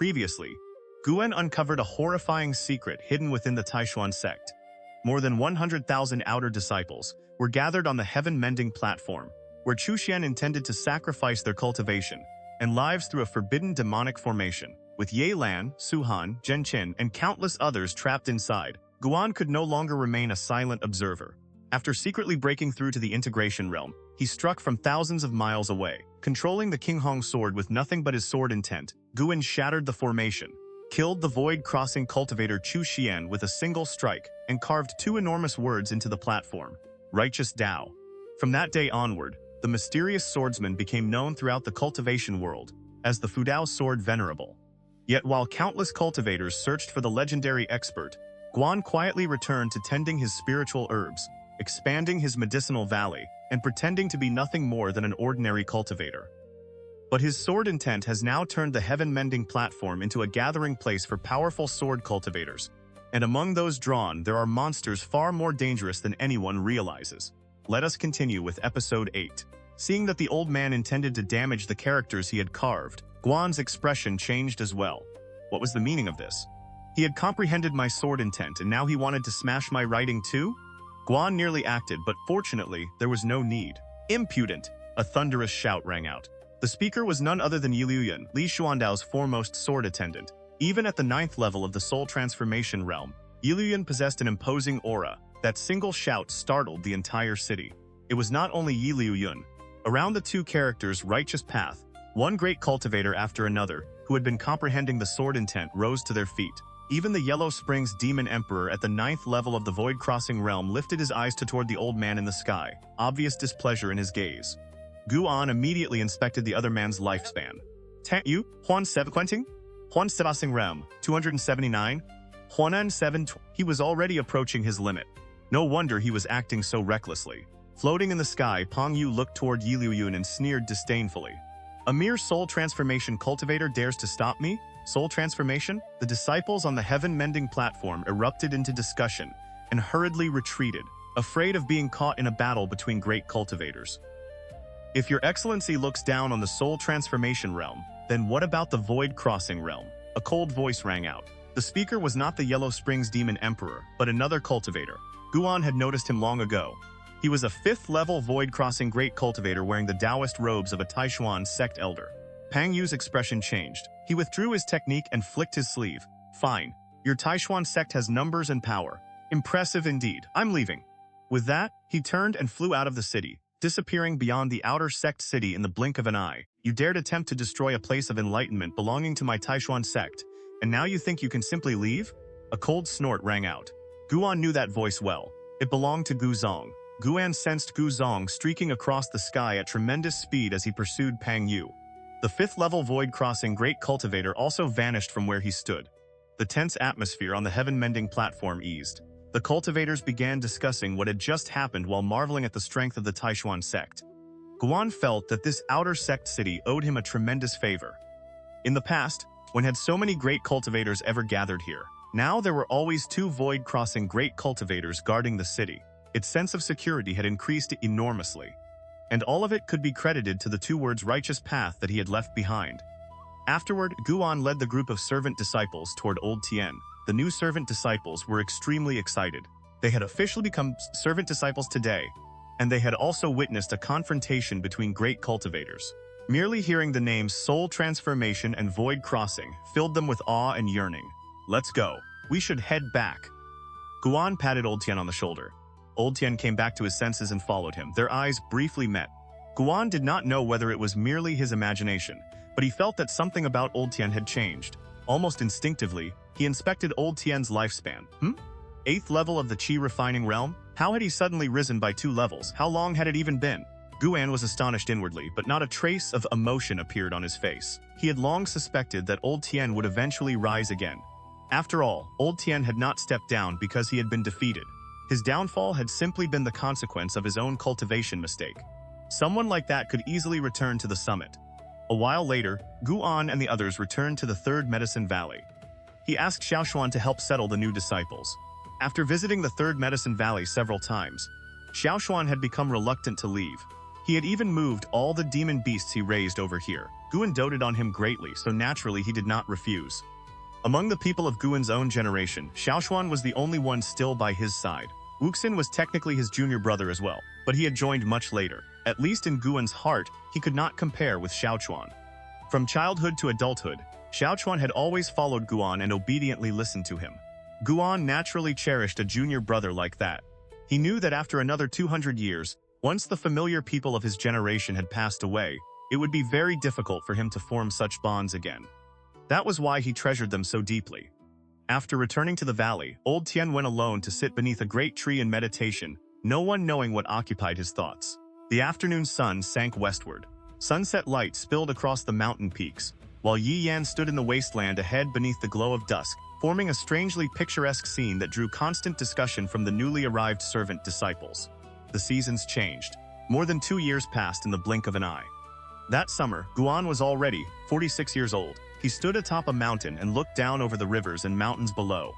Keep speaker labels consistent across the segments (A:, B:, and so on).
A: Previously, Guan uncovered a horrifying secret hidden within the Taixuan Sect. More than 100,000 outer disciples were gathered on the Heaven-Mending Platform, where Chuxian intended to sacrifice their cultivation and lives through a forbidden demonic formation. With Ye Lan, Suhan, Zhenqin, and countless others trapped inside, Guan could no longer remain a silent observer. After secretly breaking through to the integration realm, he struck from thousands of miles away. Controlling the Qinghong sword with nothing but his sword intent, Guan shattered the formation, killed the void-crossing cultivator Chu Xian with a single strike, and carved two enormous words into the platform: Righteous Tao. From that day onward, the mysterious swordsman became known throughout the cultivation world as the Fudao Sword Venerable. Yet while countless cultivators searched for the legendary expert, Guan quietly returned to tending his spiritual herbs, expanding his medicinal valley, and pretending to be nothing more than an ordinary cultivator. But his sword intent has now turned the Heaven-Mending Platform into a gathering place for powerful sword cultivators. And among those drawn, there are monsters far more dangerous than anyone realizes. Let us continue with Episode 8. Seeing that the old man intended to damage the characters he had carved, Guan's expression changed as well. What was the meaning of this? He had comprehended my sword intent and now he wanted to smash my writing too? Guan nearly acted, but fortunately, there was no need. Impudent! A thunderous shout rang out. The speaker was none other than Yiliuyan, Li Xuandao's foremost sword attendant. Even at the 9th level of the soul transformation realm, Yiliuyan possessed an imposing aura. That single shout startled the entire city. It was not only Yiliuyan. Around the two characters' righteous path, one great cultivator after another, who had been comprehending the sword intent, rose to their feet. Even the Yellow Springs Demon Emperor at the 9th level of the Void-Crossing Realm lifted his eyes toward the old man in the sky, obvious displeasure in his gaze. Guan immediately inspected the other man's lifespan. Yu, Huan 7 Quenting? Huan Sebasing Rem, 279? Huanan 7. He was already approaching his limit. No wonder he was acting so recklessly. Floating in the sky, Peng Yu looked toward Yiliuyan and sneered disdainfully. A mere soul transformation cultivator dares to stop me? Soul transformation? The disciples on the Heaven-Mending Platform erupted into discussion and hurriedly retreated, afraid of being caught in a battle between great cultivators. If your excellency looks down on the soul transformation realm, then what about the void-crossing realm? A cold voice rang out. The speaker was not the Yellow Springs Demon Emperor, but another cultivator. Guan had noticed him long ago. He was a 5th-level void-crossing great cultivator wearing the Taoist robes of a Taixuan Sect elder. Peng Yu's expression changed. He withdrew his technique and flicked his sleeve. Fine. Your Taixuan Sect has numbers and power. Impressive indeed. I'm leaving. With that, he turned and flew out of the city, disappearing beyond the outer sect city in the blink of an eye. You dared attempt to destroy a place of enlightenment belonging to my Taixuan Sect, and now you think you can simply leave? A cold snort rang out. Guan knew that voice well. It belonged to Gu Zong. Guan sensed Gu Zong streaking across the sky at tremendous speed as he pursued Peng Yu. The 5th-level void-crossing great cultivator also vanished from where he stood. The tense atmosphere on the Heaven-Mending Platform eased. The cultivators began discussing what had just happened while marveling at the strength of the Taixuan Sect. Guan felt that this outer sect city owed him a tremendous favor. In the past, when had so many great cultivators ever gathered here? Now there were always 2 void-crossing great cultivators guarding the city. Its sense of security had increased enormously. And all of it could be credited to the 2 words righteous path that he had left behind. Afterward, Guan led the group of servant disciples toward Old Tian. The new servant disciples were extremely excited. They had officially become servant disciples today, and they had also witnessed a confrontation between great cultivators. Merely hearing the names Soul Transformation and Void Crossing filled them with awe and yearning. Let's go. We should head back. Guan patted Old Tian on the shoulder. Old Tian came back to his senses and followed him. Their eyes briefly met. Guan did not know whether it was merely his imagination, but he felt that something about Old Tian had changed. Almost instinctively, he inspected Old Tian's lifespan. 8th level of the Qi refining realm? How had he suddenly risen by 2 levels? How long had it even been? Guan was astonished inwardly, but not a trace of emotion appeared on his face. He had long suspected that Old Tian would eventually rise again. After all, Old Tian had not stepped down because he had been defeated. His downfall had simply been the consequence of his own cultivation mistake. Someone like that could easily return to the summit. A while later, Guan and the others returned to the 3rd Medicine Valley. He asked Xiaoxuan to help settle the new disciples. After visiting the 3rd Medicine Valley several times, Xiaoxuan had become reluctant to leave. He had even moved all the demon beasts he raised over here. Guan doted on him greatly, so naturally he did not refuse. Among the people of Guan's own generation, Xiaoshuan was the only one still by his side. Wuxin was technically his junior brother as well, but he had joined much later. At least in Guan's heart, he could not compare with Xiaochuan. From childhood to adulthood, Xiaochuan had always followed Guan and obediently listened to him. Guan naturally cherished a junior brother like that. He knew that after another 200 years, once the familiar people of his generation had passed away, it would be very difficult for him to form such bonds again. That was why he treasured them so deeply. After returning to the valley, old Tian went alone to sit beneath a great tree in meditation, no one knowing what occupied his thoughts. The afternoon sun sank westward. Sunset light spilled across the mountain peaks, while Yi Yan stood in the wasteland ahead beneath the glow of dusk, forming a strangely picturesque scene that drew constant discussion from the newly arrived servant disciples. The seasons changed. More than 2 years passed in the blink of an eye. That summer, Guan was already 46 years old. He stood atop a mountain and looked down over the rivers and mountains below.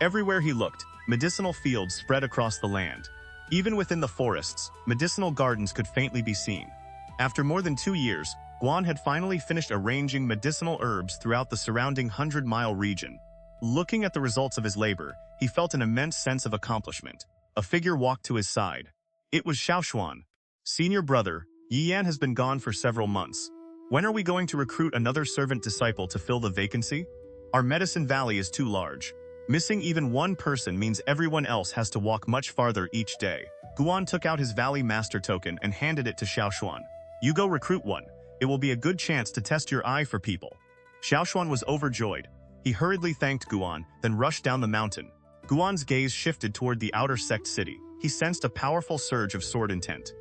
A: Everywhere he looked, medicinal fields spread across the land. Even within the forests, medicinal gardens could faintly be seen. After more than 2 years, Guan had finally finished arranging medicinal herbs throughout the surrounding 100-mile region. Looking at the results of his labor, he felt an immense sense of accomplishment. A figure walked to his side. It was Xiaoshuan. Senior brother, Yi Yan has been gone for several months. When are we going to recruit another servant disciple to fill the vacancy? Our medicine valley is too large. Missing even one person means everyone else has to walk much farther each day. Guan took out his valley master token and handed it to Xiaoshuan. You go recruit one. It will be a good chance to test your eye for people. Xiaoshuan was overjoyed. He hurriedly thanked Guan, then rushed down the mountain. Guan's gaze shifted toward the outer sect city. He sensed a powerful surge of sword intent.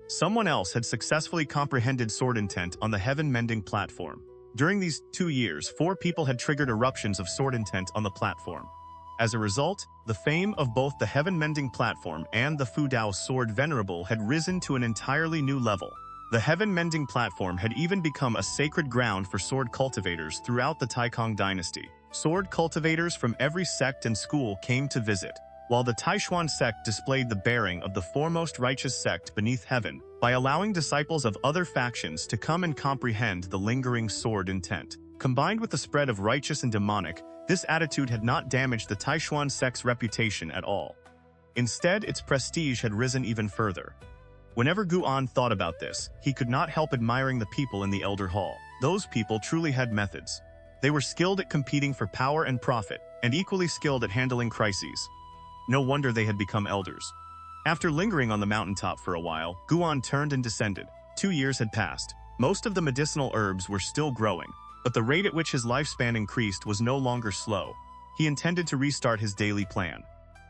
A: Someone else had successfully comprehended sword intent on the Heaven-Mending Platform. During these 2 years, 4 people had triggered eruptions of sword intent on the platform. As a result, the fame of both the Heaven-Mending Platform and the Fudao Sword Venerable had risen to an entirely new level. The Heaven-Mending Platform had even become a sacred ground for sword cultivators throughout the Taicang Dynasty. Sword cultivators from every sect and school came to visit, while the Taixuan Sect displayed the bearing of the foremost righteous sect beneath heaven by allowing disciples of other factions to come and comprehend the lingering sword intent. Combined with the spread of righteous and demonic, this attitude had not damaged the Taixuan Sect's reputation at all. Instead, its prestige had risen even further. Whenever Guan thought about this, he could not help admiring the people in the Elder Hall. Those people truly had methods. They were skilled at competing for power and profit, and equally skilled at handling crises. No wonder they had become elders. After lingering on the mountaintop for a while, Guan turned and descended. 2 years had passed. Most of the medicinal herbs were still growing, but the rate at which his lifespan increased was no longer slow. He intended to restart his daily plan.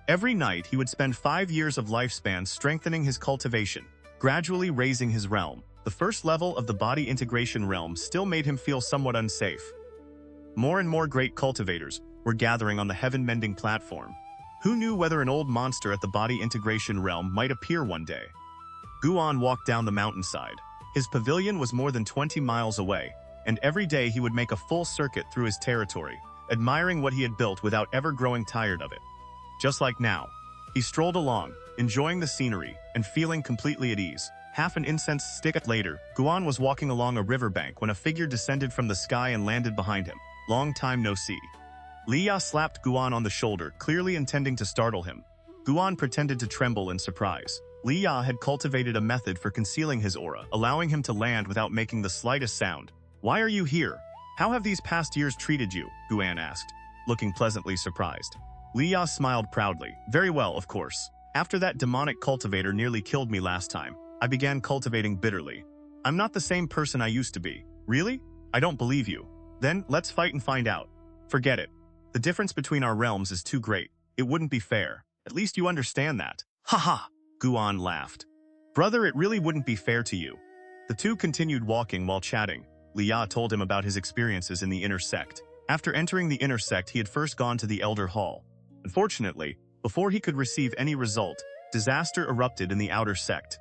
A: Every night, he would spend 5 years of lifespan strengthening his cultivation, gradually raising his realm. The first level of the body integration realm still made him feel somewhat unsafe. More and more great cultivators were gathering on the Heaven-Mending Platform. Who knew whether an old monster at the body integration realm might appear one day? Guan walked down the mountainside. His pavilion was more than 20 miles away, and every day he would make a full circuit through his territory, admiring what he had built without ever growing tired of it. Just like now, he strolled along, enjoying the scenery and feeling completely at ease. Half an incense stick later, Guan was walking along a riverbank when a figure descended from the sky and landed behind him. Long time no see. Li Ya slapped Guan on the shoulder, clearly intending to startle him. Guan pretended to tremble in surprise. Li Ya had cultivated a method for concealing his aura, allowing him to land without making the slightest sound. Why are you here? How have these past years treated you? Guan asked, looking pleasantly surprised. Li Ya smiled proudly. Very well, of course. After that demonic cultivator nearly killed me last time, I began cultivating bitterly. I'm not the same person I used to be. Really? I don't believe you. Then, let's fight and find out. Forget it. The difference between our realms is too great. It wouldn't be fair. At least you understand that. Ha ha! Guan laughed. Brother, it really wouldn't be fair to you. The two continued walking while chatting. Li Ya told him about his experiences in the inner sect. After entering the inner sect, he had first gone to the Elder Hall. Unfortunately, before he could receive any result, disaster erupted in the outer sect.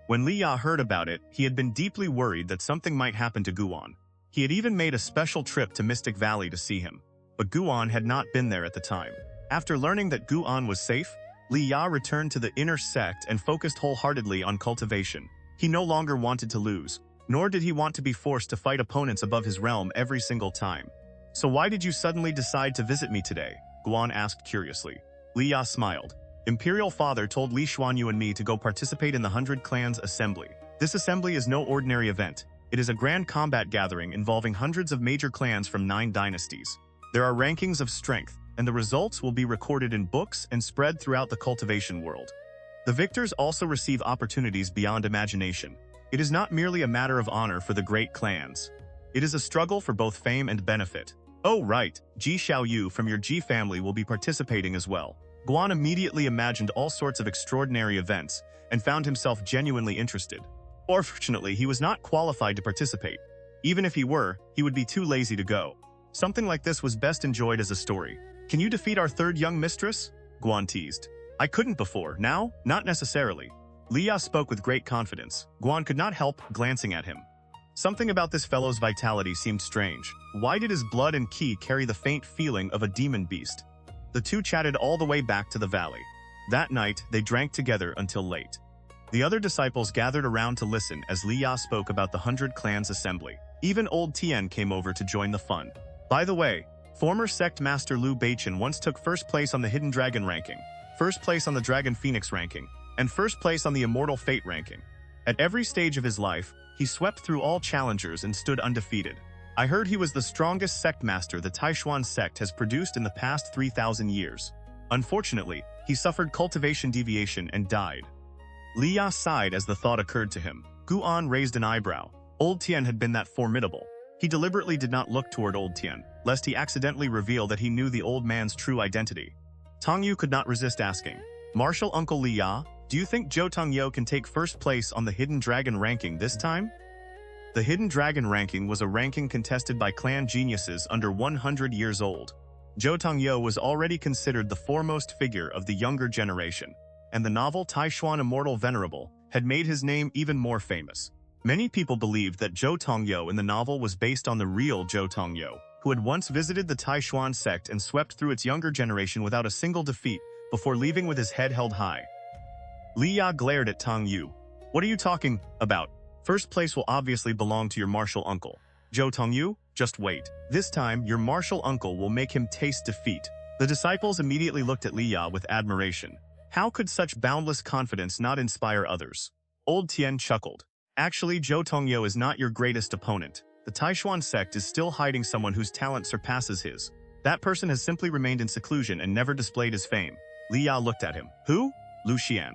A: When Li Ya heard about it, he had been deeply worried that something might happen to Guan. He had even made a special trip to Mystic Valley to see him. But Guan had not been there at the time. After learning that Guan was safe, Li Ya returned to the inner sect and focused wholeheartedly on cultivation. He no longer wanted to lose. nor did he want to be forced to fight opponents above his realm every single time. "So why did you suddenly decide to visit me today?" Guan asked curiously. Li Ya smiled. "Imperial Father told Li Xuanyu and me to go participate in the 100 Clans Assembly. This assembly is no ordinary event. It is a grand combat gathering involving hundreds of major clans from 9 dynasties. There are rankings of strength, and the results will be recorded in books and spread throughout the cultivation world. The victors also receive opportunities beyond imagination. It is not merely a matter of honor for the great clans. It is a struggle for both fame and benefit." "Oh right, Ji Xiaoyu from your Ji family will be participating as well." Guan immediately imagined all sorts of extraordinary events and found himself genuinely interested. Unfortunately, he was not qualified to participate. Even if he were, he would be too lazy to go. Something like this was best enjoyed as a story. "Can you defeat our third young mistress?" Guan teased. "I couldn't before, now? Not necessarily." Li Ya spoke with great confidence. Guan could not help glancing at him. Something about this fellow's vitality seemed strange. Why did his blood and ki carry the faint feeling of a demon beast? The two chatted all the way back to the valley. That night, they drank together until late. The other disciples gathered around to listen as Li Ya spoke about the 100 Clans Assembly. Even old Tian came over to join the fun. By the way, former sect master Liu Beichen once took first place on the Hidden Dragon ranking, first place on the Dragon Phoenix ranking, and first place on the Immortal Fate ranking. At every stage of his life, he swept through all challengers and stood undefeated. I heard he was the strongest sect master the Taixuan Sect has produced in the past 3,000 years. Unfortunately, he suffered cultivation deviation and died. Li Ya sighed as the thought occurred to him. Guan raised an eyebrow. Old Tian had been that formidable. He deliberately did not look toward old Tian, lest he accidentally reveal that he knew the old man's true identity. Tongyu could not resist asking, "Martial Uncle Li Ya, do you think Zhou Tongyo can take first place on the Hidden Dragon ranking this time?" The Hidden Dragon ranking was a ranking contested by clan geniuses under 100 years old. Zhou Tongyo was already considered the foremost figure of the younger generation, and the novel Taixuan Immortal Venerable had made his name even more famous. Many people believed that Zhou Tongyo in the novel was based on the real Zhou Tongyo, who had once visited the Taixuan Sect and swept through its younger generation without a single defeat before leaving with his head held high. Li Ya glared at Tongyu. "What are you talking about? First place will obviously belong to your martial uncle. Zhou Tongyu, just wait. This time, your martial uncle will make him taste defeat." The disciples immediately looked at Li Ya with admiration. How could such boundless confidence not inspire others? Old Tian chuckled. "Actually, Zhou Tongyo is not your greatest opponent. The Taixuan Sect is still hiding someone whose talent surpasses his. That person has simply remained in seclusion and never displayed his fame." Li Ya looked at him. "Who?" "Lu Xian.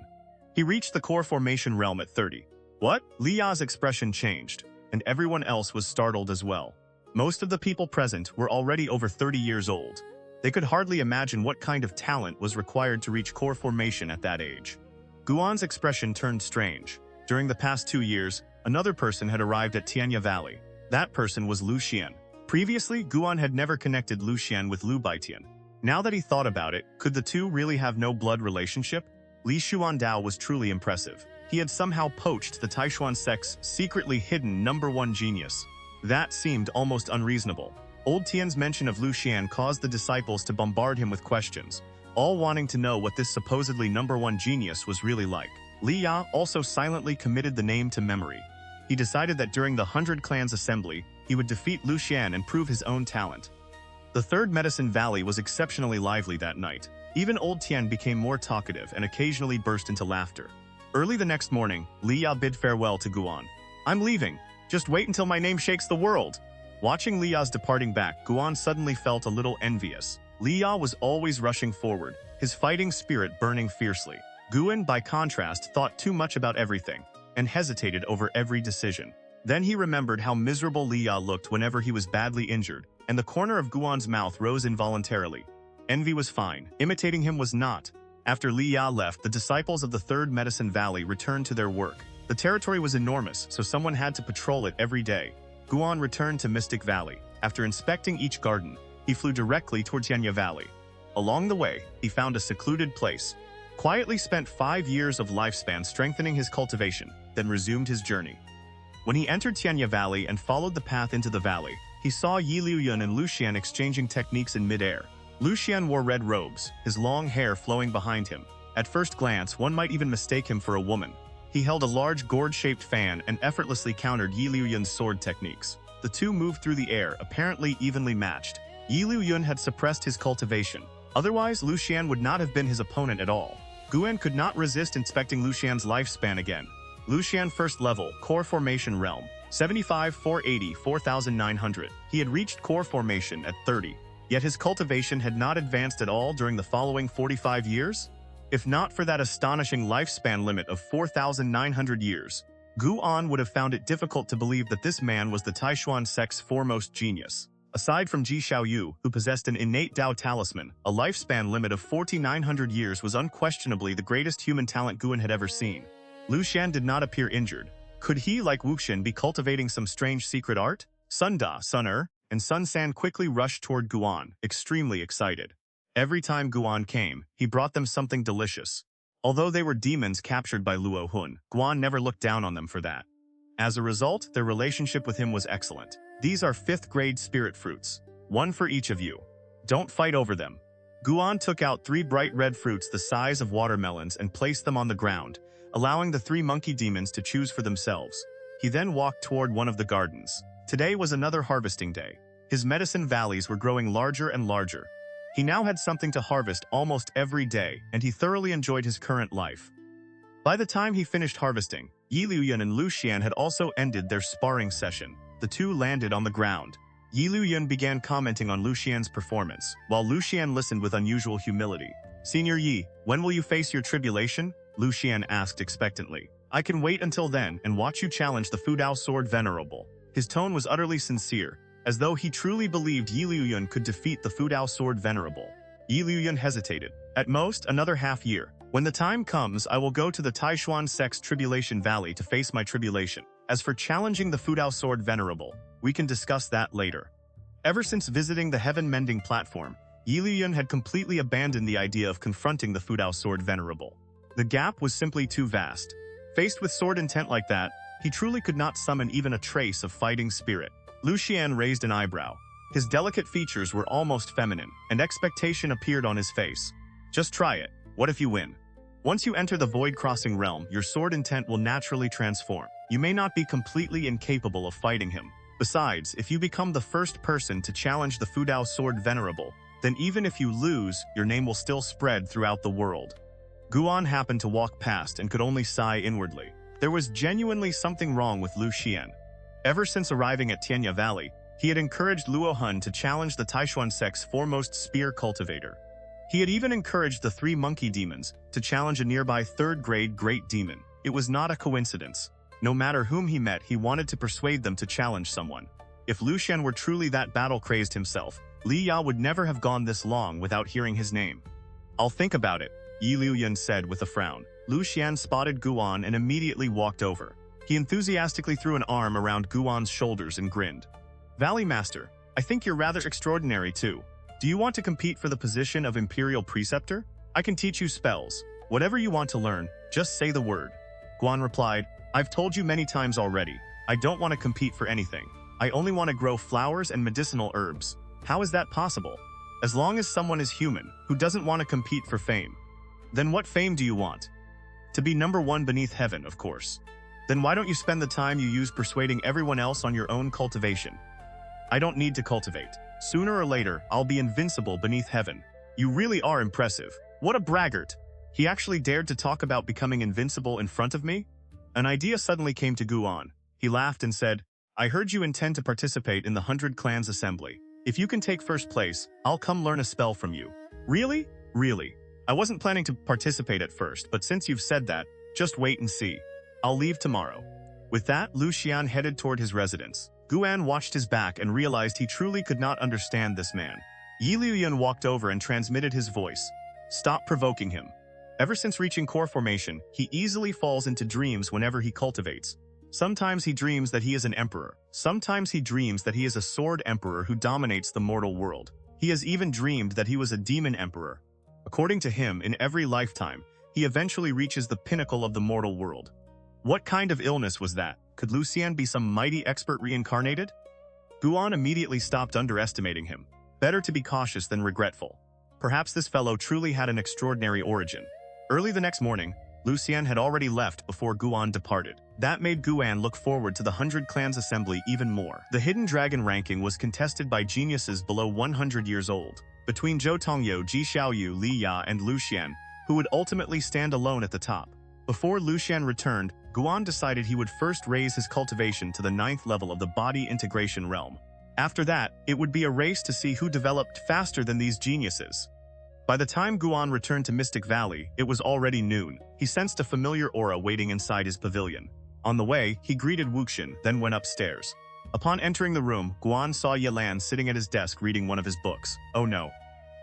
A: He reached the core formation realm at 30. "What?" Li Ya's expression changed, and everyone else was startled as well. Most of the people present were already over 30 years old. They could hardly imagine what kind of talent was required to reach core formation at that age. Guan's expression turned strange. During the past 2 years, another person had arrived at Tianya Valley. That person was Lu Xian. Previously, Guan had never connected Lu Xian with Lu Baitian. Now that he thought about it, could the two really have no blood relationship? Li Xuandao was truly impressive. He had somehow poached the Taixuan Sect's secretly hidden #1 genius. That seemed almost unreasonable. Old Tian's mention of Lu Xian caused the disciples to bombard him with questions, all wanting to know what this supposedly #1 genius was really like. Li Ya also silently committed the name to memory. He decided that during the 100 Clans Assembly, he would defeat Lu Xian and prove his own talent. The Third Medicine Valley was exceptionally lively that night. Even Old Tian became more talkative and occasionally burst into laughter. Early the next morning, Li Ya bid farewell to Guan. "I'm leaving. Just wait until my name shakes the world." Watching Li Ya's departing back, Guan suddenly felt a little envious. Li Ya was always rushing forward, his fighting spirit burning fiercely. Guan, by contrast, thought too much about everything, and hesitated over every decision. Then he remembered how miserable Li Ya looked whenever he was badly injured, and the corner of Guan's mouth rose involuntarily. Envy was fine, imitating him was not. After Li Ya left, the disciples of the Third Medicine Valley returned to their work. The territory was enormous, so someone had to patrol it every day. Guan returned to Mystic Valley. After inspecting each garden, he flew directly towards Xianxia Valley. Along the way, he found a secluded place. Quietly spent 5 years of lifespan strengthening his cultivation, then resumed his journey. When he entered Xianxia Valley and followed the path into the valley, he saw Yi Liuyun and Lu Xian exchanging techniques in midair. Lu Xian wore red robes, his long hair flowing behind him. At first glance, one might even mistake him for a woman. He held a large gourd-shaped fan and effortlessly countered Yi Liuyun's sword techniques. The two moved through the air, apparently evenly matched. Yi Liuyun had suppressed his cultivation. Otherwise, Lu Xian would not have been his opponent at all. Guan could not resist inspecting Lu Xian's lifespan again. Lu Xian first level, core formation realm, 75, 480, 4,900. He had reached core formation at 30. Yet his cultivation had not advanced at all during the following 45 years? If not for that astonishing lifespan limit of 4,900 years, Guan would have found it difficult to believe that this man was the Taixuan Sect's foremost genius. Aside from Ji Xiaoyu, who possessed an innate Dao talisman, a lifespan limit of 4,900 years was unquestionably the greatest human talent Guan had ever seen. Lu Xian did not appear injured. Could he, like Wuxin, be cultivating some strange secret art? Sun Da, Sun Er, and Sun San quickly rushed toward Guan, extremely excited. Every time Guan came, he brought them something delicious. Although they were demons captured by Luo Hun, Guan never looked down on them for that. As a result, their relationship with him was excellent. These are 5th-grade spirit fruits, one for each of you. Don't fight over them. Guan took out 3 bright red fruits the size of watermelons and placed them on the ground, allowing the 3 monkey demons to choose for themselves. He then walked toward one of the gardens. Today was another harvesting day. His medicine valleys were growing larger and larger. He now had something to harvest almost every day, and he thoroughly enjoyed his current life. By the time he finished harvesting, Yi Liuyun and Lu Xian had also ended their sparring session. The two landed on the ground. Yi Liuyun began commenting on Lu Xian's performance, while Lu Xian listened with unusual humility. "Senior Yi, when will you face your tribulation?" Lu Xian asked expectantly. "I can wait until then and watch you challenge the Fudao Sword Venerable." His tone was utterly sincere, as though he truly believed Yi Liuyun could defeat the Fudao Sword Venerable. Yi Liuyun hesitated. "At most, another half year. When the time comes, I will go to the Taixuan Sect's Tribulation Valley to face my tribulation. As for challenging the Fudao Sword Venerable, we can discuss that later." Ever since visiting the Heaven-Mending Platform, Yi Liuyun had completely abandoned the idea of confronting the Fudao Sword Venerable. The gap was simply too vast. Faced with sword intent like that, he truly could not summon even a trace of fighting spirit. Lu Xian raised an eyebrow. His delicate features were almost feminine, and expectation appeared on his face. "Just try it. What if you win? Once you enter the void-crossing realm, your sword intent will naturally transform. You may not be completely incapable of fighting him. Besides, if you become the first person to challenge the Fudao Sword Venerable, then even if you lose, your name will still spread throughout the world." Guan happened to walk past and could only sigh inwardly. There was genuinely something wrong with Lu Xian. Ever since arriving at Tianya Valley, he had encouraged Luo Hun to challenge the Taixuan Sect's foremost spear cultivator. He had even encouraged the 3 monkey demons to challenge a nearby 3rd-grade great demon. It was not a coincidence. No matter whom he met, he wanted to persuade them to challenge someone. If Lu Xian were truly that battle-crazed himself, Li Ya would never have gone this long without hearing his name. "I'll think about it," Yi Liuyun said with a frown. Lu Xian spotted Guan and immediately walked over. He enthusiastically threw an arm around Guan's shoulders and grinned. "Valley Master, I think you're rather extraordinary too. Do you want to compete for the position of Imperial Preceptor? I can teach you spells. Whatever you want to learn, just say the word." Guan replied, "I've told you many times already. I don't want to compete for anything. I only want to grow flowers and medicinal herbs. How is that possible? As long as someone is human, who doesn't want to compete for fame? Then what fame do you want? To be number 1 beneath heaven, of course. Then why don't you spend the time you use persuading everyone else on your own cultivation? I don't need to cultivate. Sooner or later, I'll be invincible beneath heaven. You really are impressive. What a braggart. He actually dared to talk about becoming invincible in front of me?" An idea suddenly came to Guan. He laughed and said, "I heard you intend to participate in the 100 Clans Assembly. If you can take first place, I'll come learn a spell from you." "Really? Really? I wasn't planning to participate at first, but since you've said that, just wait and see. I'll leave tomorrow." With that, Lu Xian headed toward his residence. Guan watched his back and realized he truly could not understand this man. Yi Liuyun walked over and transmitted his voice. "Stop provoking him. Ever since reaching core formation, he easily falls into dreams whenever he cultivates. Sometimes he dreams that he is an emperor. Sometimes he dreams that he is a sword emperor who dominates the mortal world. He has even dreamed that he was a demon emperor. According to him, in every lifetime, he eventually reaches the pinnacle of the mortal world. What kind of illness was that? Could Lu Xian be some mighty expert reincarnated?" Guan immediately stopped underestimating him. Better to be cautious than regretful. Perhaps this fellow truly had an extraordinary origin. Early the next morning, Lucian had already left before Guan departed. That made Guan look forward to the 100 Clans Assembly even more. The Hidden Dragon ranking was contested by geniuses below 100 years old, between Zhou Tongyou, Ji Xiaoyu, Li Ya, and Lucian, who would ultimately stand alone at the top. Before Lucian returned, Guan decided he would first raise his cultivation to the 9th level of the body integration realm. After that, it would be a race to see who developed faster than these geniuses. By the time Guan returned to Mystic Valley, it was already noon. He sensed a familiar aura waiting inside his pavilion. On the way, he greeted Wuxian, then went upstairs. Upon entering the room, Guan saw Yelan sitting at his desk reading one of his books. Oh no.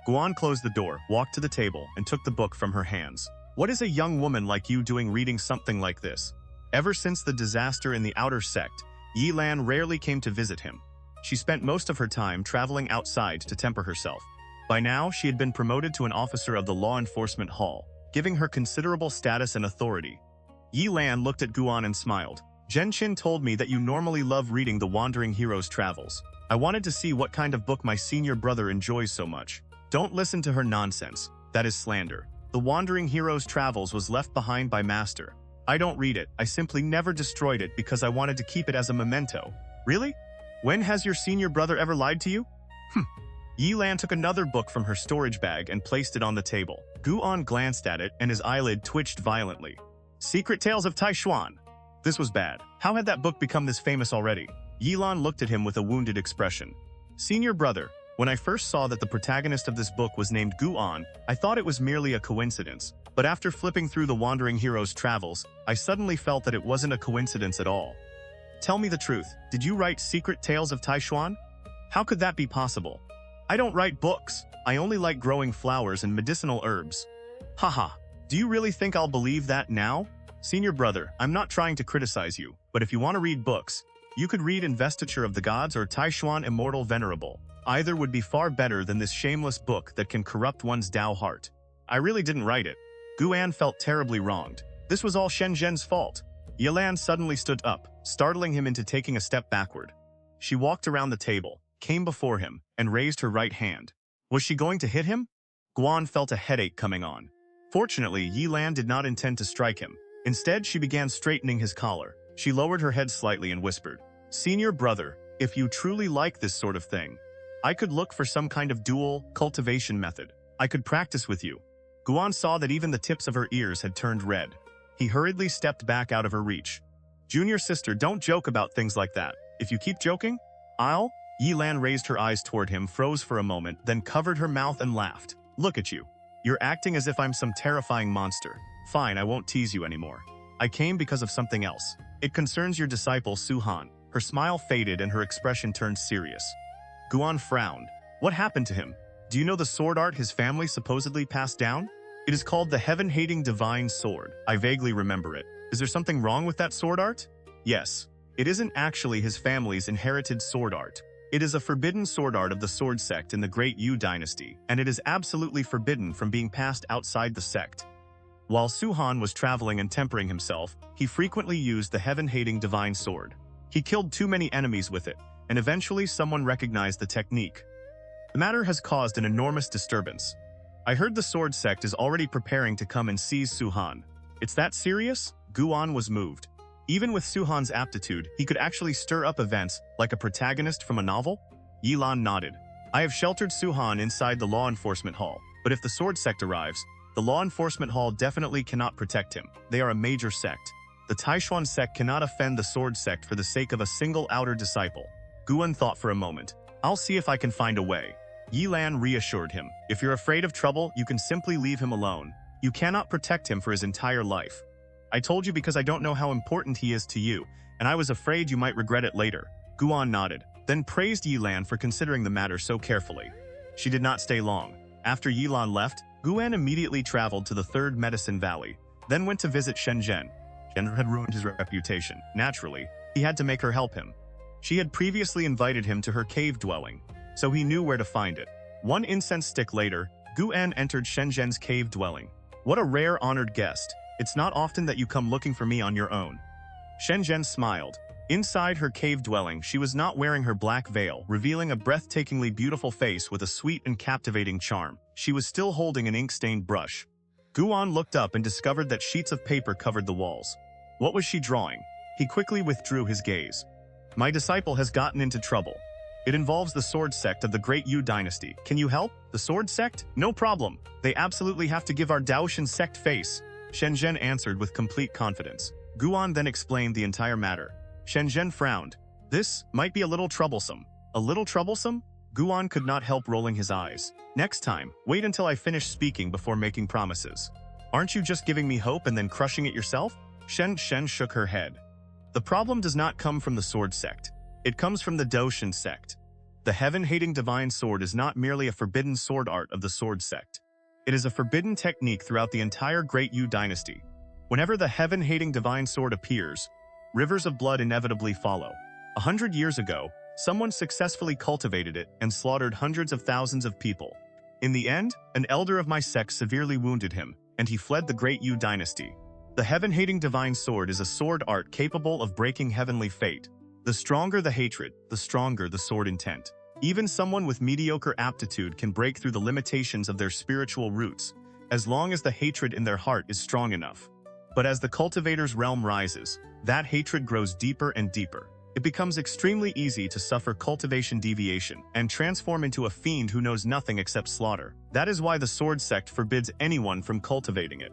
A: Guan closed the door, walked to the table, and took the book from her hands. What is a young woman like you doing reading something like this? Ever since the disaster in the Outer Sect, Yelan rarely came to visit him. She spent most of her time traveling outside to temper herself. By now, she had been promoted to an officer of the Law Enforcement Hall, giving her considerable status and authority. Yelan looked at Guan and smiled. Zhenqin told me that you normally love reading The Wandering Hero's Travels. I wanted to see what kind of book my senior brother enjoys so much. Don't listen to her nonsense. That is slander. The Wandering Hero's Travels was left behind by Master. I don't read it. I simply never destroyed it because I wanted to keep it as a memento. Really? When has your senior brother ever lied to you? Yelan took another book from her storage bag and placed it on the table. Guan glanced at it and his eyelid twitched violently. Secret Tales of Taixuan. This was bad. How had that book become this famous already? Yelan looked at him with a wounded expression. Senior brother, when I first saw that the protagonist of this book was named Guan, I thought it was merely a coincidence. But after flipping through The Wandering Hero's Travels, I suddenly felt that it wasn't a coincidence at all. Tell me the truth, did you write Secret Tales of Taixuan? How could that be possible? I don't write books. I only like growing flowers and medicinal herbs. Haha, do you really think I'll believe that now? Senior brother, I'm not trying to criticize you, but if you want to read books, you could read Investiture of the Gods or Taixuan Immortal Venerable. Either would be far better than this shameless book that can corrupt one's Dao heart. I really didn't write it. Guan felt terribly wronged. This was all Shenzhen's fault. Yelan suddenly stood up, startling him into taking a step backward. She walked around the table, came before him, and raised her right hand. Was she going to hit him? Guan felt a headache coming on. Fortunately, Yelan did not intend to strike him. Instead, she began straightening his collar. She lowered her head slightly and whispered, Senior brother, if you truly like this sort of thing, I could look for some kind of duel cultivation method. I could practice with you. Guan saw that even the tips of her ears had turned red. He hurriedly stepped back out of her reach. Junior sister, don't joke about things like that. If you keep joking, I'll... Yelan raised her eyes toward him, froze for a moment, then covered her mouth and laughed. Look at you. You're acting as if I'm some terrifying monster. Fine, I won't tease you anymore. I came because of something else. It concerns your disciple, Su Han. Her smile faded and her expression turned serious. Guan frowned. What happened to him? Do you know the sword art his family supposedly passed down? It is called the Heaven-Hating Divine Sword. I vaguely remember it. Is there something wrong with that sword art? Yes. It isn't actually his family's inherited sword art. It is a forbidden sword art of the Sword Sect in the Great Yu Dynasty, and it is absolutely forbidden from being passed outside the sect. While Su Han was traveling and tempering himself, he frequently used the Heaven-Hating Divine Sword. He killed too many enemies with it, and eventually someone recognized the technique. The matter has caused an enormous disturbance. I heard the Sword Sect is already preparing to come and seize Su Han. It's that serious? Guan was moved. Even with Su Han's aptitude, he could actually stir up events like a protagonist from a novel? Yelan nodded. I have sheltered Su Han inside the Law Enforcement Hall, but if the Sword Sect arrives, the Law Enforcement Hall definitely cannot protect him. They are a major sect. The Taixuan Sect cannot offend the Sword Sect for the sake of a single outer disciple. Guan thought for a moment. I'll see if I can find a way. Yelan reassured him. If you're afraid of trouble, you can simply leave him alone. You cannot protect him for his entire life. I told you because I don't know how important he is to you, and I was afraid you might regret it later. Guan nodded, then praised Yelan for considering the matter so carefully. She did not stay long. After Yelan left, Guan immediately traveled to the Third Medicine Valley, then went to visit Shenzhen. Shenzhen had ruined his reputation. Naturally, he had to make her help him. She had previously invited him to her cave dwelling, so he knew where to find it. One incense stick later, Guan entered Shenzhen's cave dwelling. What a rare honored guest. It's not often that you come looking for me on your own. Shenzhen smiled. Inside her cave dwelling, she was not wearing her black veil, revealing a breathtakingly beautiful face with a sweet and captivating charm. She was still holding an ink-stained brush. Guan looked up and discovered that sheets of paper covered the walls. What was she drawing? He quickly withdrew his gaze. My disciple has gotten into trouble. It involves the Sword Sect of the Great Yu Dynasty. Can you help? The Sword Sect? No problem. They absolutely have to give our Taixuan Sect face. Shenzhen answered with complete confidence. Guan then explained the entire matter. Shenzhen frowned. This might be a little troublesome. A little troublesome? Guan could not help rolling his eyes. Next time, wait until I finish speaking before making promises. Aren't you just giving me hope and then crushing it yourself? Shenzhen shook her head. The problem does not come from the Sword Sect. It comes from the Taixuan Sect. The heaven-hating divine sword is not merely a forbidden sword art of the Sword Sect. It is a forbidden technique throughout the entire Great Yu Dynasty. Whenever the heaven-hating divine sword appears, rivers of blood inevitably follow. 100 years ago, someone successfully cultivated it and slaughtered hundreds of thousands of people. In the end, an elder of my sect severely wounded him, and he fled the Great Yu Dynasty. The heaven-hating divine sword is a sword art capable of breaking heavenly fate. The stronger the hatred, the stronger the sword intent. Even someone with mediocre aptitude can break through the limitations of their spiritual roots, as long as the hatred in their heart is strong enough. But as the cultivator's realm rises, that hatred grows deeper and deeper. It becomes extremely easy to suffer cultivation deviation and transform into a fiend who knows nothing except slaughter. That is why the Sword Sect forbids anyone from cultivating it.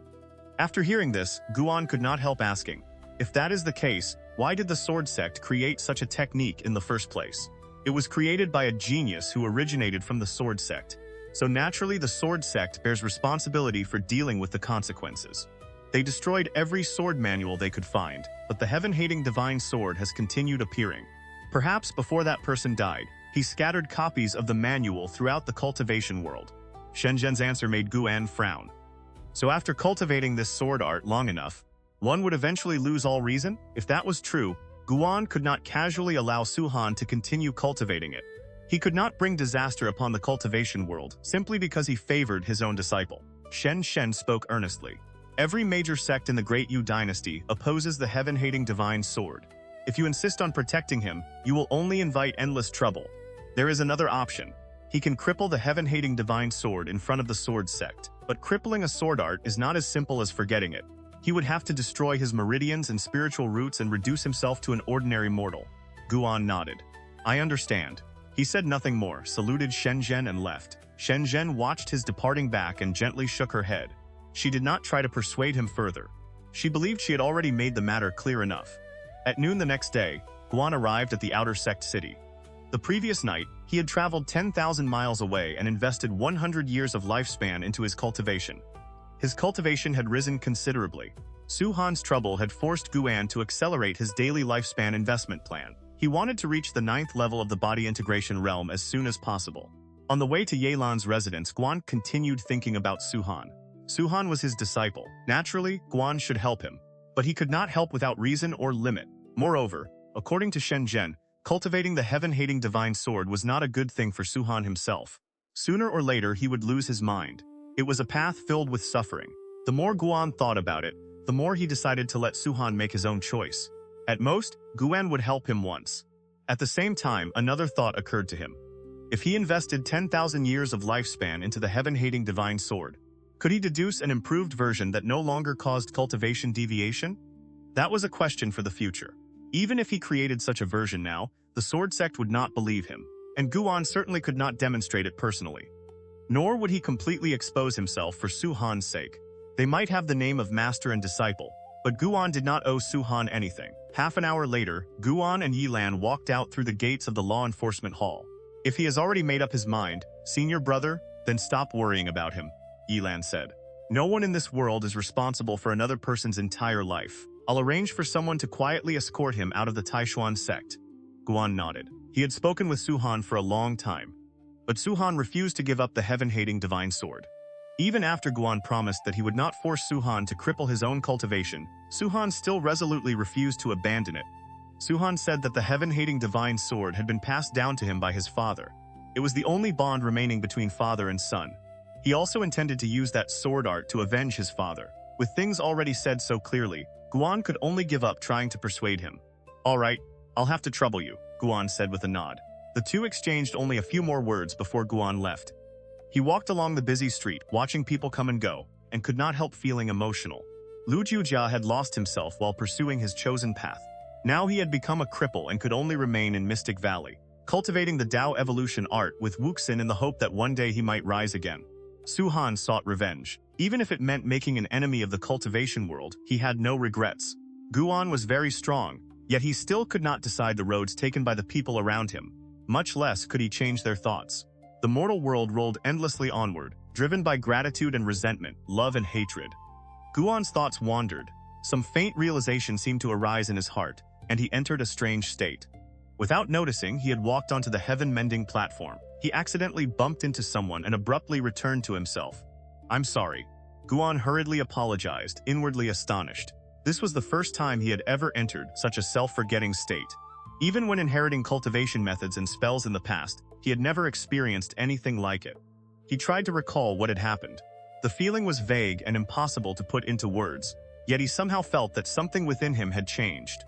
A: After hearing this, Guan could not help asking, if that is the case, why did the Sword Sect create such a technique in the first place? It was created by a genius who originated from the Sword Sect. So naturally the Sword Sect bears responsibility for dealing with the consequences. They destroyed every sword manual they could find, but the heaven-hating divine sword has continued appearing. Perhaps before that person died, he scattered copies of the manual throughout the cultivation world. Shenzhen's answer made Guan frown. So after cultivating this sword art long enough, one would eventually lose all reason? If that was true, Guan could not casually allow Su Han to continue cultivating it. He could not bring disaster upon the cultivation world simply because he favored his own disciple. Shen spoke earnestly. Every major sect in the Great Yu Dynasty opposes the heaven-hating divine sword. If you insist on protecting him, you will only invite endless trouble. There is another option. He can cripple the heaven-hating divine sword in front of the Sword Sect. But crippling a sword art is not as simple as forgetting it. He would have to destroy his meridians and spiritual roots and reduce himself to an ordinary mortal. Guan nodded. I understand. He said nothing more, saluted Shenzhen and left. Shenzhen watched his departing back and gently shook her head. She did not try to persuade him further. She believed she had already made the matter clear enough. At noon the next day, Guan arrived at the outer sect city. The previous night, he had traveled 10,000 miles away and invested 100 years of lifespan into his cultivation. His cultivation had risen considerably. Su Han's trouble had forced Guan to accelerate his daily lifespan investment plan. He wanted to reach the 9th level of the body integration realm as soon as possible. On the way to Yelan's residence, Guan continued thinking about Su Han. Su Han was his disciple. Naturally, Guan should help him. But he could not help without reason or limit. Moreover, according to Shenzhen, cultivating the heaven-hating divine sword was not a good thing for Su Han himself. Sooner or later, he would lose his mind. It was a path filled with suffering. The more Guan thought about it, the more he decided to let Su Han make his own choice. At most, Guan would help him once. At the same time, another thought occurred to him. If he invested 10,000 years of lifespan into the heaven-hating divine sword, could he deduce an improved version that no longer caused cultivation deviation? That was a question for the future. Even if he created such a version now, the Sword Sect would not believe him, and Guan certainly could not demonstrate it personally. Nor would he completely expose himself for Su Han's sake. They might have the name of master and disciple, but Guan did not owe Su Han anything. Half an hour later, Guan and Yilan walked out through the gates of the law enforcement hall. If he has already made up his mind, senior brother, then stop worrying about him, Yilan said. No one in this world is responsible for another person's entire life. I'll arrange for someone to quietly escort him out of the Taixuan Sect. Guan nodded. He had spoken with Su Han for a long time. But Su Han refused to give up the heaven-hating divine sword. Even after Guan promised that he would not force Su Han to cripple his own cultivation, Su Han still resolutely refused to abandon it. Su Han said that the heaven-hating divine sword had been passed down to him by his father. It was the only bond remaining between father and son. He also intended to use that sword art to avenge his father. With things already said so clearly, Guan could only give up trying to persuade him. All right, I'll have to trouble you, Guan said with a nod. The two exchanged only a few more words before Guan left. He walked along the busy street, watching people come and go, and could not help feeling emotional. Lu Jiujia had lost himself while pursuing his chosen path. Now he had become a cripple and could only remain in Mystic Valley, cultivating the Tao evolution art with Wuxin in the hope that one day he might rise again. Su Han sought revenge. Even if it meant making an enemy of the cultivation world, he had no regrets. Guan was very strong, yet he still could not decide the roads taken by the people around him. Much less could he change their thoughts. The mortal world rolled endlessly onward, driven by gratitude and resentment, love and hatred. Guan's thoughts wandered. Some faint realization seemed to arise in his heart, and he entered a strange state. Without noticing, he had walked onto the Heaven-Mending Platform. He accidentally bumped into someone and abruptly returned to himself. "I'm sorry." Guan hurriedly apologized, inwardly astonished. This was the first time he had ever entered such a self-forgetting state. Even when inheriting cultivation methods and spells in the past, he had never experienced anything like it. He tried to recall what had happened. The feeling was vague and impossible to put into words, yet he somehow felt that something within him had changed.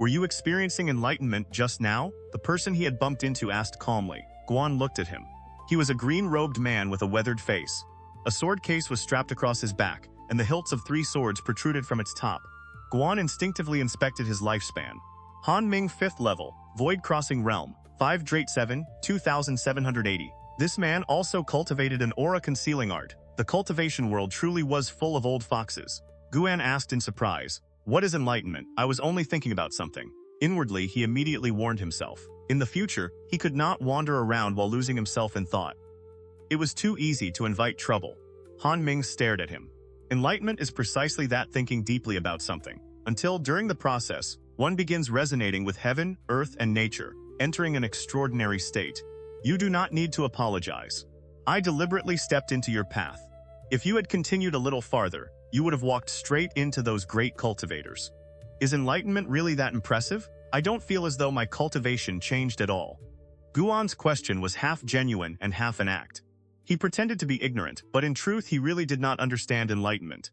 A: "Were you experiencing enlightenment just now?" the person he had bumped into asked calmly. Guan looked at him. He was a green-robed man with a weathered face. A sword case was strapped across his back, and the hilts of 3 swords protruded from its top. Guan instinctively inspected his lifespan. Han Ming 5th level, Void Crossing Realm, 5 Drate 7, 2780. This man also cultivated an aura concealing art. The cultivation world truly was full of old foxes. Guan asked in surprise, "What is enlightenment? I was only thinking about something." Inwardly, he immediately warned himself. In the future, he could not wander around while losing himself in thought. It was too easy to invite trouble. Han Ming stared at him. Enlightenment is precisely that, thinking deeply about something. Until, during the process, one begins resonating with heaven, earth, and nature, entering an extraordinary state. You do not need to apologize. I deliberately stepped into your path. If you had continued a little farther, you would have walked straight into those great cultivators. Is enlightenment really that impressive? I don't feel as though my cultivation changed at all. Guan's question was half genuine and half an act. He pretended to be ignorant, but in truth he really did not understand enlightenment.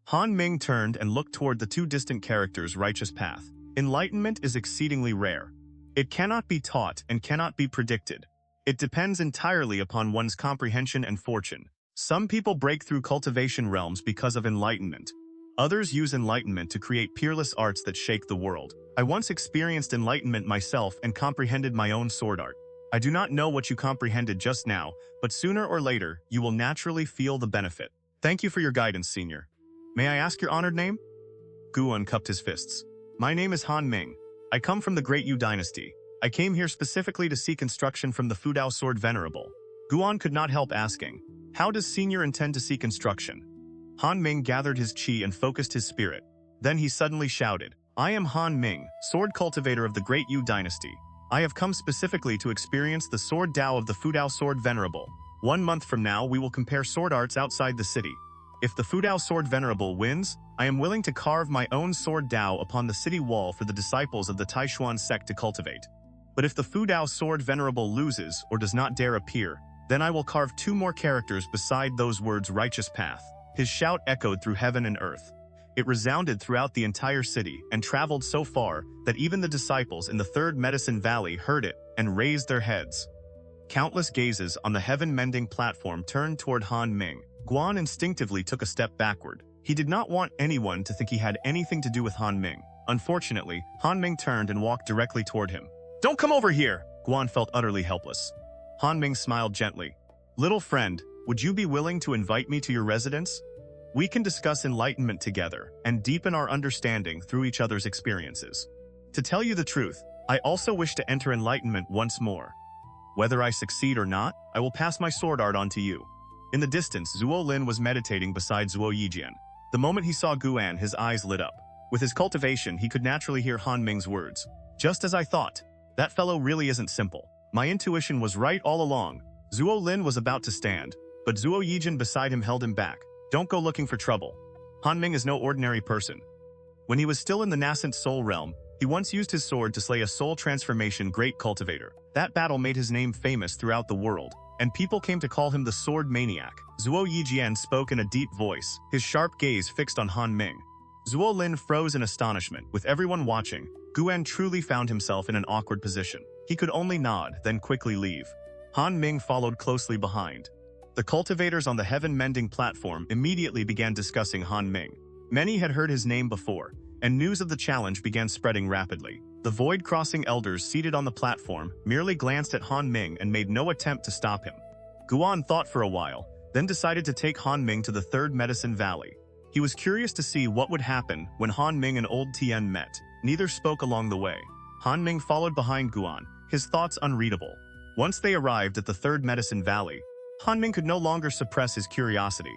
A: Han Ming turned and looked toward the 2 distant characters' righteous path. Enlightenment is exceedingly rare. It cannot be taught and cannot be predicted. It depends entirely upon one's comprehension and fortune. Some people break through cultivation realms because of enlightenment. Others use enlightenment to create peerless arts that shake the world. I once experienced enlightenment myself and comprehended my own sword art. I do not know what you comprehended just now, but sooner or later, you will naturally feel the benefit. Thank you for your guidance, Senior. May I ask your honored name? Guan cupped his fists. My name is Han Ming. I come from the Great Yu Dynasty. I came here specifically to seek instruction from the Fudao Sword Venerable. Guan could not help asking, how does Senior intend to seek instruction? Han Ming gathered his qi and focused his spirit. Then he suddenly shouted, I am Han Ming, sword cultivator of the Great Yu Dynasty. I have come specifically to experience the sword Tao of the Fudao Sword Venerable. 1 month from now, we will compare sword arts outside the city. If the Fudao Sword Venerable wins, I am willing to carve my own sword Tao upon the city wall for the disciples of the Taixuan Sect to cultivate. But if the Fudao Sword Venerable loses or does not dare appear, then I will carve 2 more characters beside those words righteous path. His shout echoed through heaven and earth. It resounded throughout the entire city and traveled so far that even the disciples in the 3rd Medicine Valley heard it and raised their heads. Countless gazes on the Heaven-Mending Platform turned toward Han Ming. Guan instinctively took a step backward. He did not want anyone to think he had anything to do with Han Ming. Unfortunately, Han Ming turned and walked directly toward him. Don't come over here! Guan felt utterly helpless. Han Ming smiled gently. Little friend, would you be willing to invite me to your residence? We can discuss enlightenment together and deepen our understanding through each other's experiences. To tell you the truth, I also wish to enter enlightenment once more. Whether I succeed or not, I will pass my sword art on to you. In the distance, Zuo Lin was meditating beside Zuo Yijian. The moment he saw Guan, his eyes lit up. With his cultivation, he could naturally hear Han Ming's words. Just as I thought. That fellow really isn't simple. My intuition was right all along. Zuo Lin was about to stand, but Zuo Yijian beside him held him back. Don't go looking for trouble. Han Ming is no ordinary person. When he was still in the nascent soul realm, he once used his sword to slay a soul transformation great cultivator. That battle made his name famous throughout the world, and people came to call him the Sword Maniac. Zuo Yijian spoke in a deep voice, his sharp gaze fixed on Han Ming. Zuo Lin froze in astonishment. With everyone watching, Guan truly found himself in an awkward position. He could only nod, then quickly leave. Han Ming followed closely behind. The cultivators on the Heaven-Mending Platform immediately began discussing Han Ming. Many had heard his name before, and news of the challenge began spreading rapidly. The void-crossing elders seated on the platform merely glanced at Han Ming and made no attempt to stop him. Guan thought for a while, then decided to take Han Ming to the Third Medicine Valley. He was curious to see what would happen when Han Ming and Old Tian met. Neither spoke along the way. Han Ming followed behind Guan, his thoughts unreadable. Once they arrived at the Third Medicine Valley, Han Ming could no longer suppress his curiosity.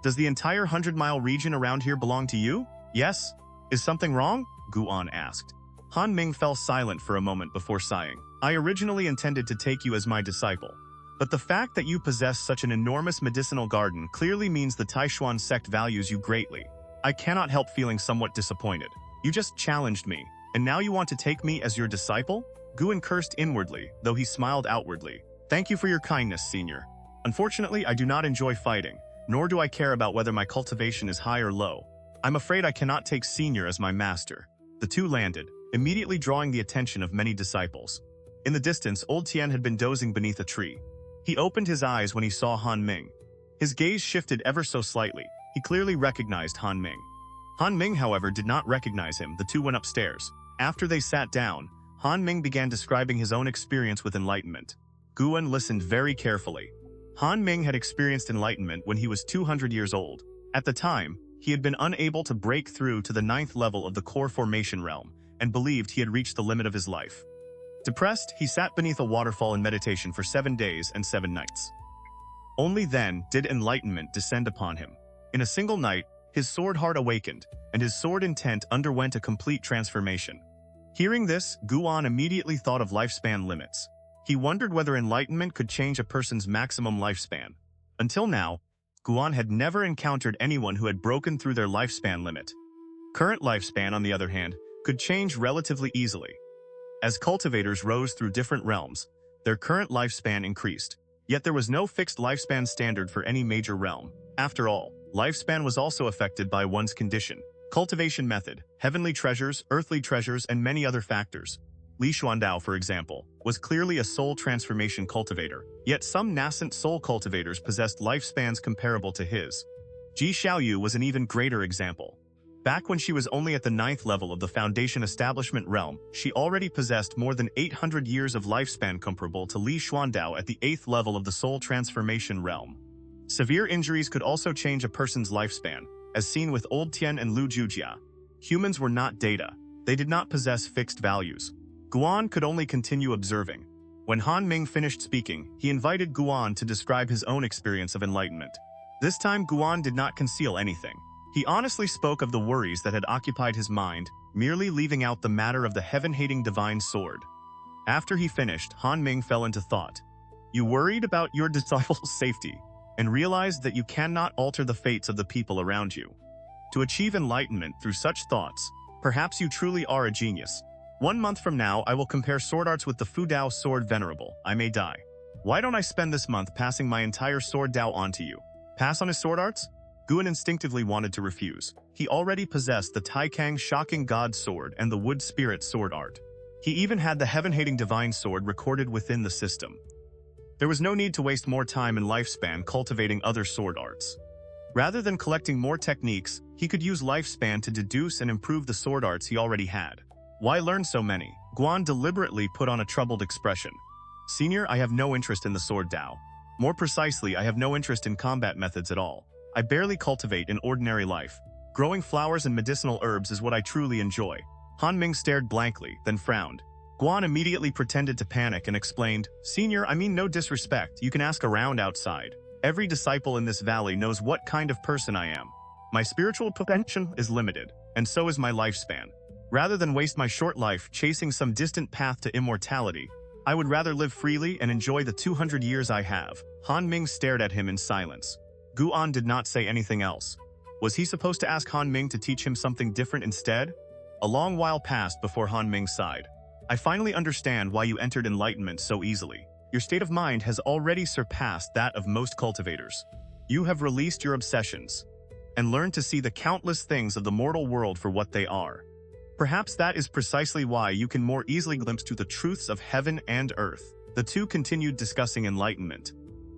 A: Does the entire 100-mile region around here belong to you? Yes? Is something wrong? Guan asked. Han Ming fell silent for a moment before sighing. I originally intended to take you as my disciple. But the fact that you possess such an enormous medicinal garden clearly means the Taixuan Sect values you greatly. I cannot help feeling somewhat disappointed. You just challenged me, and now you want to take me as your disciple? Guan cursed inwardly, though he smiled outwardly. Thank you for your kindness, Senior. Unfortunately, I do not enjoy fighting, nor do I care about whether my cultivation is high or low. I'm afraid I cannot take Senior as my master. The two landed, immediately drawing the attention of many disciples. In the distance, Old Tian had been dozing beneath a tree. He opened his eyes when he saw Han Ming. His gaze shifted ever so slightly. He clearly recognized Han Ming. Han Ming, however, did not recognize him. The two went upstairs. After they sat down, Han Ming began describing his own experience with enlightenment. Guan listened very carefully. Han Ming had experienced enlightenment when he was 200 years old. At the time, he had been unable to break through to the 9th level of the core formation realm, and believed he had reached the limit of his life. Depressed, he sat beneath a waterfall in meditation for 7 days and 7 nights. Only then did enlightenment descend upon him. In a single night, his sword heart awakened, and his sword intent underwent a complete transformation. Hearing this, Guan immediately thought of lifespan limits. He wondered whether enlightenment could change a person's maximum lifespan. Until now, Guan had never encountered anyone who had broken through their lifespan limit. Current lifespan, on the other hand, could change relatively easily. As cultivators rose through different realms, their current lifespan increased. Yet there was no fixed lifespan standard for any major realm. After all, lifespan was also affected by one's condition, cultivation method, heavenly treasures, earthly treasures, and many other factors. Li Xuandao, for example, was clearly a soul transformation cultivator, yet some nascent soul cultivators possessed lifespans comparable to his. Ji Xiaoyu was an even greater example. Back when she was only at the 9th level of the Foundation Establishment realm, she already possessed more than 800 years of lifespan comparable to Li Xuandao at the 8th level of the Soul Transformation realm. Severe injuries could also change a person's lifespan, as seen with Old Tian and Lu Jujia. Humans were not data. They did not possess fixed values. Guan could only continue observing. When Han Ming finished speaking, he invited Guan to describe his own experience of enlightenment. This time, Guan did not conceal anything. He honestly spoke of the worries that had occupied his mind, merely leaving out the matter of the heaven-hating divine sword. After he finished, Han Ming fell into thought. You worried about your disciples' safety, and realized that you cannot alter the fates of the people around you. To achieve enlightenment through such thoughts, perhaps you truly are a genius. 1 month from now, I will compare sword arts with the Fudao Sword Venerable. I may die. Why don't I spend this month passing my entire sword Dao onto you? Pass on his sword arts? Guan instinctively wanted to refuse. He already possessed the Taicang Shocking God Sword and the Wood Spirit Sword Art. He even had the Heaven-Hating Divine Sword recorded within the system. There was no need to waste more time and lifespan cultivating other sword arts. Rather than collecting more techniques, he could use lifespan to deduce and improve the sword arts he already had. Why learn so many? Guan deliberately put on a troubled expression. Senior, I have no interest in the sword Dao. More precisely, I have no interest in combat methods at all. I barely cultivate in ordinary life. Growing flowers and medicinal herbs is what I truly enjoy. Han Ming stared blankly, then frowned. Guan immediately pretended to panic and explained, Senior, I mean no disrespect, you can ask around outside. Every disciple in this valley knows what kind of person I am. My spiritual potential is limited, and so is my lifespan. Rather than waste my short life chasing some distant path to immortality, I would rather live freely and enjoy the 200 years I have. Han Ming stared at him in silence. Guan did not say anything else. Was he supposed to ask Han Ming to teach him something different instead? A long while passed before Han Ming sighed. I finally understand why you entered enlightenment so easily. Your state of mind has already surpassed that of most cultivators. You have released your obsessions and learned to see the countless things of the mortal world for what they are. Perhaps that is precisely why you can more easily glimpse to the truths of heaven and earth. The two continued discussing enlightenment.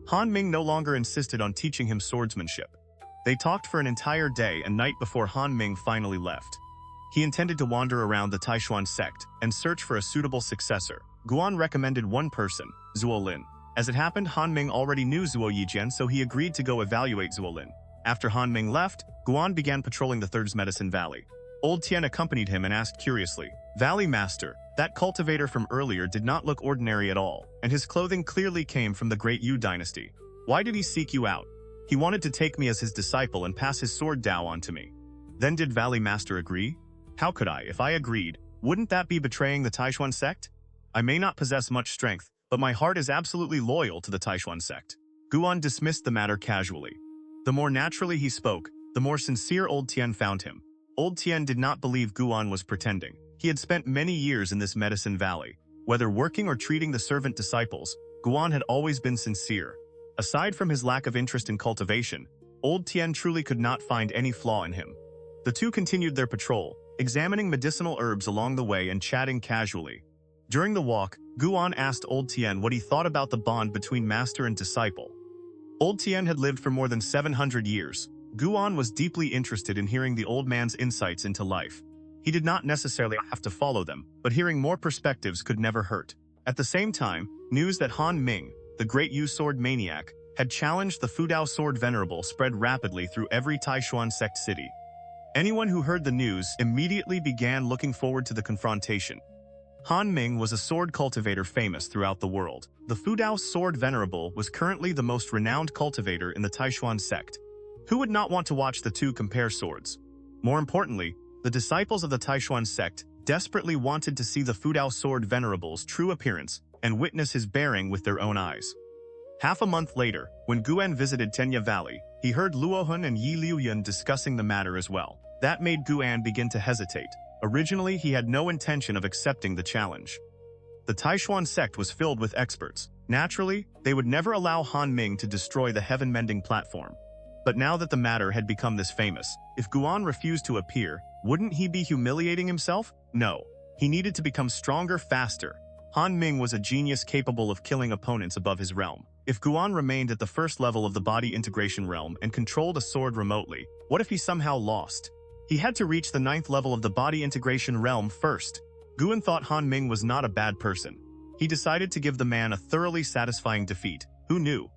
A: Han Ming no longer insisted on teaching him swordsmanship. They talked for an entire day and night before Han Ming finally left. He intended to wander around the Taixuan Sect and search for a suitable successor. Guan recommended one person, Zhuo Lin. As it happened, Han Ming already knew Zhuo Yijian, so he agreed to go evaluate Zhuo Lin. After Han Ming left, Guan began patrolling the Third Medicine Valley. Old Tian accompanied him and asked curiously, "Valley Master, that cultivator from earlier did not look ordinary at all, and his clothing clearly came from the Great Yu Dynasty. Why did he seek you out? He wanted to take me as his disciple and pass his sword Dao on to me." Then did Valley Master agree? How could I? If I agreed, wouldn't that be betraying the Taixuan Sect? I may not possess much strength, but my heart is absolutely loyal to the Taixuan Sect. Guan dismissed the matter casually. The more naturally he spoke, the more sincere Old Tian found him. Old Tian did not believe Guan was pretending. He had spent many years in this Medicine Valley. Whether working or treating the servant disciples, Guan had always been sincere. Aside from his lack of interest in cultivation, Old Tian truly could not find any flaw in him. The two continued their patrol, examining medicinal herbs along the way and chatting casually. During the walk, Guan asked Old Tian what he thought about the bond between master and disciple. Old Tian had lived for more than 700 years. Guan was deeply interested in hearing the old man's insights into life. He did not necessarily have to follow them, but hearing more perspectives could never hurt. At the same time, news that Han Ming, the Great Yu Sword Maniac, had challenged the Fudao Sword Venerable spread rapidly through every Taixuan Sect city. Anyone who heard the news immediately began looking forward to the confrontation. Han Ming was a sword cultivator famous throughout the world. The Fudao Sword Venerable was currently the most renowned cultivator in the Taixuan Sect. Who would not want to watch the two compare swords? More importantly, the disciples of the Taixuan Sect desperately wanted to see the Fudao Sword Venerable's true appearance and witness his bearing with their own eyes. Half a month later, when Guan visited Tenya Valley, he heard Luohun and Yi Liuyan discussing the matter as well. That made Guan begin to hesitate. Originally, he had no intention of accepting the challenge. The Taixuan Sect was filled with experts. Naturally, they would never allow Han Ming to destroy the Heaven-Mending Platform. But now that the matter had become this famous, if Guan refused to appear, wouldn't he be humiliating himself? No. He needed to become stronger faster. Han Ming was a genius capable of killing opponents above his realm. If Guan remained at the first level of the body integration realm and controlled a sword remotely, what if he somehow lost? He had to reach the 9th level of the body integration realm first. Guan thought Han Ming was not a bad person. He decided to give the man a thoroughly satisfying defeat. Who knew?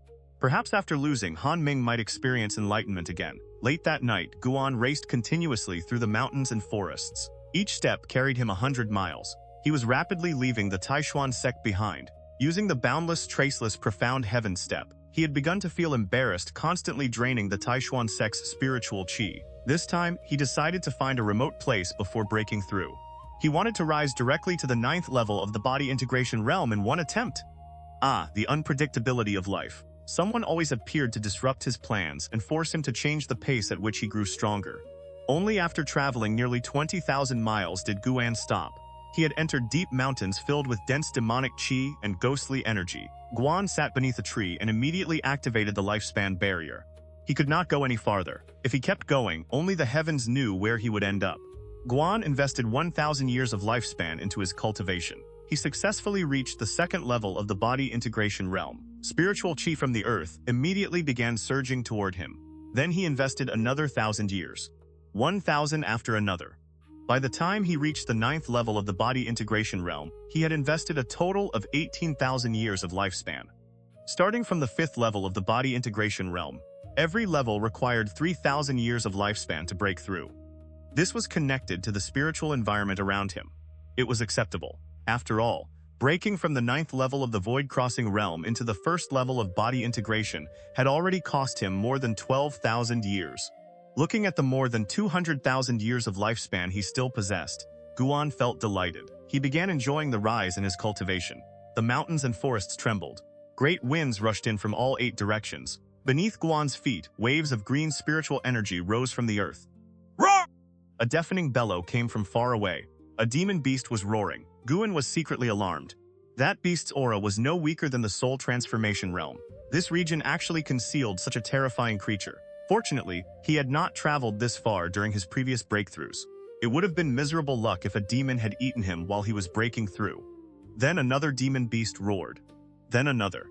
A: Perhaps after losing, Han Ming might experience enlightenment again. Late that night, Guan raced continuously through the mountains and forests. Each step carried him 100 miles. He was rapidly leaving the Taixuan Sect behind. Using the boundless, traceless, profound heaven step, he had begun to feel embarrassed, constantly draining the Taixuan Sect's spiritual qi. This time, he decided to find a remote place before breaking through. He wanted to rise directly to the 9th level of the body integration realm in one attempt. The unpredictability of life. Someone always appeared to disrupt his plans and force him to change the pace at which he grew stronger. Only after traveling nearly 20,000 miles did Guan stop. He had entered deep mountains filled with dense demonic qi and ghostly energy. Guan sat beneath a tree and immediately activated the lifespan barrier. He could not go any farther. If he kept going, only the heavens knew where he would end up. Guan invested 1,000 years of lifespan into his cultivation. He successfully reached the 2nd level of the body integration realm. Spiritual qi from the earth immediately began surging toward him. Then he invested another 1,000 years. 1,000 after another. By the time he reached the 9th level of the body integration realm, he had invested a total of 18,000 years of lifespan. Starting from the 5th level of the body integration realm, every level required 3,000 years of lifespan to break through. This was connected to the spiritual environment around him. It was acceptable. After all, breaking from the 9th level of the void-crossing realm into the 1st level of body integration had already cost him more than 12,000 years. Looking at the more than 200,000 years of lifespan he still possessed, Guan felt delighted. He began enjoying the rise in his cultivation. The mountains and forests trembled. Great winds rushed in from all 8 directions. Beneath Guan's feet, waves of green spiritual energy rose from the earth. Roar! A deafening bellow came from far away. A demon beast was roaring. Guan was secretly alarmed. That beast's aura was no weaker than the soul transformation realm. This region actually concealed such a terrifying creature. Fortunately, he had not traveled this far during his previous breakthroughs. It would have been miserable luck if a demon had eaten him while he was breaking through. Then another demon beast roared. Then another.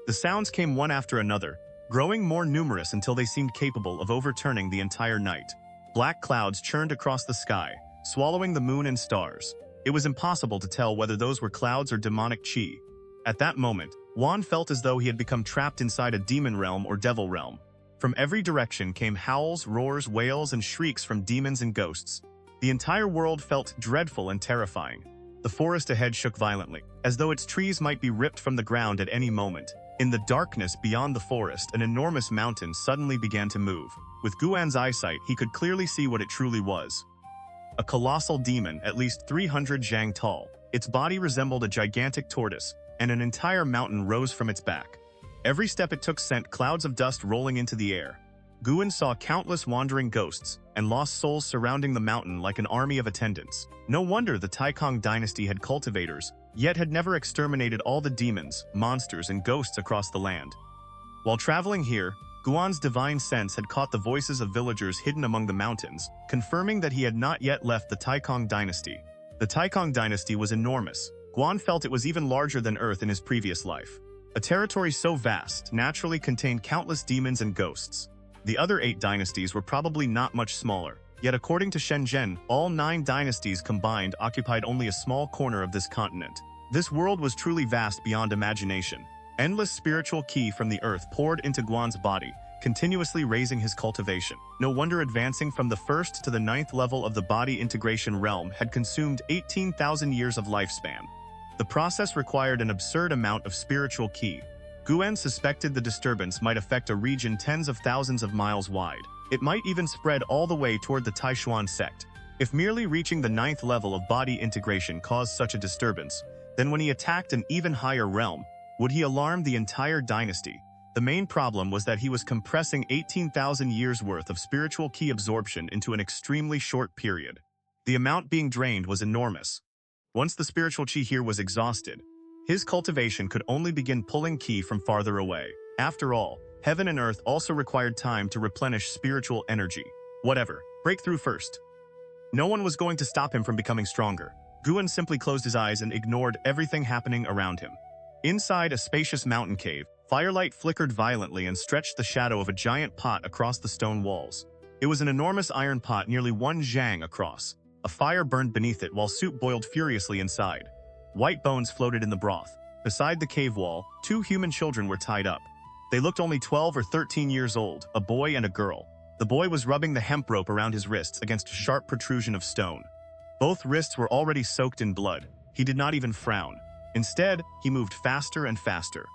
A: The sounds came one after another, growing more numerous until they seemed capable of overturning the entire night. Black clouds churned across the sky, swallowing the moon and stars. It was impossible to tell whether those were clouds or demonic chi. At that moment, Guan felt as though he had become trapped inside a demon realm or devil realm. From every direction came howls, roars, wails, and shrieks from demons and ghosts. The entire world felt dreadful and terrifying. The forest ahead shook violently, as though its trees might be ripped from the ground at any moment. In the darkness beyond the forest, an enormous mountain suddenly began to move. With Guan's eyesight, he could clearly see what it truly was. A colossal demon, at least 300 zhang tall. Its body resembled a gigantic tortoise, and an entire mountain rose from its back. Every step it took sent clouds of dust rolling into the air. Guan saw countless wandering ghosts and lost souls surrounding the mountain like an army of attendants. No wonder the Taicang Dynasty had cultivators, yet had never exterminated all the demons, monsters, and ghosts across the land. While traveling here, Guan's divine sense had caught the voices of villagers hidden among the mountains, confirming that he had not yet left the Taicang Dynasty. The Taicang Dynasty was enormous. Guan felt it was even larger than Earth in his previous life. A territory so vast naturally contained countless demons and ghosts. The other 8 dynasties were probably not much smaller, yet according to Shenzhen, all 9 dynasties combined occupied only a small corner of this continent. This world was truly vast beyond imagination. Endless spiritual ki from the earth poured into Guan's body, continuously raising his cultivation. No wonder advancing from the 1st to the 9th level of the body integration realm had consumed 18,000 years of lifespan. The process required an absurd amount of spiritual ki. Guan suspected the disturbance might affect a region tens of thousands of miles wide. It might even spread all the way toward the Taixuan Sect. If merely reaching the 9th level of body integration caused such a disturbance, then when he attacked an even higher realm, would he alarm the entire dynasty? The main problem was that he was compressing 18,000 years worth of spiritual ki absorption into an extremely short period. The amount being drained was enormous. Once the spiritual chi here was exhausted, his cultivation could only begin pulling ki from farther away. After all, heaven and earth also required time to replenish spiritual energy. Whatever, breakthrough first. No one was going to stop him from becoming stronger. Guan simply closed his eyes and ignored everything happening around him. Inside a spacious mountain cave, firelight flickered violently and stretched the shadow of a giant pot across the stone walls. It was an enormous iron pot nearly 1 zhang across. A fire burned beneath it while soup boiled furiously inside. White bones floated in the broth. Beside the cave wall, 2 human children were tied up. They looked only 12 or 13 years old, a boy and a girl. The boy was rubbing the hemp rope around his wrists against a sharp protrusion of stone. Both wrists were already soaked in blood. He did not even frown. Instead, he moved faster and faster.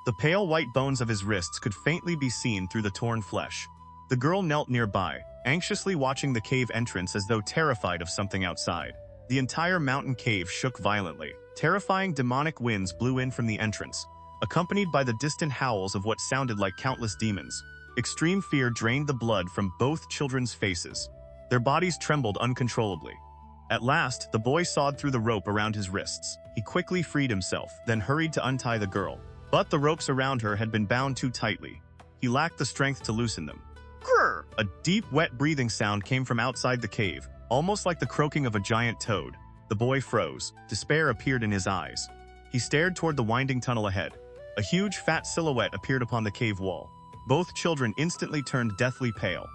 A: The pale white bones of his wrists could faintly be seen through the torn flesh. The girl knelt nearby, anxiously watching the cave entrance as though terrified of something outside. The entire mountain cave shook violently. Terrifying demonic winds blew in from the entrance, accompanied by the distant howls of what sounded like countless demons. Extreme fear drained the blood from both children's faces. Their bodies trembled uncontrollably. At last, the boy sawed through the rope around his wrists. He quickly freed himself, then hurried to untie the girl. But the ropes around her had been bound too tightly. He lacked the strength to loosen them. Grrr! A deep, wet breathing sound came from outside the cave, almost like the croaking of a giant toad. The boy froze. Despair appeared in his eyes. He stared toward the winding tunnel ahead. A huge, fat silhouette appeared upon the cave wall. Both children instantly turned deathly pale.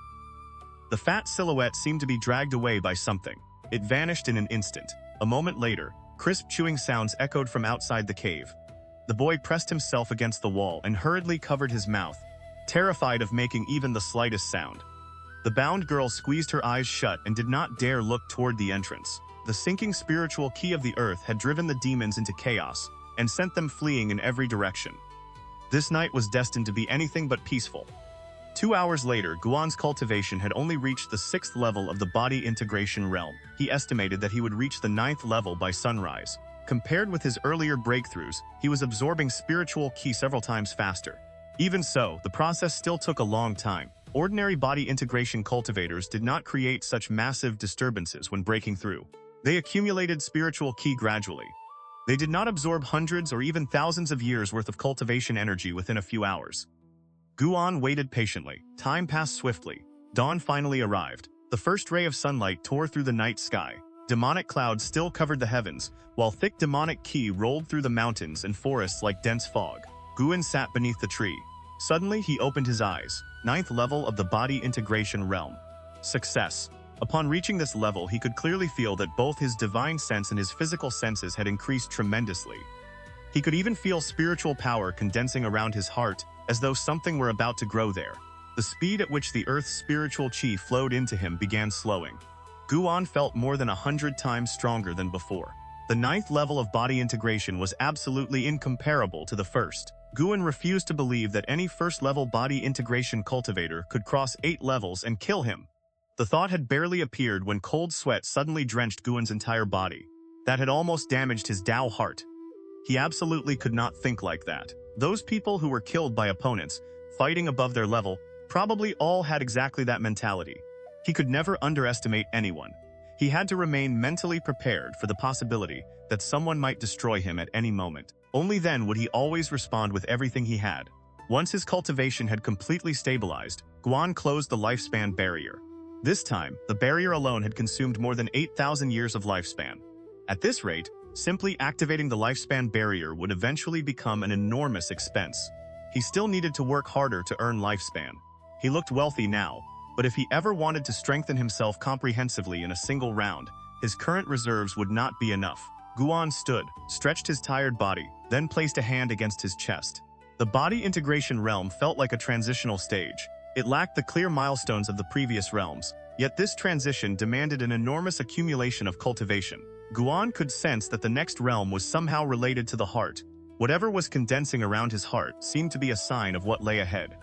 A: The fat silhouette seemed to be dragged away by something. It vanished in an instant. A moment later, crisp chewing sounds echoed from outside the cave. The boy pressed himself against the wall and hurriedly covered his mouth, terrified of making even the slightest sound. The bound girl squeezed her eyes shut and did not dare look toward the entrance. The sinking spiritual ki of the earth had driven the demons into chaos and sent them fleeing in every direction. This night was destined to be anything but peaceful. 2 hours later, Guan's cultivation had only reached the 6th level of the body integration realm. He estimated that he would reach the 9th level by sunrise. Compared with his earlier breakthroughs, he was absorbing spiritual ki several times faster. Even so, the process still took a long time. Ordinary body integration cultivators did not create such massive disturbances when breaking through. They accumulated spiritual ki gradually. They did not absorb hundreds or even thousands of years worth of cultivation energy within a few hours. Guan waited patiently. Time passed swiftly. Dawn finally arrived. The first ray of sunlight tore through the night sky. Demonic clouds still covered the heavens, while thick demonic ki rolled through the mountains and forests like dense fog. Guan sat beneath the tree. Suddenly, he opened his eyes. 9th level of the body integration realm. Success. Upon reaching this level, he could clearly feel that both his divine sense and his physical senses had increased tremendously. He could even feel spiritual power condensing around his heart, as though something were about to grow there. The speed at which the Earth's spiritual chi flowed into him began slowing. Guan felt more than 100 times stronger than before. The 9th level of body integration was absolutely incomparable to the first. Guan refused to believe that any first-level body integration cultivator could cross 8 levels and kill him. The thought had barely appeared when cold sweat suddenly drenched Guan's entire body. That had almost damaged his Dao heart. He absolutely could not think like that. Those people who were killed by opponents, fighting above their level, probably all had exactly that mentality. He could never underestimate anyone. He had to remain mentally prepared for the possibility that someone might destroy him at any moment. Only then would he always respond with everything he had. Once his cultivation had completely stabilized, Guan closed the lifespan barrier. This time, the barrier alone had consumed more than 8,000 years of lifespan. At this rate, simply activating the lifespan barrier would eventually become an enormous expense. He still needed to work harder to earn lifespan. He looked wealthy now, but if he ever wanted to strengthen himself comprehensively in a single round, his current reserves would not be enough. Guan stood, stretched his tired body, then placed a hand against his chest. The body integration realm felt like a transitional stage. It lacked the clear milestones of the previous realms, yet this transition demanded an enormous accumulation of cultivation. Guan could sense that the next realm was somehow related to the heart. Whatever was condensing around his heart seemed to be a sign of what lay ahead.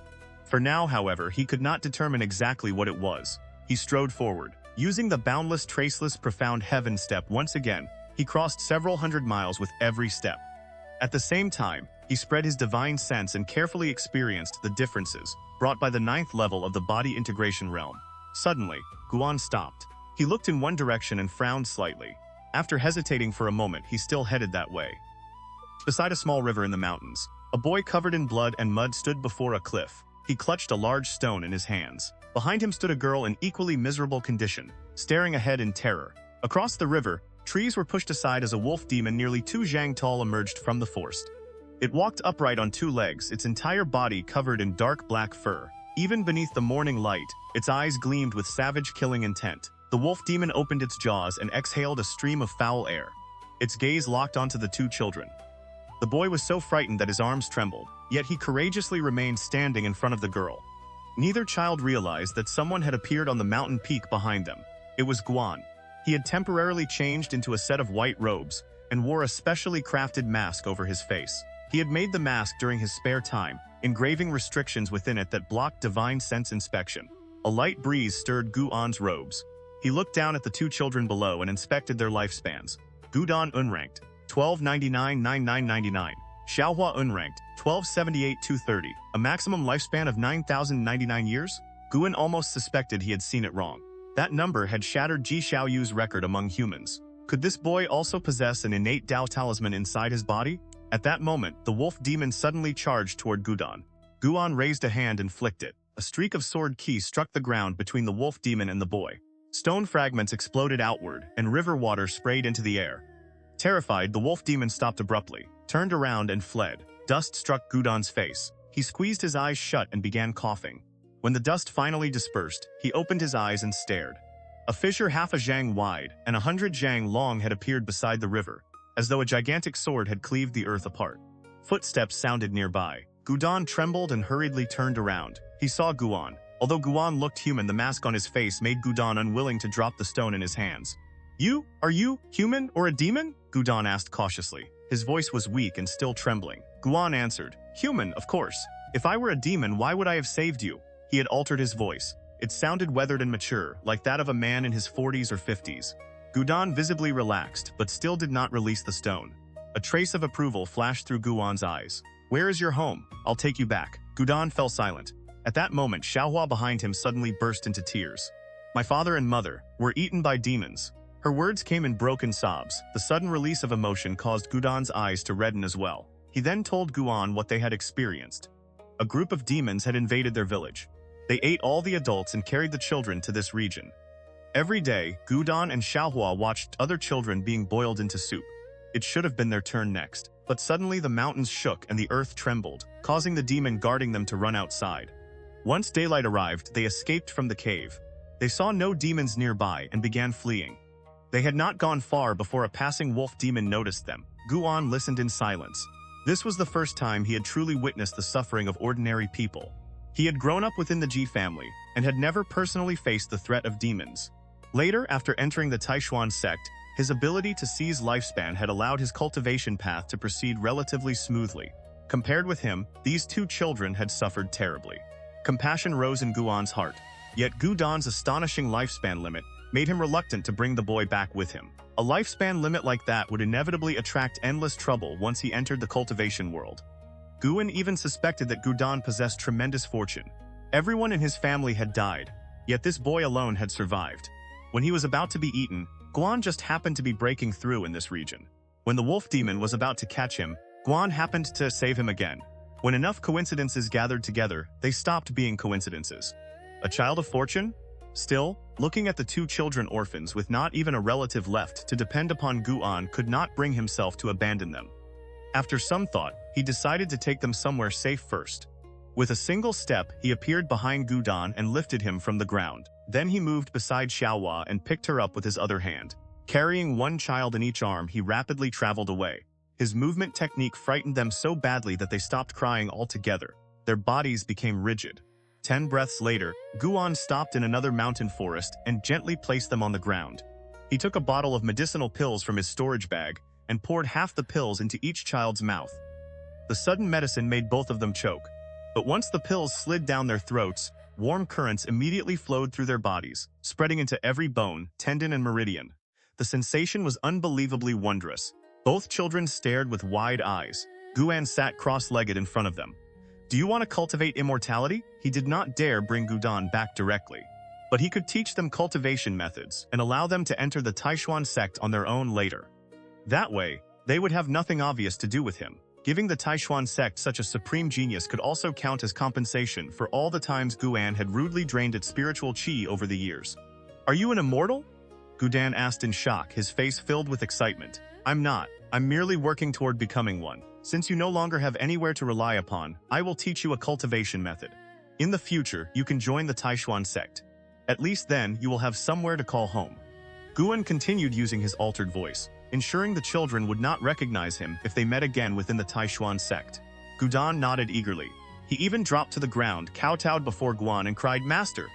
A: For now, however, he could not determine exactly what it was. He strode forward. Using the boundless, traceless, profound heaven step once again, he crossed several hundred miles with every step. At the same time, he spread his divine sense and carefully experienced the differences brought by the 9th level of the body integration realm. Suddenly, Guan stopped. He looked in one direction and frowned slightly. After hesitating for a moment, he still headed that way. Beside a small river in the mountains, a boy covered in blood and mud stood before a cliff. He clutched a large stone in his hands. Behind him stood a girl in equally miserable condition, staring ahead in terror. Across the river, trees were pushed aside as a wolf demon nearly 2 zhang tall emerged from the forest. It walked upright on 2 legs, its entire body covered in dark black fur. Even beneath the morning light, its eyes gleamed with savage killing intent. The wolf demon opened its jaws and exhaled a stream of foul air. Its gaze locked onto the 2 children. The boy was so frightened that his arms trembled, yet he courageously remained standing in front of the girl. Neither child realized that someone had appeared on the mountain peak behind them. It was Guan. He had temporarily changed into a set of white robes and wore a specially crafted mask over his face. He had made the mask during his spare time, engraving restrictions within it that blocked divine sense inspection. A light breeze stirred Guan's robes. He looked down at the 2 children below and inspected their lifespans. Gudan unranked, 1299-9999. Xiaohua unranked, 1278-230. A maximum lifespan of 9,099 years? Guan almost suspected he had seen it wrong. That number had shattered Ji Xiaoyu's record among humans. Could this boy also possess an innate Dao talisman inside his body? At that moment, the wolf demon suddenly charged toward Gudan. Guan raised a hand and flicked it. A streak of sword ki struck the ground between the wolf demon and the boy. Stone fragments exploded outward, and river water sprayed into the air. Terrified, the wolf demon stopped abruptly, turned around and fled. Dust struck Gudan's face. He squeezed his eyes shut and began coughing. When the dust finally dispersed, he opened his eyes and stared. A fissure half a zhang wide and 100 zhang long had appeared beside the river, as though a gigantic sword had cleaved the earth apart. Footsteps sounded nearby. Gudan trembled and hurriedly turned around. He saw Guan. Although Guan looked human, the mask on his face made Gudan unwilling to drop the stone in his hands. Are you human or a demon?" Gudan asked cautiously. His voice was weak and still trembling. Guan answered, "Human, of course. If I were a demon, why would I have saved you?" He had altered his voice. It sounded weathered and mature, like that of a man in his 40s or 50s. Gudan visibly relaxed, but still did not release the stone. A trace of approval flashed through Guan's eyes. "Where is your home? I'll take you back." Gudan fell silent. At that moment, Xiaohua behind him suddenly burst into tears. "My father and mother were eaten by demons." Her words came in broken sobs. The sudden release of emotion caused Gudan's eyes to redden as well. He then told Guan what they had experienced. A group of demons had invaded their village. They ate all the adults and carried the children to this region. Every day, Gudan and Xiaohua watched other children being boiled into soup. It should have been their turn next. But suddenly the mountains shook and the earth trembled, causing the demon guarding them to run outside. Once daylight arrived, they escaped from the cave. They saw no demons nearby and began fleeing. They had not gone far before a passing wolf demon noticed them. Guan listened in silence. This was the first time he had truly witnessed the suffering of ordinary people. He had grown up within the Ji family and had never personally faced the threat of demons. Later, after entering the Taixuan Sect, his ability to seize lifespan had allowed his cultivation path to proceed relatively smoothly. Compared with him, these two children had suffered terribly. Compassion rose in Guan's heart, yet Gu Dan's astonishing lifespan limit made him reluctant to bring the boy back with him. A lifespan limit like that would inevitably attract endless trouble once he entered the cultivation world. Guan even suspected that Gu Dan possessed tremendous fortune. Everyone in his family had died, yet this boy alone had survived. When he was about to be eaten, Guan just happened to be breaking through in this region. When the wolf demon was about to catch him, Guan happened to save him again. When enough coincidences gathered together, they stopped being coincidences. A child of fortune? Still, looking at the two children orphans with not even a relative left to depend upon, Guan could not bring himself to abandon them. After some thought, he decided to take them somewhere safe first. With a single step, he appeared behind Gu Dan and lifted him from the ground. Then he moved beside Xiaohua and picked her up with his other hand. Carrying one child in each arm, he rapidly traveled away. His movement technique frightened them so badly that they stopped crying altogether. Their bodies became rigid. 10 breaths later, Guan stopped in another mountain forest and gently placed them on the ground. He took a bottle of medicinal pills from his storage bag and poured half the pills into each child's mouth. The sudden medicine made both of them choke. But once the pills slid down their throats, warm currents immediately flowed through their bodies, spreading into every bone, tendon, and meridian. The sensation was unbelievably wondrous. Both children stared with wide eyes. Guan sat cross-legged in front of them. Do you want to cultivate immortality? He did not dare bring Gu Dan back directly. But he could teach them cultivation methods and allow them to enter the Taixuan Sect on their own later. That way, they would have nothing obvious to do with him. Giving the Taixuan Sect such a supreme genius could also count as compensation for all the times Guan had rudely drained its spiritual qi over the years. Are you an immortal? Gu Dan asked in shock, his face filled with excitement. I'm not. I'm merely working toward becoming one. Since you no longer have anywhere to rely upon, I will teach you a cultivation method. In the future, you can join the Taixuan Sect. At least then, you will have somewhere to call home. Guan continued using his altered voice, ensuring the children would not recognize him if they met again within the Taixuan Sect. Gu Dan nodded eagerly. He even dropped to the ground, kowtowed before Guan and cried, "Master!"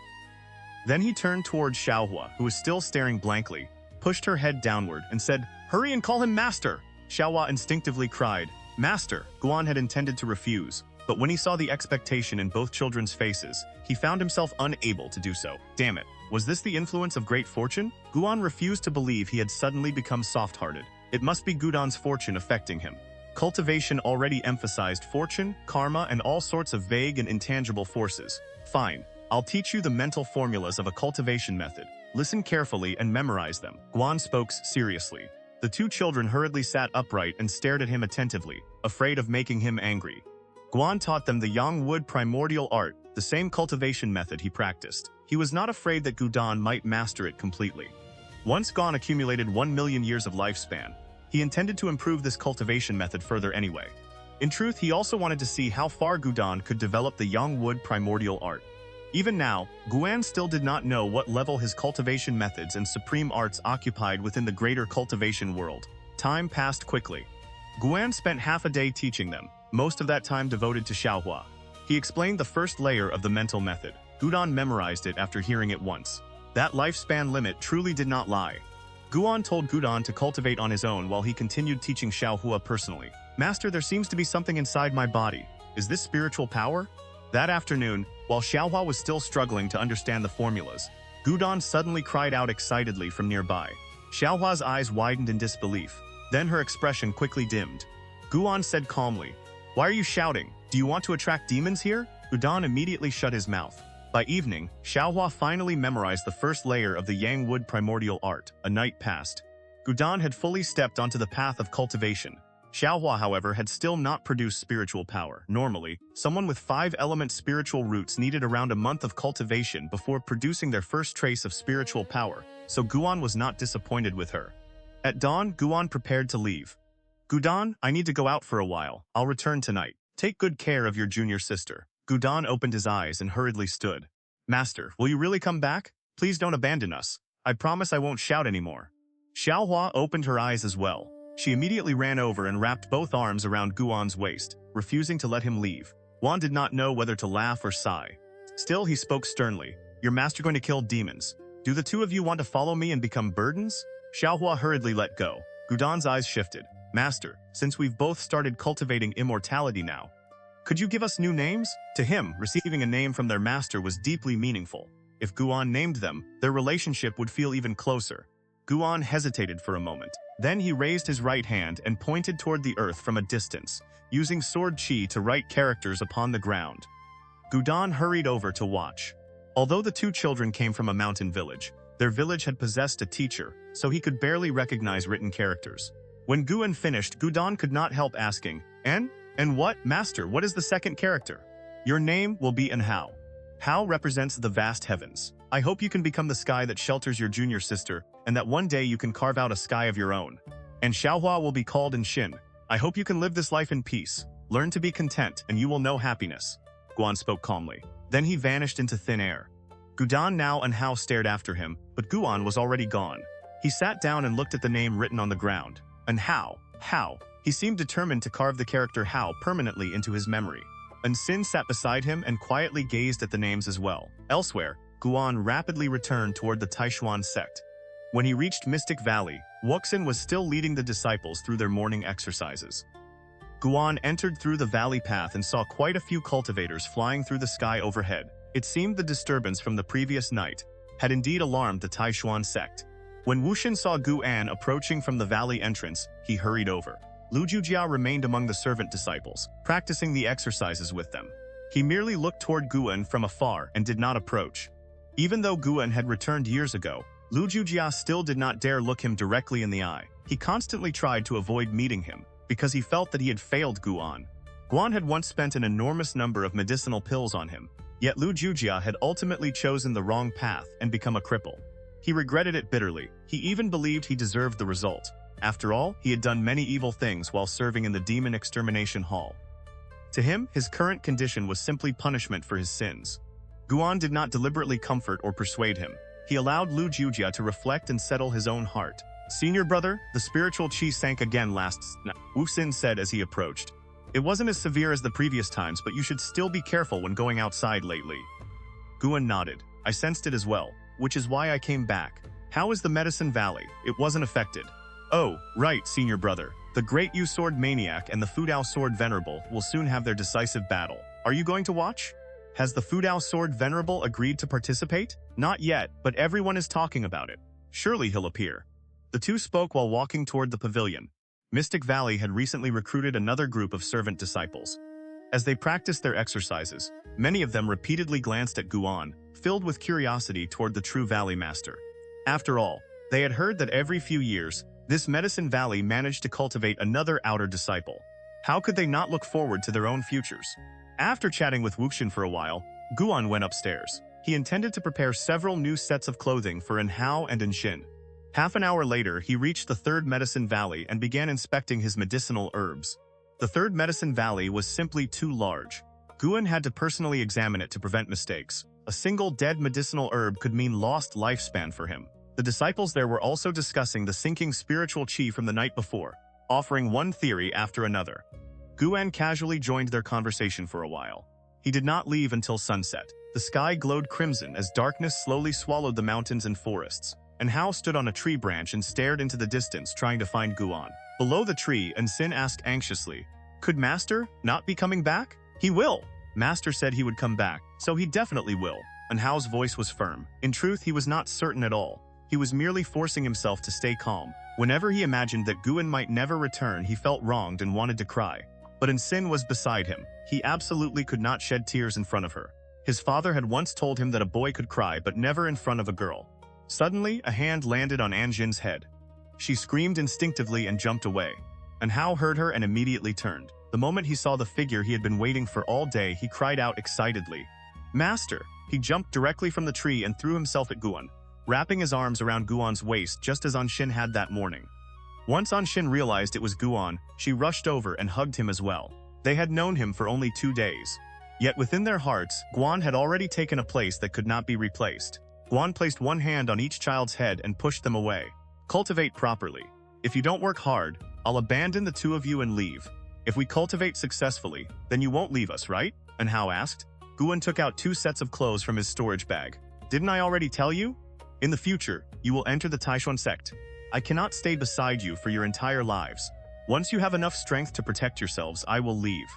A: Then he turned towards Xiaohua, who was still staring blankly, pushed her head downward, and said, "Hurry and call him Master!" Xiaohua instinctively cried, "Master!" Guan had intended to refuse, but when he saw the expectation in both children's faces, he found himself unable to do so. Damn it. Was this the influence of great fortune? Guan refused to believe he had suddenly become soft-hearted. It must be Gu Dan's fortune affecting him. Cultivation already emphasized fortune, karma, and all sorts of vague and intangible forces. Fine, I'll teach you the mental formulas of a cultivation method. Listen carefully and memorize them. Guan spoke seriously. The two children hurriedly sat upright and stared at him attentively, afraid of making him angry. Guan taught them the Yang-Wood primordial art, the same cultivation method he practiced. He was not afraid that Gu Dan might master it completely. Once Guan accumulated 1 million years of lifespan, he intended to improve this cultivation method further anyway. In truth, he also wanted to see how far Gu Dan could develop the Yang-Wood primordial art. Even now, Guan still did not know what level his cultivation methods and supreme arts occupied within the greater cultivation world. Time passed quickly. Guan spent half a day teaching them, most of that time devoted to Xiaohua. He explained the first layer of the mental method. Gu Dan memorized it after hearing it once. That lifespan limit truly did not lie. Guan told Gu Dan to cultivate on his own while he continued teaching Xiaohua personally. "Master, there seems to be something inside my body. Is this spiritual power?" That afternoon, while Xiaohua was still struggling to understand the formulas, Gu Dan suddenly cried out excitedly from nearby. Xiaohua's eyes widened in disbelief. Then her expression quickly dimmed. Guan said calmly, "Why are you shouting? Do you want to attract demons here?" Gu Dan immediately shut his mouth. By evening, Xiaohua finally memorized the first layer of the Yang-Wood primordial art. A night passed. Gu Dan had fully stepped onto the path of cultivation. Xiaohua, however, had still not produced spiritual power. Normally, someone with 5-element spiritual roots needed around a month of cultivation before producing their first trace of spiritual power, so Guan was not disappointed with her. At dawn, Guan prepared to leave. Gudan, I need to go out for a while. I'll return tonight. Take good care of your junior sister. Gudan opened his eyes and hurriedly stood. Master, will you really come back? Please don't abandon us. I promise I won't shout anymore. Xiaohua opened her eyes as well. She immediately ran over and wrapped both arms around Guan's waist, refusing to let him leave. Guan did not know whether to laugh or sigh. Still, he spoke sternly. Your master going to kill demons. Do the two of you want to follow me and become burdens? Xiaohua hurriedly let go. Gudan's eyes shifted. Master, since we've both started cultivating immortality now, could you give us new names? To him, receiving a name from their master was deeply meaningful. If Guan named them, their relationship would feel even closer. Guan hesitated for a moment. Then he raised his right hand and pointed toward the earth from a distance, using sword chi to write characters upon the ground. Gudan hurried over to watch. Although the two children came from a mountain village, their village had possessed a teacher, so he could barely recognize written characters. When Guan finished, Gudan could not help asking, And what, Master, what is the second character? Your name will be Hao. Hao represents the vast heavens. I hope you can become the sky that shelters your junior sister, and that one day you can carve out a sky of your own. And Xiaohua will be called Xin. I hope you can live this life in peace. Learn to be content, and you will know happiness. Guan spoke calmly. Then he vanished into thin air. Gudan now and Hao stared after him, but Guan was already gone. He sat down and looked at the name written on the ground. And Hao. He seemed determined to carve the character Hao permanently into his memory. Xin sat beside him and quietly gazed at the names as well. Elsewhere, Guan rapidly returned toward the Taixuan Sect. When he reached Mystic Valley, Wuxin was still leading the disciples through their morning exercises. Guan entered through the valley path and saw quite a few cultivators flying through the sky overhead. It seemed the disturbance from the previous night had indeed alarmed the Taixuan Sect. When Wuxin saw Guan approaching from the valley entrance, he hurried over. Lu Jujia remained among the servant disciples, practicing the exercises with them. He merely looked toward Guan from afar and did not approach. Even though Guan had returned years ago, Lu Jujia still did not dare look him directly in the eye. He constantly tried to avoid meeting him, because he felt that he had failed Guan. Guan had once spent an enormous number of medicinal pills on him, yet Lu Jujia had ultimately chosen the wrong path and become a cripple. He regretted it bitterly. He even believed he deserved the result. After all, he had done many evil things while serving in the Demon Extermination Hall. To him, his current condition was simply punishment for his sins. Guan did not deliberately comfort or persuade him. He allowed Lu Jujia to reflect and settle his own heart. Senior brother, the spiritual chi sank again last night, Wuxin said as he approached. It wasn't as severe as the previous times, but you should still be careful when going outside lately. Guan nodded. I sensed it as well, which is why I came back. How is the Medicine Valley? It wasn't affected. Oh, right, senior brother. The Great Yu Sword Maniac and the Fudao Sword Venerable will soon have their decisive battle. Are you going to watch? Has the Fudao Sword Venerable agreed to participate? Not yet, but everyone is talking about it. Surely he'll appear. The two spoke while walking toward the pavilion. Mystic Valley had recently recruited another group of servant disciples. As they practiced their exercises, many of them repeatedly glanced at Guan, filled with curiosity toward the true Valley Master. After all, they had heard that every few years, this Medicine Valley managed to cultivate another outer disciple. How could they not look forward to their own futures? After chatting with Wuxin for a while, Guan went upstairs. He intended to prepare several new sets of clothing for Hao and Xin. Half an hour later, he reached the third Medicine Valley and began inspecting his medicinal herbs. The third Medicine Valley was simply too large. Guan had to personally examine it to prevent mistakes. A single dead medicinal herb could mean lost lifespan for him. The disciples there were also discussing the sinking spiritual chi from the night before, offering one theory after another. Guan casually joined their conversation for a while. He did not leave until sunset. The sky glowed crimson as darkness slowly swallowed the mountains and forests. Hao stood on a tree branch and stared into the distance trying to find Guan. Below the tree, Xin asked anxiously, Could Master not be coming back? He will. Master said he would come back, so he definitely will. Hao's voice was firm. In truth, he was not certain at all. He was merely forcing himself to stay calm. Whenever he imagined that Guan might never return, he felt wronged and wanted to cry. But Xin was beside him. He absolutely could not shed tears in front of her. His father had once told him that a boy could cry, but never in front of a girl. Suddenly, a hand landed on Anjin's head. She screamed instinctively and jumped away. Hao heard her and immediately turned. The moment he saw the figure he had been waiting for all day, he cried out excitedly, Master! He jumped directly from the tree and threw himself at Guan, wrapping his arms around Guan's waist just as Xin had that morning. Once Anshin realized it was Guan, she rushed over and hugged him as well. They had known him for only 2 days. Yet within their hearts, Guan had already taken a place that could not be replaced. Guan placed one hand on each child's head and pushed them away. Cultivate properly. If you don't work hard, I'll abandon the 2 of you and leave. If we cultivate successfully, then you won't leave us, right? And Hao asked. Guan took out 2 sets of clothes from his storage bag. Didn't I already tell you? In the future, you will enter the Taixuan Sect. I cannot stay beside you for your entire lives. Once you have enough strength to protect yourselves, I will leave.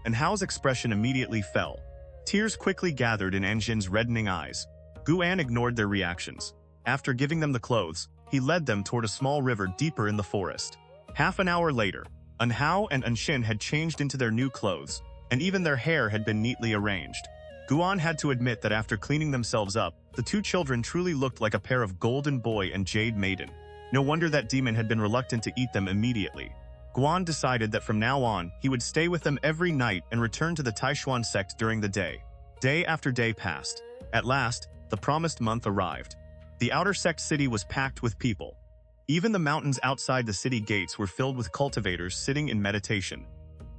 A: And Hao's expression immediately fell. Tears quickly gathered in Anshin's reddening eyes. Guan ignored their reactions. After giving them the clothes, he led them toward a small river deeper in the forest. Half an hour later, Hao and Anshin had changed into their new clothes, and even their hair had been neatly arranged. Guan had to admit that after cleaning themselves up, the 2 children truly looked like a pair of golden boy and jade maiden. No wonder that demon had been reluctant to eat them immediately. Guan decided that from now on, he would stay with them every night and return to the Taixuan Sect during the day. Day after day passed. At last, the promised month arrived. The outer sect city was packed with people. Even the mountains outside the city gates were filled with cultivators sitting in meditation.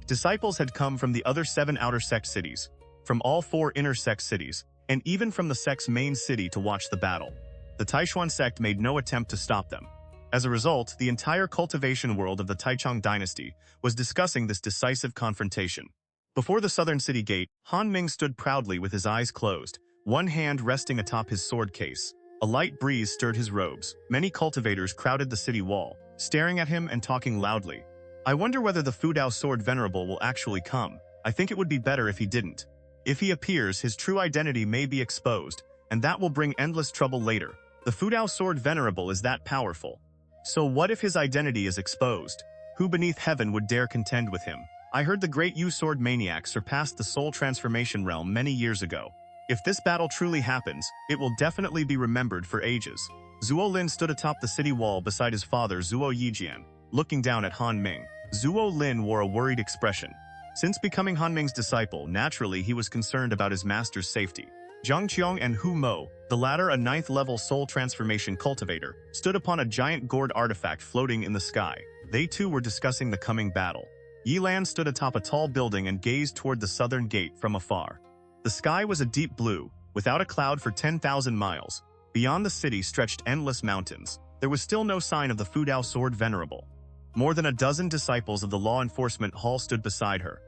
A: Disciples had come from the other 7 outer sect cities, from all 4 inner sect cities, and even from the sect's main city to watch the battle. The Taixuan Sect made no attempt to stop them. As a result, the entire cultivation world of the Taicang Dynasty was discussing this decisive confrontation. Before the southern city gate, Ming stood proudly with his eyes closed, one hand resting atop his sword case. A light breeze stirred his robes. Many cultivators crowded the city wall, staring at him and talking loudly. I wonder whether the Fudao Sword Venerable will actually come. I think it would be better if he didn't. If he appears, his true identity may be exposed, and that will bring endless trouble later. The Fudao Sword Venerable is that powerful. So what if his identity is exposed? Who beneath heaven would dare contend with him? I heard the Great Yu Sword Maniac surpassed the Soul Transformation realm many years ago. If this battle truly happens, it will definitely be remembered for ages. Zhuo Lin stood atop the city wall beside his father Zhuo Yijian, looking down at Ming. Zhuo Lin wore a worried expression. Since becoming Ming's disciple, naturally he was concerned about his master's safety. Zhang Qiong and Hu Mo, the latter a 9th-level soul transformation cultivator, stood upon a giant gourd artifact floating in the sky. They too were discussing the coming battle. Yi Lan stood atop a tall building and gazed toward the southern gate from afar. The sky was a deep blue, without a cloud for 10,000 miles. Beyond the city stretched endless mountains. There was still no sign of the Fudao Sword Venerable. More than a dozen disciples of the law enforcement hall stood beside her.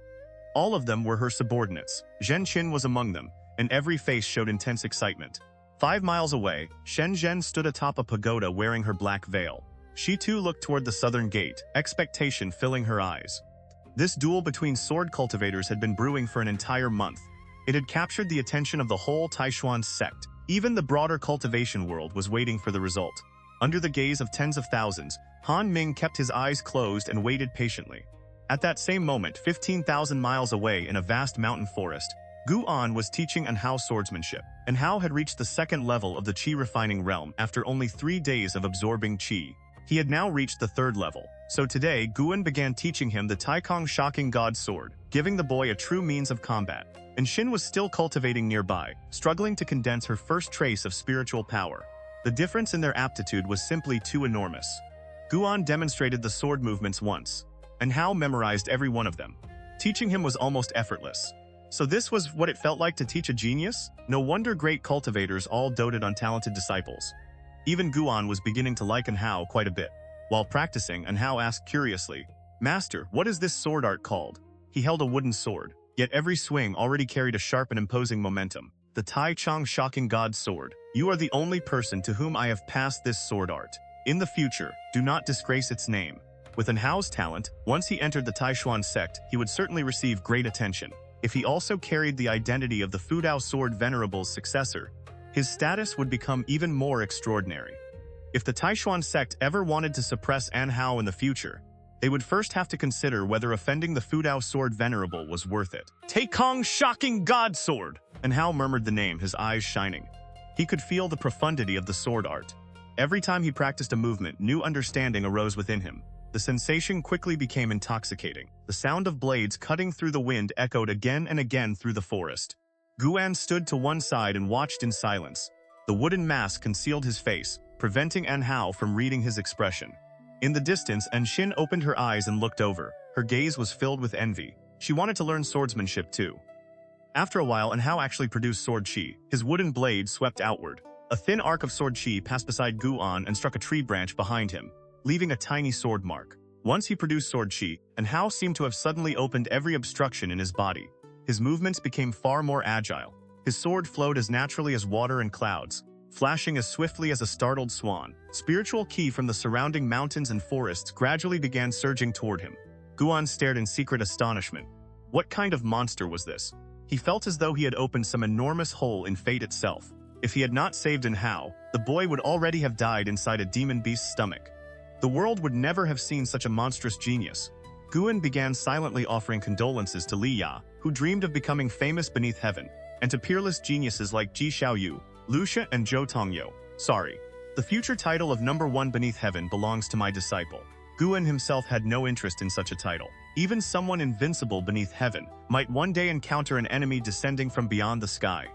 A: All of them were her subordinates. Zhen Qin was among them, and every face showed intense excitement. 5 miles away, Shen Zhen stood atop a pagoda wearing her black veil. She too looked toward the southern gate, expectation filling her eyes. This duel between sword cultivators had been brewing for an entire month. It had captured the attention of the whole Taixuan Sect. Even the broader cultivation world was waiting for the result. Under the gaze of tens of thousands, Ming kept his eyes closed and waited patiently. At that same moment, 15,000 miles away in a vast mountain forest, Guan was teaching Hao swordsmanship. Hao had reached the 2nd level of the Qi refining realm after only 3 days of absorbing Qi. He had now reached the 3rd level. So today, Guan began teaching him the Taicang Shocking God Sword, giving the boy a true means of combat. And Xin was still cultivating nearby, struggling to condense her first trace of spiritual power. The difference in their aptitude was simply too enormous. Guan demonstrated the sword movements once, and Hao memorized every one of them. Teaching him was almost effortless. So this was what it felt like to teach a genius? No wonder great cultivators all doted on talented disciples. Even Guan was beginning to like Hao quite a bit. While practicing, Hao asked curiously, "Master, what is this sword art called?" He held a wooden sword. Yet every swing already carried a sharp and imposing momentum. The Taicang Shocking God Sword. You are the only person to whom I have passed this sword art. In the future, do not disgrace its name. With Hao's talent, once he entered the Taixuan Sect, he would certainly receive great attention. If he also carried the identity of the Fudao Sword Venerable's successor, his status would become even more extraordinary. If the Taixuan Sect ever wanted to suppress Hao in the future, they would first have to consider whether offending the Fudao Sword Venerable was worth it. Taicang Shocking God Sword! Hao murmured the name, his eyes shining. He could feel the profundity of the sword art. Every time he practiced a movement, new understanding arose within him. The sensation quickly became intoxicating. The sound of blades cutting through the wind echoed again and again through the forest. Guan stood to one side and watched in silence. The wooden mask concealed his face, preventing Hao from reading his expression. In the distance, Anshin opened her eyes and looked over. Her gaze was filled with envy. She wanted to learn swordsmanship too. After a while, Anhao actually produced sword chi. His wooden blade swept outward. A thin arc of sword chi passed beside Guan and struck a tree branch behind him, leaving a tiny sword mark. Once he produced sword chi, Anhao seemed to have suddenly opened every obstruction in his body. His movements became far more agile. His sword flowed as naturally as water and clouds, flashing as swiftly as a startled swan. Spiritual ki from the surrounding mountains and forests gradually began surging toward him. Guan stared in secret astonishment. What kind of monster was this? He felt as though he had opened some enormous hole in fate itself. If he had not saved Anhao, the boy would already have died inside a demon beast's stomach. The world would never have seen such a monstrous genius. Guan began silently offering condolences to Li Ya, who dreamed of becoming famous beneath heaven, and to peerless geniuses like Ji Xiaoyu, Lucia, and Zhou Tongyo. Sorry. The future title of #1 beneath heaven belongs to my disciple. Guan himself had no interest in such a title. Even someone invincible beneath heaven might one day encounter an enemy descending from beyond the sky.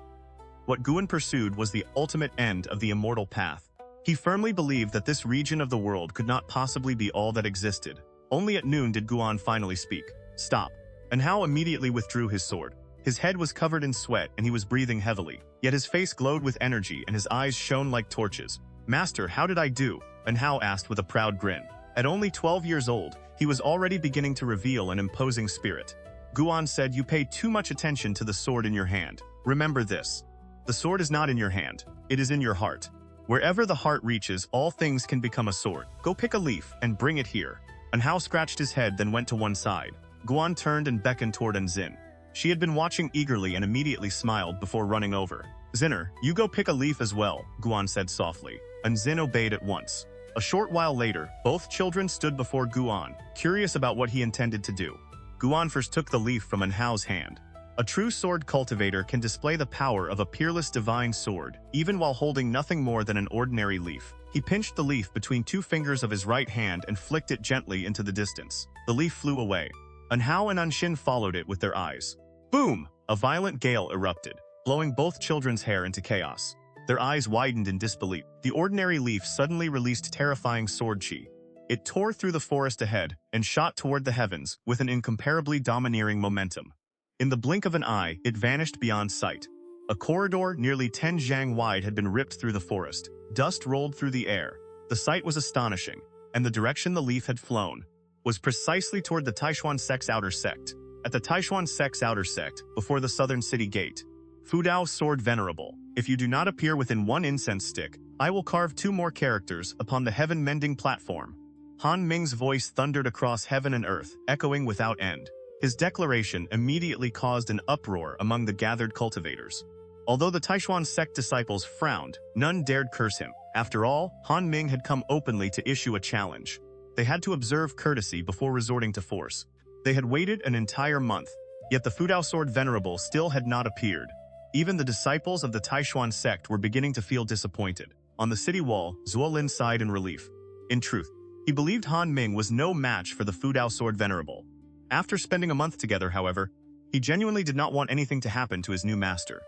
A: What Guan pursued was the ultimate end of the immortal path. He firmly believed that this region of the world could not possibly be all that existed. Only at noon did Guan finally speak. Stop. And Hao immediately withdrew his sword. His head was covered in sweat and he was breathing heavily, yet his face glowed with energy and his eyes shone like torches. Master, how did I do? And Hao asked with a proud grin. At only 12 years old, he was already beginning to reveal an imposing spirit. Guan said, you pay too much attention to the sword in your hand. Remember this. The sword is not in your hand. It is in your heart. Wherever the heart reaches, all things can become a sword. Go pick a leaf and bring it here. And Hao scratched his head, then went to one side. Guan turned and beckoned toward Anzin. She had been watching eagerly and immediately smiled before running over. Zinner, you go pick a leaf as well, Guan said softly. Anzin obeyed at once. A short while later, both children stood before Guan, curious about what he intended to do. Guan first took the leaf from Anhao's hand. A true sword cultivator can display the power of a peerless divine sword, even while holding nothing more than an ordinary leaf. He pinched the leaf between two fingers of his right hand and flicked it gently into the distance. The leaf flew away. Anhao and Anshin followed it with their eyes. Boom! A violent gale erupted, blowing both children's hair into chaos. Their eyes widened in disbelief. The ordinary leaf suddenly released terrifying sword chi. It tore through the forest ahead and shot toward the heavens with an incomparably domineering momentum. In the blink of an eye, it vanished beyond sight. A corridor nearly 10 zhang wide had been ripped through the forest. Dust rolled through the air. The sight was astonishing, and the direction the leaf had flown was precisely toward the Taixuan Sect's outer sect. At the Taixuan Sect's outer sect, before the southern city gate, Fudao Sword Venerable, if you do not appear within 1 incense stick, I will carve 2 more characters upon the Heaven-Mending Platform. Han Ming's voice thundered across heaven and earth, echoing without end. His declaration immediately caused an uproar among the gathered cultivators. Although the Taixuan Sect disciples frowned, none dared curse him. After all, Han Ming had come openly to issue a challenge. They had to observe courtesy before resorting to force. They had waited an entire month, yet the Fudao Sword Venerable still had not appeared. Even the disciples of the Taixuan Sect were beginning to feel disappointed. On the city wall, Zuolin sighed in relief. In truth, he believed Han Ming was no match for the Fudao Sword Venerable. After spending a month together, however, he genuinely did not want anything to happen to his new master.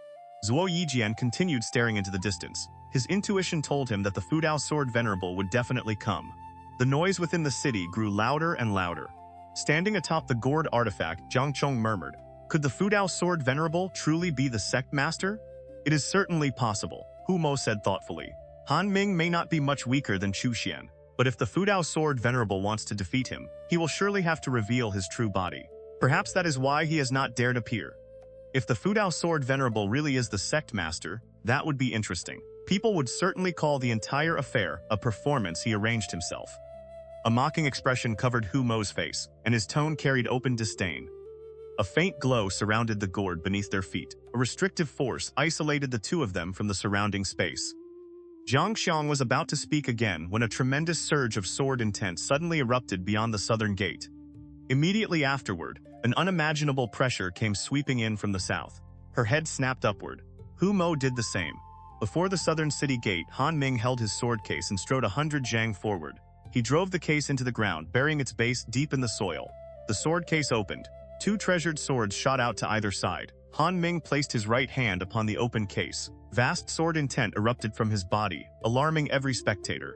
A: Zuo Yijian continued staring into the distance. His intuition told him that the Fudao Sword Venerable would definitely come. The noise within the city grew louder and louder. Standing atop the gourd artifact, Zhang Chong murmured, "Could the Fudao Sword Venerable truly be the sect master?" "It is certainly possible," Hu Mo said thoughtfully. "Han Ming may not be much weaker than Chu Xian, but if the Fudao Sword Venerable wants to defeat him, he will surely have to reveal his true body. Perhaps that is why he has not dared appear. If the Fudao Sword Venerable really is the sect master, that would be interesting. People would certainly call the entire affair a performance he arranged himself." A mocking expression covered Hu Mo's face, and his tone carried open disdain. A faint glow surrounded the gourd beneath their feet. A restrictive force isolated the two of them from the surrounding space. Zhang Xiang was about to speak again when a tremendous surge of sword intent suddenly erupted beyond the southern gate. Immediately afterward, an unimaginable pressure came sweeping in from the south. Her head snapped upward. Hu Mo did the same. Before the southern city gate, Han Ming held his sword case and strode 100 zhang forward. He drove the case into the ground, burying its base deep in the soil. The sword case opened. 2 treasured swords shot out to either side. Han Ming placed his right hand upon the open case. Vast sword intent erupted from his body, alarming every spectator.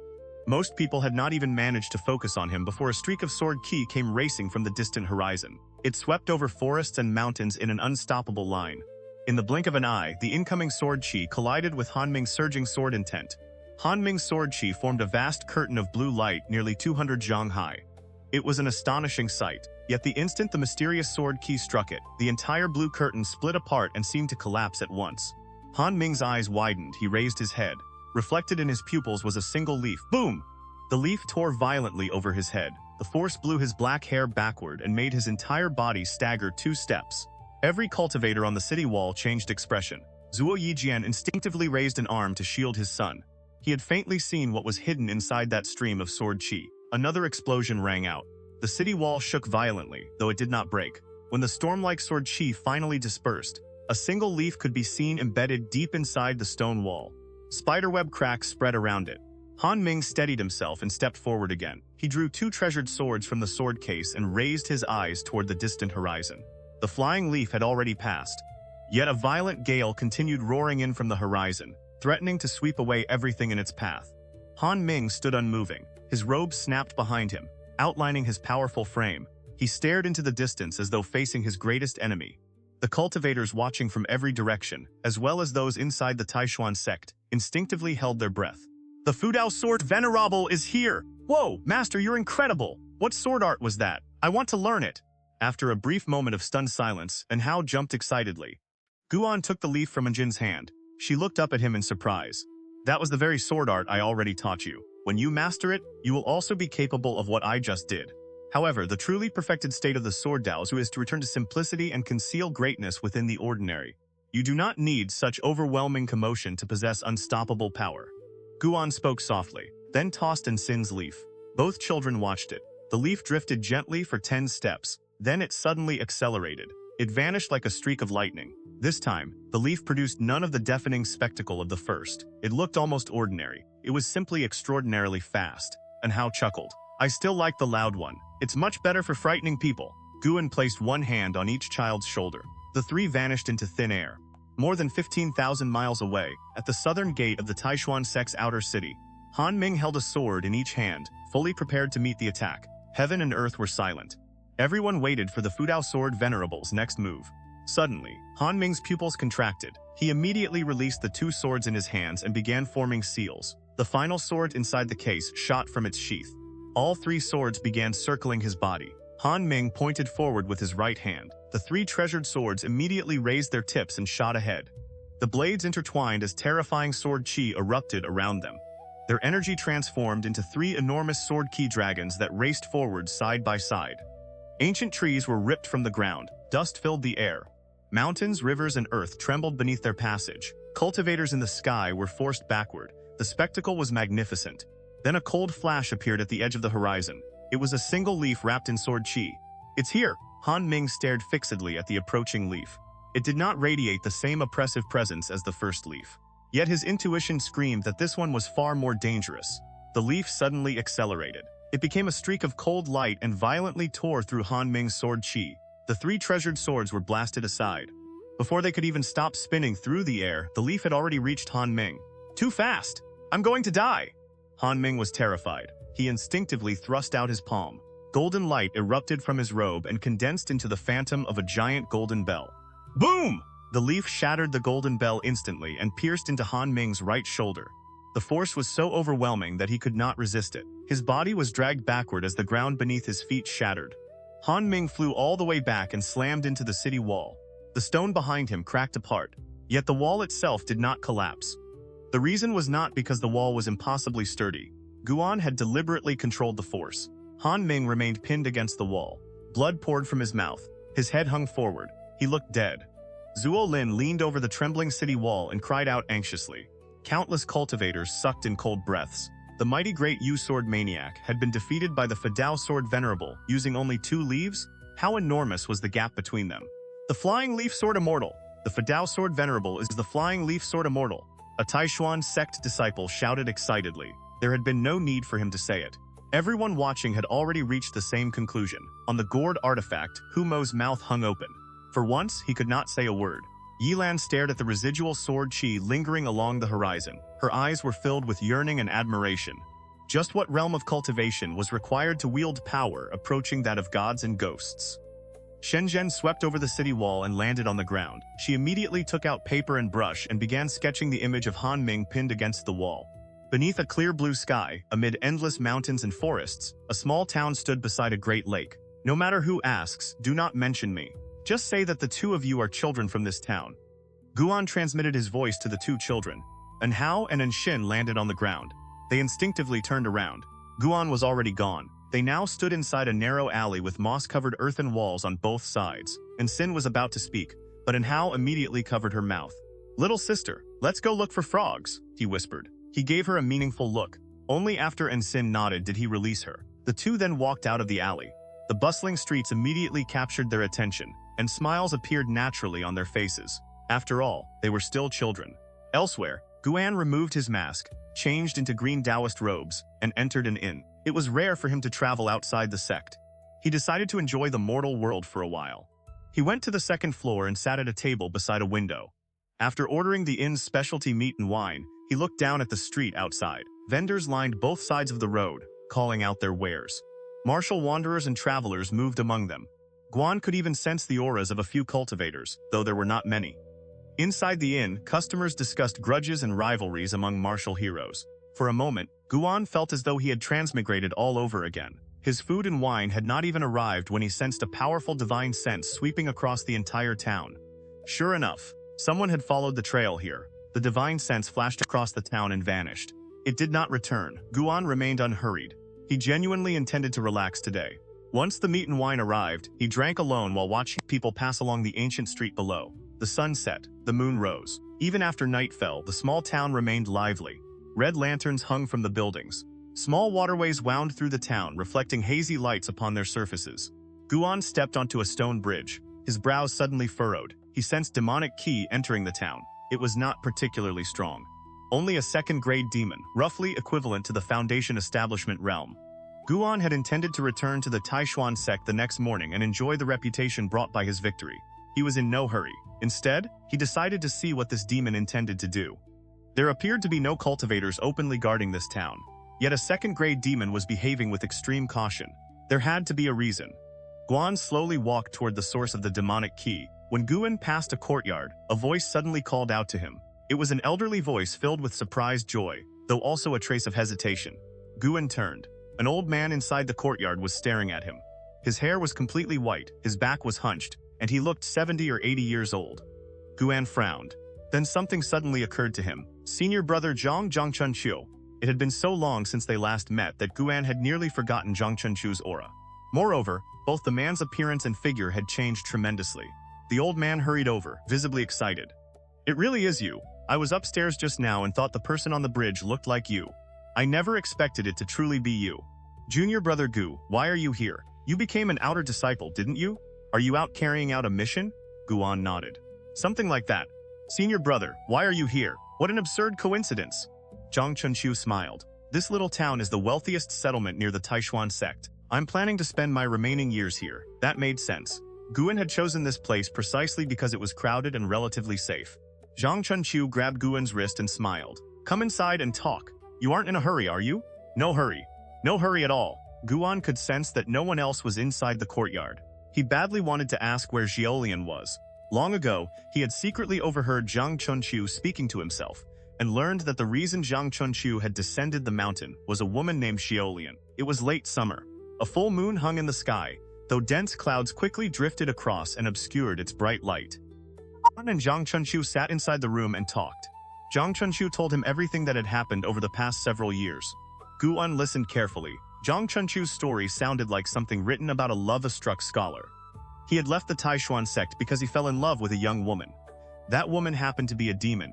A: Most people had not even managed to focus on him before a streak of sword ki came racing from the distant horizon. It swept over forests and mountains in an unstoppable line. In the blink of an eye, the incoming sword chi collided with Han Ming's surging sword intent. Han Ming's sword chi formed a vast curtain of blue light nearly 200 zhang high. It was an astonishing sight, yet the instant the mysterious sword ki struck it, the entire blue curtain split apart and seemed to collapse at once. Han Ming's eyes widened, he raised his head. Reflected in his pupils was a single leaf. Boom! The leaf tore violently over his head. The force blew his black hair backward and made his entire body stagger 2 steps. Every cultivator on the city wall changed expression. Zuo Yijian instinctively raised an arm to shield his son. He had faintly seen what was hidden inside that stream of sword chi. Another explosion rang out. The city wall shook violently, though it did not break. When the storm-like sword chi finally dispersed, a single leaf could be seen embedded deep inside the stone wall. Spiderweb cracks spread around it. Han Ming steadied himself and stepped forward again. He drew 2 treasured swords from the sword case and raised his eyes toward the distant horizon. The flying leaf had already passed. Yet a violent gale continued roaring in from the horizon, threatening to sweep away everything in its path. Han Ming stood unmoving. His robe snapped behind him, outlining his powerful frame. He stared into the distance as though facing his greatest enemy. The cultivators watching from every direction, as well as those inside the Taixuan Sect, instinctively held their breath. The Fudao Sword Venerable is here! Whoa, Master, you're incredible! What sword art was that? I want to learn it! After a brief moment of stunned silence, and Hao jumped excitedly. Guan took the leaf from Anjin's hand. She looked up at him in surprise. That was the very sword art I already taught you. When you master it, you will also be capable of what I just did. However, the truly perfected state of the sword Daozu is to return to simplicity and conceal greatness within the ordinary. You do not need such overwhelming commotion to possess unstoppable power. Guan spoke softly, then tossed Anjin's leaf. Both children watched it. The leaf drifted gently for 10 steps. Then it suddenly accelerated. It vanished like a streak of lightning. This time, the leaf produced none of the deafening spectacle of the first. It looked almost ordinary. It was simply extraordinarily fast. And Hao chuckled. I still like the loud one. It's much better for frightening people. Guan placed one hand on each child's shoulder. The 3 vanished into thin air. More than 15,000 miles away, at the southern gate of the Taixuan Sect's outer city, Han Ming held a sword in each hand, fully prepared to meet the attack. Heaven and earth were silent. Everyone waited for the Fudao Sword Venerable's next move. Suddenly, Han Ming's pupils contracted. He immediately released the 2 swords in his hands and began forming seals. The final sword inside the case shot from its sheath. All 3 swords began circling his body. Han Ming pointed forward with his right hand. The 3 treasured swords immediately raised their tips and shot ahead. The blades intertwined as terrifying sword chi erupted around them. Their energy transformed into 3 enormous sword ki dragons that raced forward side by side. Ancient trees were ripped from the ground. Dust filled the air. Mountains, rivers, and earth trembled beneath their passage. Cultivators in the sky were forced backward. The spectacle was magnificent. Then a cold flash appeared at the edge of the horizon. It was a single leaf wrapped in sword chi. It's here! Han Ming stared fixedly at the approaching leaf. It did not radiate the same oppressive presence as the first leaf. Yet his intuition screamed that this one was far more dangerous. The leaf suddenly accelerated. It became a streak of cold light and violently tore through Han Ming's sword chi. The 3 treasured swords were blasted aside. Before they could even stop spinning through the air, the leaf had already reached Han Ming. Too fast! I'm going to die! Han Ming was terrified. He instinctively thrust out his palm. Golden light erupted from his robe and condensed into the phantom of a giant golden bell. Boom! The leaf shattered the golden bell instantly and pierced into Han Ming's right shoulder. The force was so overwhelming that he could not resist it. His body was dragged backward as the ground beneath his feet shattered. Han Ming flew all the way back and slammed into the city wall. The stone behind him cracked apart, yet the wall itself did not collapse. The reason was not because the wall was impossibly sturdy. Guan had deliberately controlled the force. Han Ming remained pinned against the wall. Blood poured from his mouth. His head hung forward. He looked dead. Zuo Lin leaned over the trembling city wall and cried out anxiously. Countless cultivators sucked in cold breaths. The mighty Great Yu Sword Maniac had been defeated by the Fudao Sword Venerable using only 2 leaves? How enormous was the gap between them? The Flying Leaf Sword Immortal. The Fudao Sword Venerable is the Flying Leaf Sword Immortal. A Taixuan Sect disciple shouted excitedly. There had been no need for him to say it. Everyone watching had already reached the same conclusion. On the gourd artifact, Humo's mouth hung open. For once, he could not say a word. Yilan stared at the residual sword chi lingering along the horizon. Her eyes were filled with yearning and admiration. Just what realm of cultivation was required to wield power approaching that of gods and ghosts? Shenzhen swept over the city wall and landed on the ground. She immediately took out paper and brush and began sketching the image of Han Ming pinned against the wall. Beneath a clear blue sky, amid endless mountains and forests, a small town stood beside a great lake. No matter who asks, do not mention me. Just say that the two of you are children from this town. Guan transmitted his voice to the two children. An Hao and An Xin landed on the ground. They instinctively turned around. Guan was already gone. They now stood inside a narrow alley with moss-covered earthen walls on both sides. An Xin was about to speak, but An Hao immediately covered her mouth. "Little sister, let's go look for frogs," he whispered. He gave her a meaningful look. Only after An Xin nodded did he release her. The two then walked out of the alley. The bustling streets immediately captured their attention, and smiles appeared naturally on their faces. After all, they were still children. Elsewhere, Guan removed his mask, changed into green Taoist robes, and entered an inn. It was rare for him to travel outside the sect. He decided to enjoy the mortal world for a while. He went to the second floor and sat at a table beside a window. After ordering the inn's specialty meat and wine, he looked down at the street outside. Vendors lined both sides of the road, calling out their wares. Martial wanderers and travelers moved among them. Guan could even sense the auras of a few cultivators, though there were not many. Inside the inn, customers discussed grudges and rivalries among martial heroes. For a moment, Guan felt as though he had transmigrated all over again. His food and wine had not even arrived when he sensed a powerful divine sense sweeping across the entire town. Sure enough, someone had followed the trail here. The divine sense flashed across the town and vanished. It did not return. Guan remained unhurried. He genuinely intended to relax today. Once the meat and wine arrived, he drank alone while watching people pass along the ancient street below. The sun set, the moon rose. Even after night fell, the small town remained lively. Red lanterns hung from the buildings. Small waterways wound through the town, reflecting hazy lights upon their surfaces. Guan stepped onto a stone bridge. His brows suddenly furrowed. He sensed demonic qi entering the town. It was not particularly strong. Only a second-grade demon, roughly equivalent to the Foundation Establishment realm. Guan had intended to return to the Taixuan Sect the next morning and enjoy the reputation brought by his victory. He was in no hurry. Instead, he decided to see what this demon intended to do. There appeared to be no cultivators openly guarding this town. Yet a second-grade demon was behaving with extreme caution. There had to be a reason. Guan slowly walked toward the source of the demonic qi. When Guan passed a courtyard, a voice suddenly called out to him. It was an elderly voice filled with surprised joy, though also a trace of hesitation. Guan turned. An old man inside the courtyard was staring at him. His hair was completely white, his back was hunched, and he looked 70 or 80 years old. Guan frowned. Then something suddenly occurred to him. Senior brother Zhang Chunqiu. It had been so long since they last met that Guan had nearly forgotten Zhang Chunqiu's aura. Moreover, both the man's appearance and figure had changed tremendously. The old man hurried over, visibly excited. "It really is you. I was upstairs just now and thought the person on the bridge looked like you. I never expected it to truly be you. Junior brother Gu, why are you here? You became an outer disciple, didn't you? Are you out carrying out a mission?" Guan nodded. "Something like that. Senior brother, why are you here? What an absurd coincidence." Zhang Chunqiu smiled. "This little town is the wealthiest settlement near the Taixuan Sect. I'm planning to spend my remaining years here." That made sense. Guan had chosen this place precisely because it was crowded and relatively safe. Zhang Chunqiu grabbed Guan's wrist and smiled. "Come inside and talk. You aren't in a hurry, are you?" "No hurry. No hurry at all." Guan could sense that no one else was inside the courtyard. He badly wanted to ask where Xiaolian was. Long ago, he had secretly overheard Zhang Chunqiu speaking to himself, and learned that the reason Zhang Chunqiu had descended the mountain was a woman named Xiaolian. It was late summer. A full moon hung in the sky, though dense clouds quickly drifted across and obscured its bright light. Guan and Zhang Chunqiu sat inside the room and talked. Zhang Chunqiu told him everything that had happened over the past several years. Guan listened carefully. Zhang Chunqiu's story sounded like something written about a love-struck scholar. He had left the Taixuan Sect because he fell in love with a young woman. That woman happened to be a demon.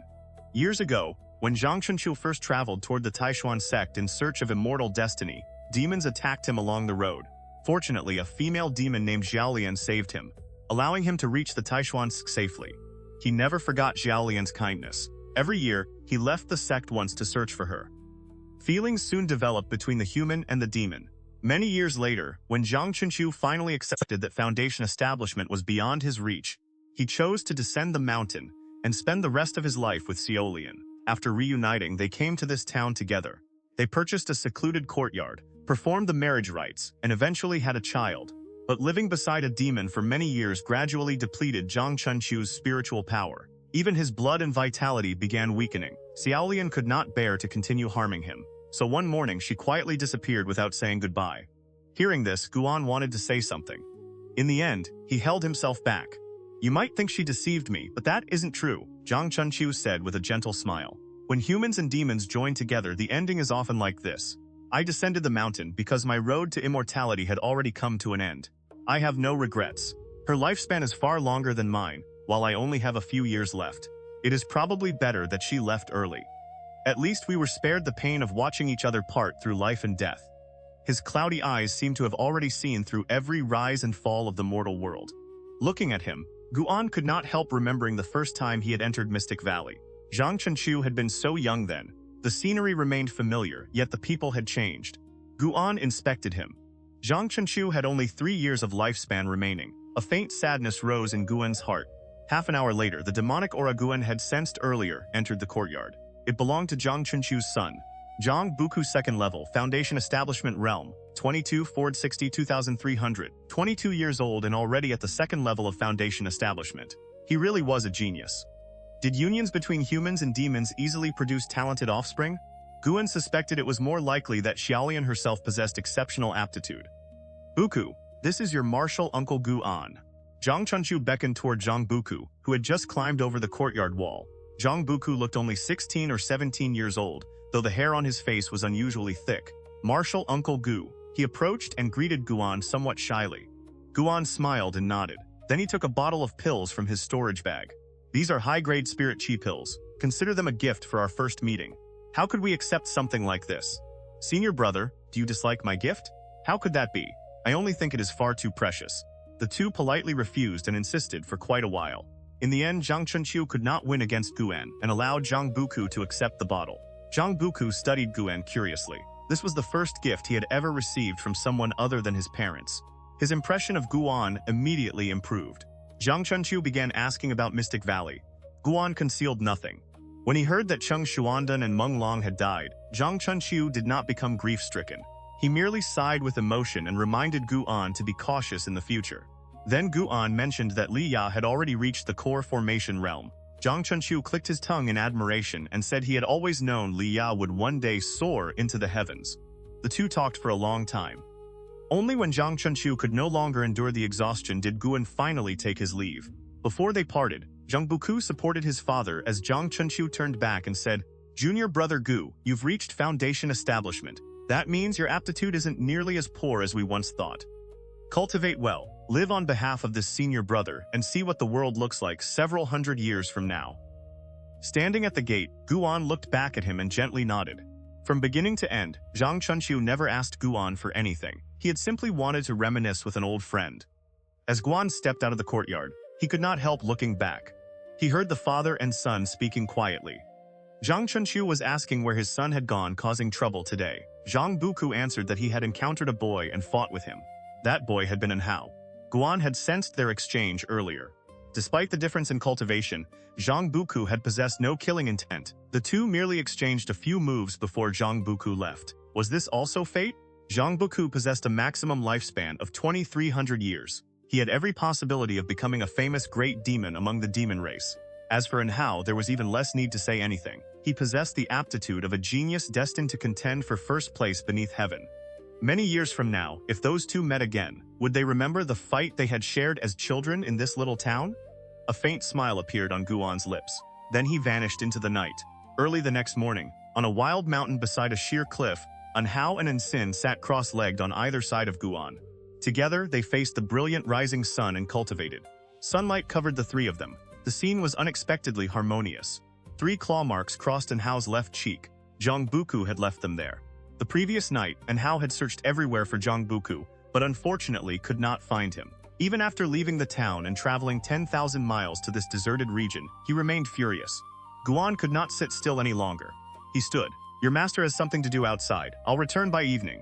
A: Years ago, when Zhang Chunqiu first traveled toward the Taixuan Sect in search of immortal destiny, demons attacked him along the road. Fortunately, a female demon named Xiaolian saved him, allowing him to reach the Taixuan Sect safely. He never forgot Xiaolian's kindness. Every year, he left the sect once to search for her. Feelings soon developed between the human and the demon. Many years later, when Zhang Chunqiu finally accepted that Foundation establishment was beyond his reach, he chose to descend the mountain and spend the rest of his life with Xiaolian. After reuniting, they came to this town together. They purchased a secluded courtyard, performed the marriage rites, and eventually had a child. But living beside a demon for many years gradually depleted Zhang Chunchu's spiritual power. Even his blood and vitality began weakening. Xiaolian could not bear to continue harming him. So one morning she quietly disappeared without saying goodbye. Hearing this, Guan wanted to say something. In the end, he held himself back. You might think she deceived me, but that isn't true, Zhang Chunchu said with a gentle smile. When humans and demons join together, the ending is often like this. I descended the mountain because my road to immortality had already come to an end. I have no regrets. Her lifespan is far longer than mine, while I only have a few years left. It is probably better that she left early. At least we were spared the pain of watching each other part through life and death. His cloudy eyes seemed to have already seen through every rise and fall of the mortal world. Looking at him, Guan could not help remembering the first time he had entered Mystic Valley. Zhang Chunchu had been so young then. The scenery remained familiar, yet the people had changed. Guan inspected him. Zhang Chunchu had only 3 years of lifespan remaining. A faint sadness rose in Guan's heart. Half an hour later, the demonic aura Guan had sensed earlier entered the courtyard. It belonged to Zhang Chunchu's son. Zhang Buku, second level, Foundation Establishment Realm, 22 Ford 60 2300, 22 years old and already at the second level of Foundation Establishment. He really was a genius. Did unions between humans and demons easily produce talented offspring? Guan suspected it was more likely that Xiaolian herself possessed exceptional aptitude. Buku, this is your martial uncle Guan. Zhang Chunchu beckoned toward Zhang Buku, who had just climbed over the courtyard wall. Zhang Buku looked only 16 or 17 years old, though the hair on his face was unusually thick. Martial Uncle Gu. He approached and greeted Guan somewhat shyly. Guan smiled and nodded. Then he took a bottle of pills from his storage bag. These are high-grade spirit chi pills. Consider them a gift for our first meeting. How could we accept something like this? Senior brother, do you dislike my gift? How could that be? I only think it is far too precious. The two politely refused and insisted for quite a while. In the end, Zhang Chunchu could not win against Guan and allowed Zhang Buku to accept the bottle. Zhang Buku studied Guan curiously. This was the first gift he had ever received from someone other than his parents. His impression of Guan immediately improved. Zhang Chunchu began asking about Mystic Valley. Guan concealed nothing. When he heard that Cheng Xuandan and Meng Long had died, Zhang Chunchu did not become grief-stricken. He merely sighed with emotion and reminded Guan to be cautious in the future. Then Guan mentioned that Li Ya had already reached the core formation realm. Zhang Chunchu clicked his tongue in admiration and said he had always known Li Ya would one day soar into the heavens. The two talked for a long time. Only when Zhang Chunchu could no longer endure the exhaustion did Guan finally take his leave. Before they parted, Zhang Buku supported his father as Zhang Chunchu turned back and said, Junior brother Gu, you've reached Foundation Establishment. That means your aptitude isn't nearly as poor as we once thought. Cultivate well, live on behalf of this senior brother, and see what the world looks like several hundred years from now. Standing at the gate, Guan looked back at him and gently nodded. From beginning to end, Zhang Chunchu never asked Guan for anything. He had simply wanted to reminisce with an old friend. As Guan stepped out of the courtyard, he could not help looking back. He heard the father and son speaking quietly. Zhang Chunchu was asking where his son had gone, causing trouble today. Zhang Buku answered that he had encountered a boy and fought with him. That boy had been Anhao. Guan had sensed their exchange earlier. Despite the difference in cultivation, Zhang Buku had possessed no killing intent. The two merely exchanged a few moves before Zhang Buku left. Was this also fate? Zhang Buku possessed a maximum lifespan of 2,300 years. He had every possibility of becoming a famous great demon among the demon race. As for Anhao, there was even less need to say anything. He possessed the aptitude of a genius destined to contend for first place beneath heaven. Many years from now, if those two met again, would they remember the fight they had shared as children in this little town? A faint smile appeared on Guan's lips. Then he vanished into the night. Early the next morning, on a wild mountain beside a sheer cliff, Anhao and Ansin sat cross-legged on either side of Guan. Together, they faced the brilliant rising sun and cultivated. Sunlight covered the three of them. The scene was unexpectedly harmonious. 3 claw marks crossed Anhao's left cheek. Zhang Buku had left them there. The previous night, Anhao had searched everywhere for Zhang Buku, but unfortunately could not find him. Even after leaving the town and traveling 10,000 miles to this deserted region, he remained furious. Guan could not sit still any longer. He stood. Your master has something to do outside. I'll return by evening.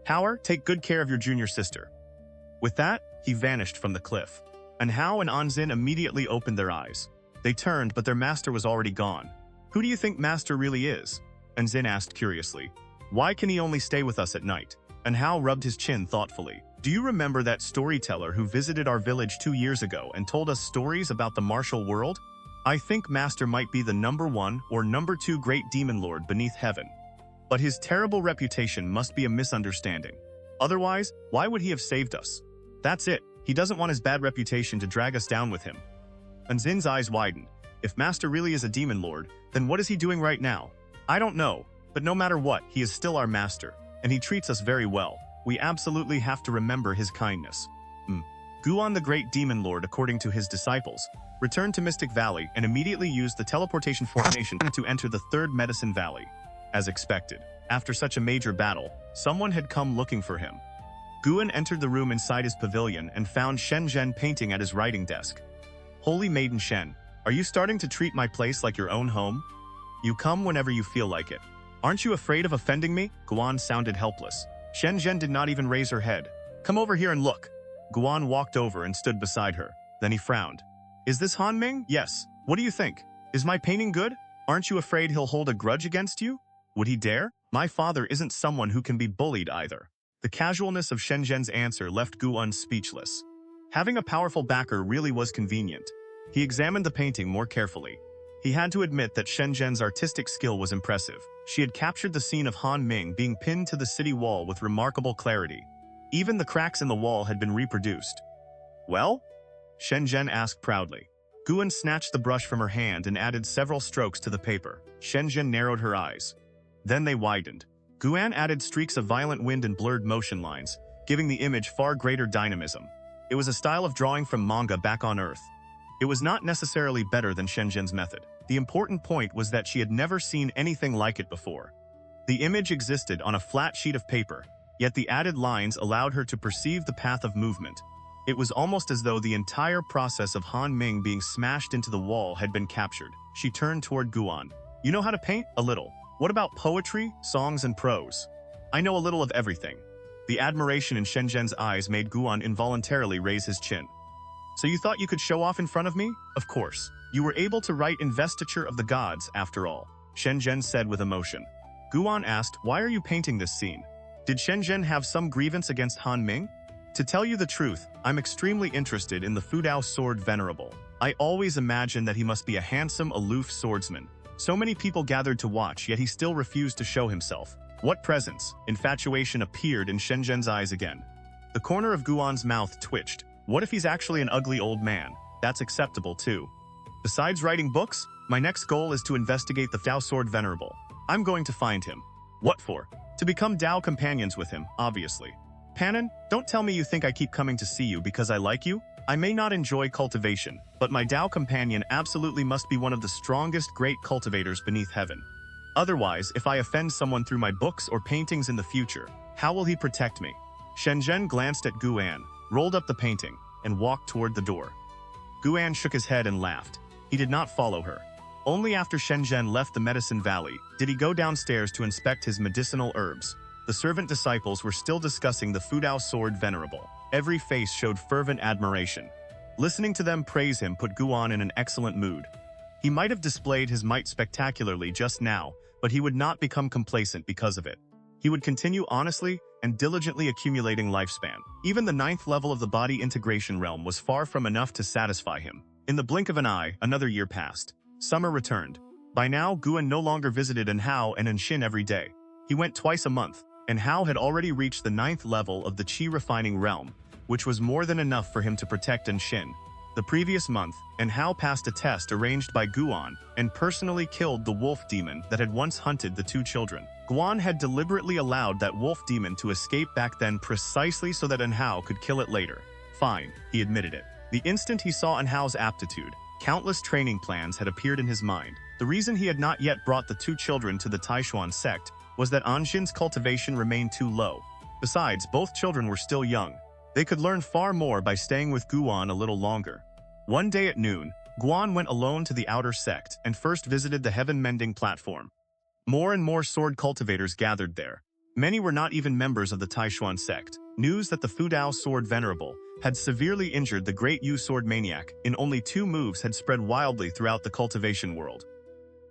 A: Howard, take good care of your junior sister. With that, he vanished from the cliff. Anhao and Anzin immediately opened their eyes. They turned, but their master was already gone. Who do you think master really is? Anzin asked curiously. Why can he only stay with us at night? And Hao rubbed his chin thoughtfully. Do you remember that storyteller who visited our village 2 years ago and told us stories about the martial world? I think Master might be the #1 or #2 great demon lord beneath heaven. But his terrible reputation must be a misunderstanding. Otherwise, why would he have saved us? That's it. He doesn't want his bad reputation to drag us down with him. And Zin's eyes widened. If Master really is a demon lord, then what is he doing right now? I don't know, but no matter what, he is still our master, and he treats us very well. We absolutely have to remember his kindness. Guan, the great demon lord, according to his disciples, returned to Mystic Valley and immediately used the teleportation formation to enter the third Medicine Valley. As expected, after such a major battle, someone had come looking for him. Guan entered the room inside his pavilion and found Shen Zhen painting at his writing desk. Holy Maiden Shen, are you starting to treat my place like your own home? You come whenever you feel like it. Aren't you afraid of offending me? Guan sounded helpless. Shen Zhen did not even raise her head. Come over here and look. Guan walked over and stood beside her. Then he frowned. Is this Han Ming? Yes. What do you think? Is my painting good? Aren't you afraid he'll hold a grudge against you? Would he dare? My father isn't someone who can be bullied either. The casualness of Shen Zhen's answer left Guan speechless. Having a powerful backer really was convenient. He examined the painting more carefully. He had to admit that Shen Zhen's artistic skill was impressive. She had captured the scene of Han Ming being pinned to the city wall with remarkable clarity. Even the cracks in the wall had been reproduced. Well? Shen Zhen asked proudly. Guan snatched the brush from her hand and added several strokes to the paper. Shen Zhen narrowed her eyes. Then they widened. Guan added streaks of violent wind and blurred motion lines, giving the image far greater dynamism. It was a style of drawing from manga back on Earth. It was not necessarily better than Shen Zhen's method. The important point was that she had never seen anything like it before. The image existed on a flat sheet of paper, yet the added lines allowed her to perceive the path of movement. It was almost as though the entire process of Han Ming being smashed into the wall had been captured. She turned toward Guan. You know how to paint? A little. What about poetry, songs, and prose? I know a little of everything. The admiration in Shen Zhen's eyes made Guan involuntarily raise his chin. So you thought you could show off in front of me? Of course. You were able to write Investiture of the Gods, after all, Shen Zhen said with emotion. Guan asked, why are you painting this scene? Did Shen Zhen have some grievance against Han Ming? To tell you the truth, I'm extremely interested in the Fudao Sword Venerable. I always imagined that he must be a handsome, aloof swordsman. So many people gathered to watch, yet he still refused to show himself. What presence? Infatuation appeared in Shen Zhen's eyes again. The corner of Guan's mouth twitched. What if he's actually an ugly old man? That's acceptable too. Besides writing books, my next goal is to investigate the Fudao Sword Venerable. I'm going to find him. What for? To become Dao companions with him, obviously. Panon, don't tell me you think I keep coming to see you because I like you. I may not enjoy cultivation, but my Dao companion absolutely must be one of the strongest great cultivators beneath heaven. Otherwise, if I offend someone through my books or paintings in the future, how will he protect me? Shen Zhen glanced at Guan, rolled up the painting, and walked toward the door. Guan shook his head and laughed. He did not follow her. Only after Shen Zhen left the Medicine Valley did he go downstairs to inspect his medicinal herbs. The servant disciples were still discussing the Fudao Sword Venerable. Every face showed fervent admiration. Listening to them praise him put Guan in an excellent mood. He might have displayed his might spectacularly just now, but he would not become complacent because of it. He would continue honestly and diligently accumulating lifespan. Even the 9th level of the body integration realm was far from enough to satisfy him. In the blink of an eye, another year passed. Summer returned. By now, Guan no longer visited Anhao and Anshin every day. He went twice a month. And Hao had already reached the 9th level of the Qi refining realm, which was more than enough for him to protect Anshin. The previous month, Hao passed a test arranged by Guan and personally killed the wolf demon that had once hunted the 2 children. Guan had deliberately allowed that wolf demon to escape back then precisely so that Hao could kill it later. Fine, he admitted it. The instant he saw Hao's aptitude, countless training plans had appeared in his mind. The reason he had not yet brought the 2 children to the Taixuan Sect was that Anshin's cultivation remained too low. Besides, both children were still young. They could learn far more by staying with Guan a little longer. One day at noon, Guan went alone to the outer sect and first visited the Heaven-Mending Platform. More and more sword cultivators gathered there. Many were not even members of the Taixuan Sect. News that the Fudao Sword Venerable had severely injured the Great Yu Sword Maniac in only 2 moves had spread wildly throughout the cultivation world.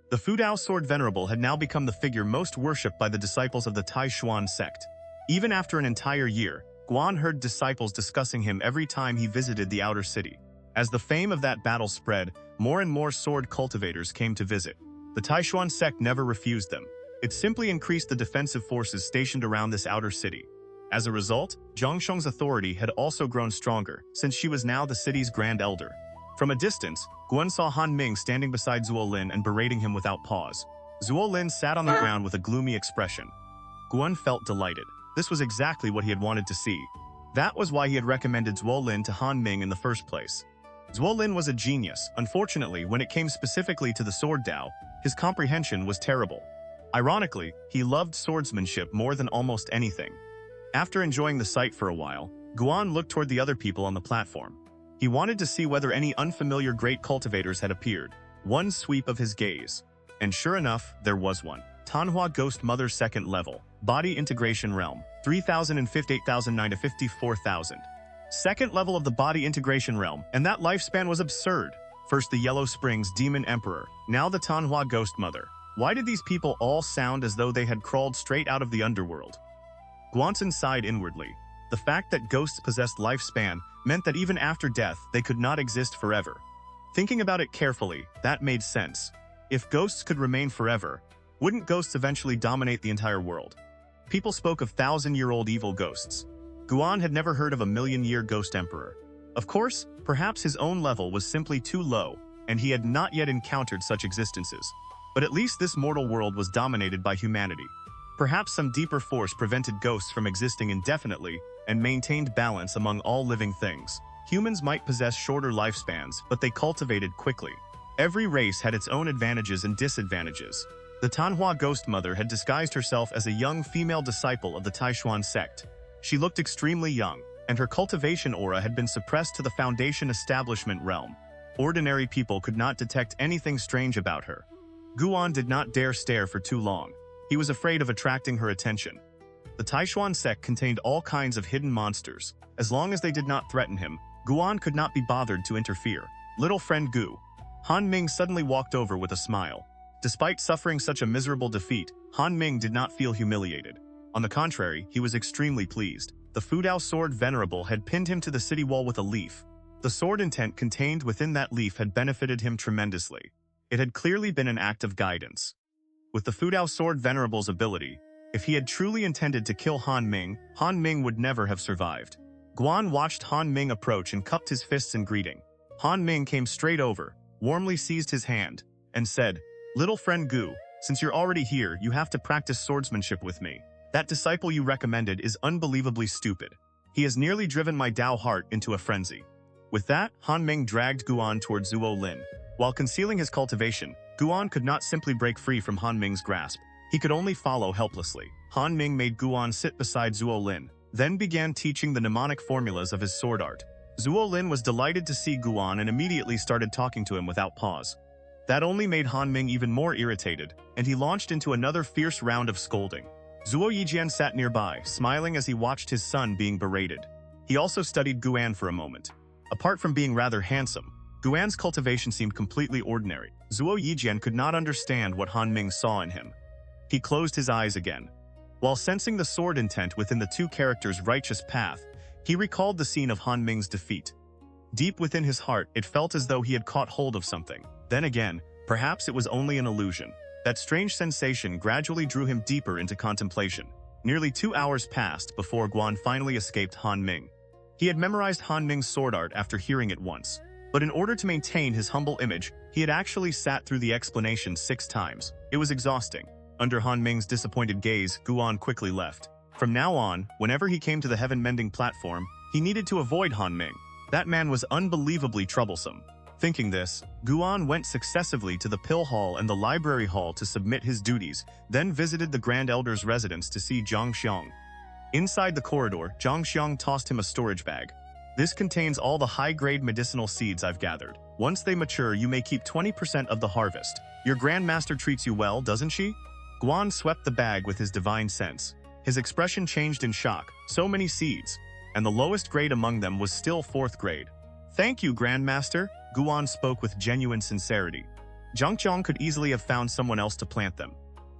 A: The Fudao Sword Venerable had now become the figure most worshipped by the disciples of the Taixuan Sect. Even after an entire year, Guan heard disciples discussing him every time he visited the outer city. As the fame of that battle spread, more and more sword cultivators came to visit. The Taixuan Sect never refused them. It simply increased the defensive forces stationed around this outer city. As a result, Zhangsheng's authority had also grown stronger, since she was now the city's grand elder. From a distance, Guan saw Han Ming standing beside Zuo Lin and berating him without pause. Zuo Lin sat on the ground with a gloomy expression. Guan felt delighted. This was exactly what he had wanted to see. That was why he had recommended Zuo Lin to Han Ming in the first place. Zuo Lin was a genius. Unfortunately, when it came specifically to the sword Dao, his comprehension was terrible. Ironically, he loved swordsmanship more than almost anything. After enjoying the sight for a while, Guan looked toward the other people on the platform. He wanted to see whether any unfamiliar great cultivators had appeared. One sweep of his gaze. And sure enough, there was one. Tanhua Ghost Mother 2nd level. Body Integration Realm. 3,058,009 to 54,000. Second level of the Body Integration Realm, and that lifespan was absurd. First the Yellow Springs Demon Emperor, now the Tanhua Ghost Mother. Why did these people all sound as though they had crawled straight out of the underworld? Guanson sighed inwardly. The fact that ghosts possessed lifespan meant that even after death, they could not exist forever. Thinking about it carefully, that made sense. If ghosts could remain forever, wouldn't ghosts eventually dominate the entire world? People spoke of thousand-year-old evil ghosts. Guan had never heard of a million-year ghost emperor. Of course, perhaps his own level was simply too low, and he had not yet encountered such existences. But at least this mortal world was dominated by humanity. Perhaps some deeper force prevented ghosts from existing indefinitely and maintained balance among all living things. Humans might possess shorter lifespans, but they cultivated quickly. Every race had its own advantages and disadvantages. The Tanhua Ghost Mother had disguised herself as a young female disciple of the Taixuan Sect. She looked extremely young, and her cultivation aura had been suppressed to the Foundation Establishment realm. Ordinary people could not detect anything strange about her. Guan did not dare stare for too long. He was afraid of attracting her attention. The Taixuan Sect contained all kinds of hidden monsters. As long as they did not threaten him, Guan could not be bothered to interfere. Little friend Gu. Han Ming suddenly walked over with a smile. Despite suffering such a miserable defeat, Han Ming did not feel humiliated. On the contrary, he was extremely pleased. The Fudao Sword Venerable had pinned him to the city wall with a leaf. The sword intent contained within that leaf had benefited him tremendously. It had clearly been an act of guidance. With the Fudao Sword Venerable's ability, if he had truly intended to kill Han Ming would never have survived. Guan watched Han Ming approach and cupped his fists in greeting. Han Ming came straight over, warmly seized his hand, and said, "Little friend Gu, since you're already here, you have to practice swordsmanship with me. That disciple you recommended is unbelievably stupid. He has nearly driven my Dao heart into a frenzy." With that, Han Ming dragged Guan toward Zuo Lin. While concealing his cultivation, Guan could not simply break free from Han Ming's grasp. He could only follow helplessly. Han Ming made Guan sit beside Zuo Lin, then began teaching the mnemonic formulas of his sword art. Zuo Lin was delighted to see Guan and immediately started talking to him without pause. That only made Han Ming even more irritated, and he launched into another fierce round of scolding. Zuo Yijian sat nearby, smiling as he watched his son being berated. He also studied Guan for a moment. Apart from being rather handsome, Guan's cultivation seemed completely ordinary. Zuo Yijian could not understand what Han Ming saw in him. He closed his eyes again. While sensing the sword intent within the two characters' righteous path, he recalled the scene of Han Ming's defeat. Deep within his heart, it felt as though he had caught hold of something. Then again, perhaps it was only an illusion. That strange sensation gradually drew him deeper into contemplation. Nearly 2 hours passed before Guan finally escaped Han Ming. He had memorized Han Ming's sword art after hearing it once. But in order to maintain his humble image, he had actually sat through the explanation 6 times. It was exhausting. Under Han Ming's disappointed gaze, Guan quickly left. From now on, whenever he came to the Heaven-Mending Platform, he needed to avoid Han Ming. That man was unbelievably troublesome. Thinking this, Guan went successively to the Pill Hall and the Library Hall to submit his duties, then visited the Grand Elder's residence to see Zhang Xiang. Inside the corridor, Zhang Xiang tossed him a storage bag. "This contains all the high-grade medicinal seeds I've gathered. Once they mature, you may keep 20% of the harvest. Your Grandmaster treats you well, doesn't she?" Guan swept the bag with his divine sense. His expression changed in shock. So many seeds. And the lowest grade among them was still 4th grade. "Thank you, Grandmaster," Guan spoke with genuine sincerity. Xianxia could easily have found someone else to plant them.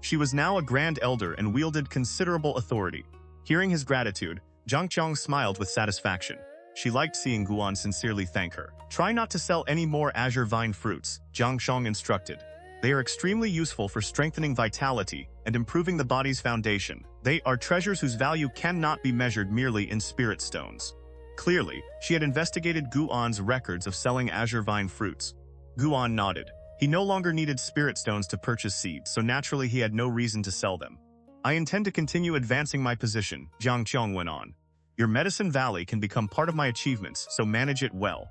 A: She was now a grand elder and wielded considerable authority. Hearing his gratitude, Xianxia smiled with satisfaction. She liked seeing Guan sincerely thank her. Try not to sell any more azure vine fruits, Xianxia instructed. They are extremely useful for strengthening vitality and improving the body's foundation. They are treasures whose value cannot be measured merely in spirit stones. Clearly, she had investigated Guan's records of selling azure vine fruits. Guan nodded. He no longer needed spirit stones to purchase seeds, so naturally he had no reason to sell them. I intend to continue advancing my position, Xianxia went on. Your Medicine Valley can become part of my achievements, so manage it well.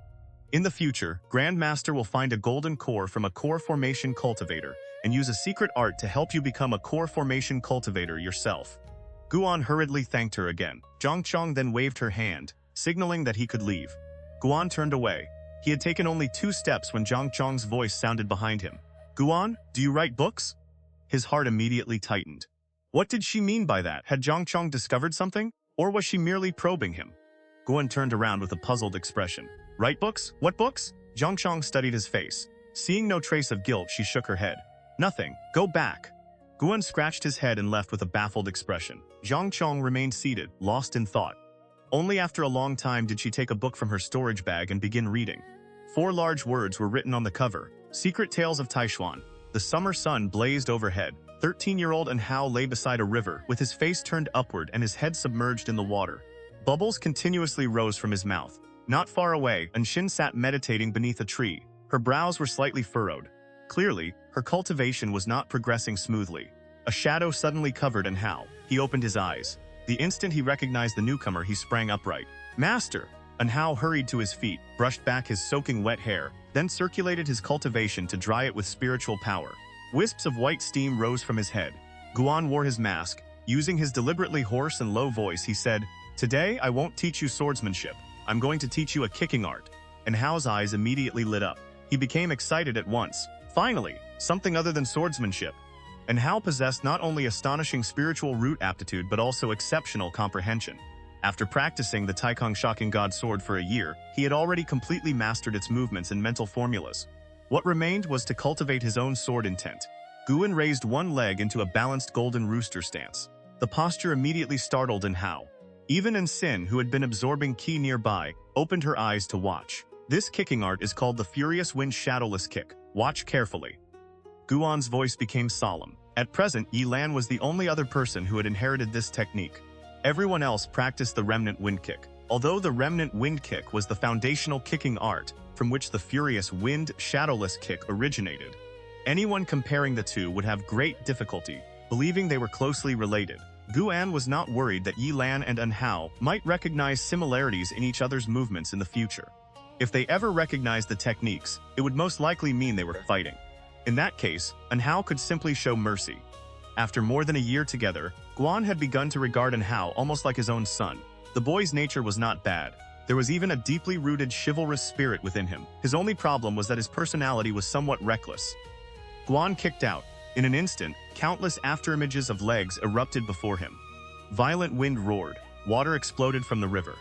A: In the future, Grandmaster will find a golden core from a core formation cultivator and use a secret art to help you become a core formation cultivator yourself. Guan hurriedly thanked her again. Xianxia then waved her hand, signaling that he could leave. Guan turned away. He had taken only 2 steps when Xianxia's voice sounded behind him. Guan, do you write books? His heart immediately tightened. What did she mean by that? Had Xianxia discovered something? Or was she merely probing him? Guan turned around with a puzzled expression. Write books? What books? Xianxia studied his face. Seeing no trace of guilt, she shook her head. Nothing. Go back. Guan scratched his head and left with a baffled expression. Xianxia remained seated, lost in thought. Only after a long time did she take a book from her storage bag and begin reading. 4 large words were written on the cover. Secret Tales of Taixuan. The summer sun blazed overhead. 13-year-old Anhao lay beside a river, with his face turned upward and his head submerged in the water. Bubbles continuously rose from his mouth. Not far away, Anxin sat meditating beneath a tree. Her brows were slightly furrowed. Clearly, her cultivation was not progressing smoothly. A shadow suddenly covered Anhao. He opened his eyes. The instant he recognized the newcomer, he sprang upright. Master! Anhao hurried to his feet, brushed back his soaking wet hair, then circulated his cultivation to dry it with spiritual power. Wisps of white steam rose from his head. Guan wore his mask. Using his deliberately hoarse and low voice, he said, Today, I won't teach you swordsmanship. I'm going to teach you a kicking art. Anhao's eyes immediately lit up. He became excited at once. Finally, something other than swordsmanship. Anhao possessed not only astonishing spiritual root aptitude but also exceptional comprehension. After practicing the Taicang Shocking God Sword for a year, he had already completely mastered its movements and mental formulas. What remained was to cultivate his own sword intent. Guan raised one leg into a balanced golden rooster stance. The posture immediately startled Anhao. Even Anxin, who had been absorbing qi nearby, opened her eyes to watch. This kicking art is called the Furious Wind Shadowless Kick. Watch carefully. Guan's voice became solemn. At present, Yilan was the only other person who had inherited this technique. Everyone else practiced the Remnant Wind Kick. Although the Remnant Wind Kick was the foundational kicking art from which the Furious Wind Shadowless Kick originated, anyone comparing the two would have great difficulty, believing they were closely related. Guan was not worried that Yilan and Anhao might recognize similarities in each other's movements in the future. If they ever recognized the techniques, it would most likely mean they were fighting. In that case, Anhao could simply show mercy. After more than a year together, Guan had begun to regard Anhao almost like his own son. The boy's nature was not bad. There was even a deeply rooted chivalrous spirit within him. His only problem was that his personality was somewhat reckless. Guan kicked out. In an instant, countless afterimages of legs erupted before him. Violent wind roared. Water exploded from the river.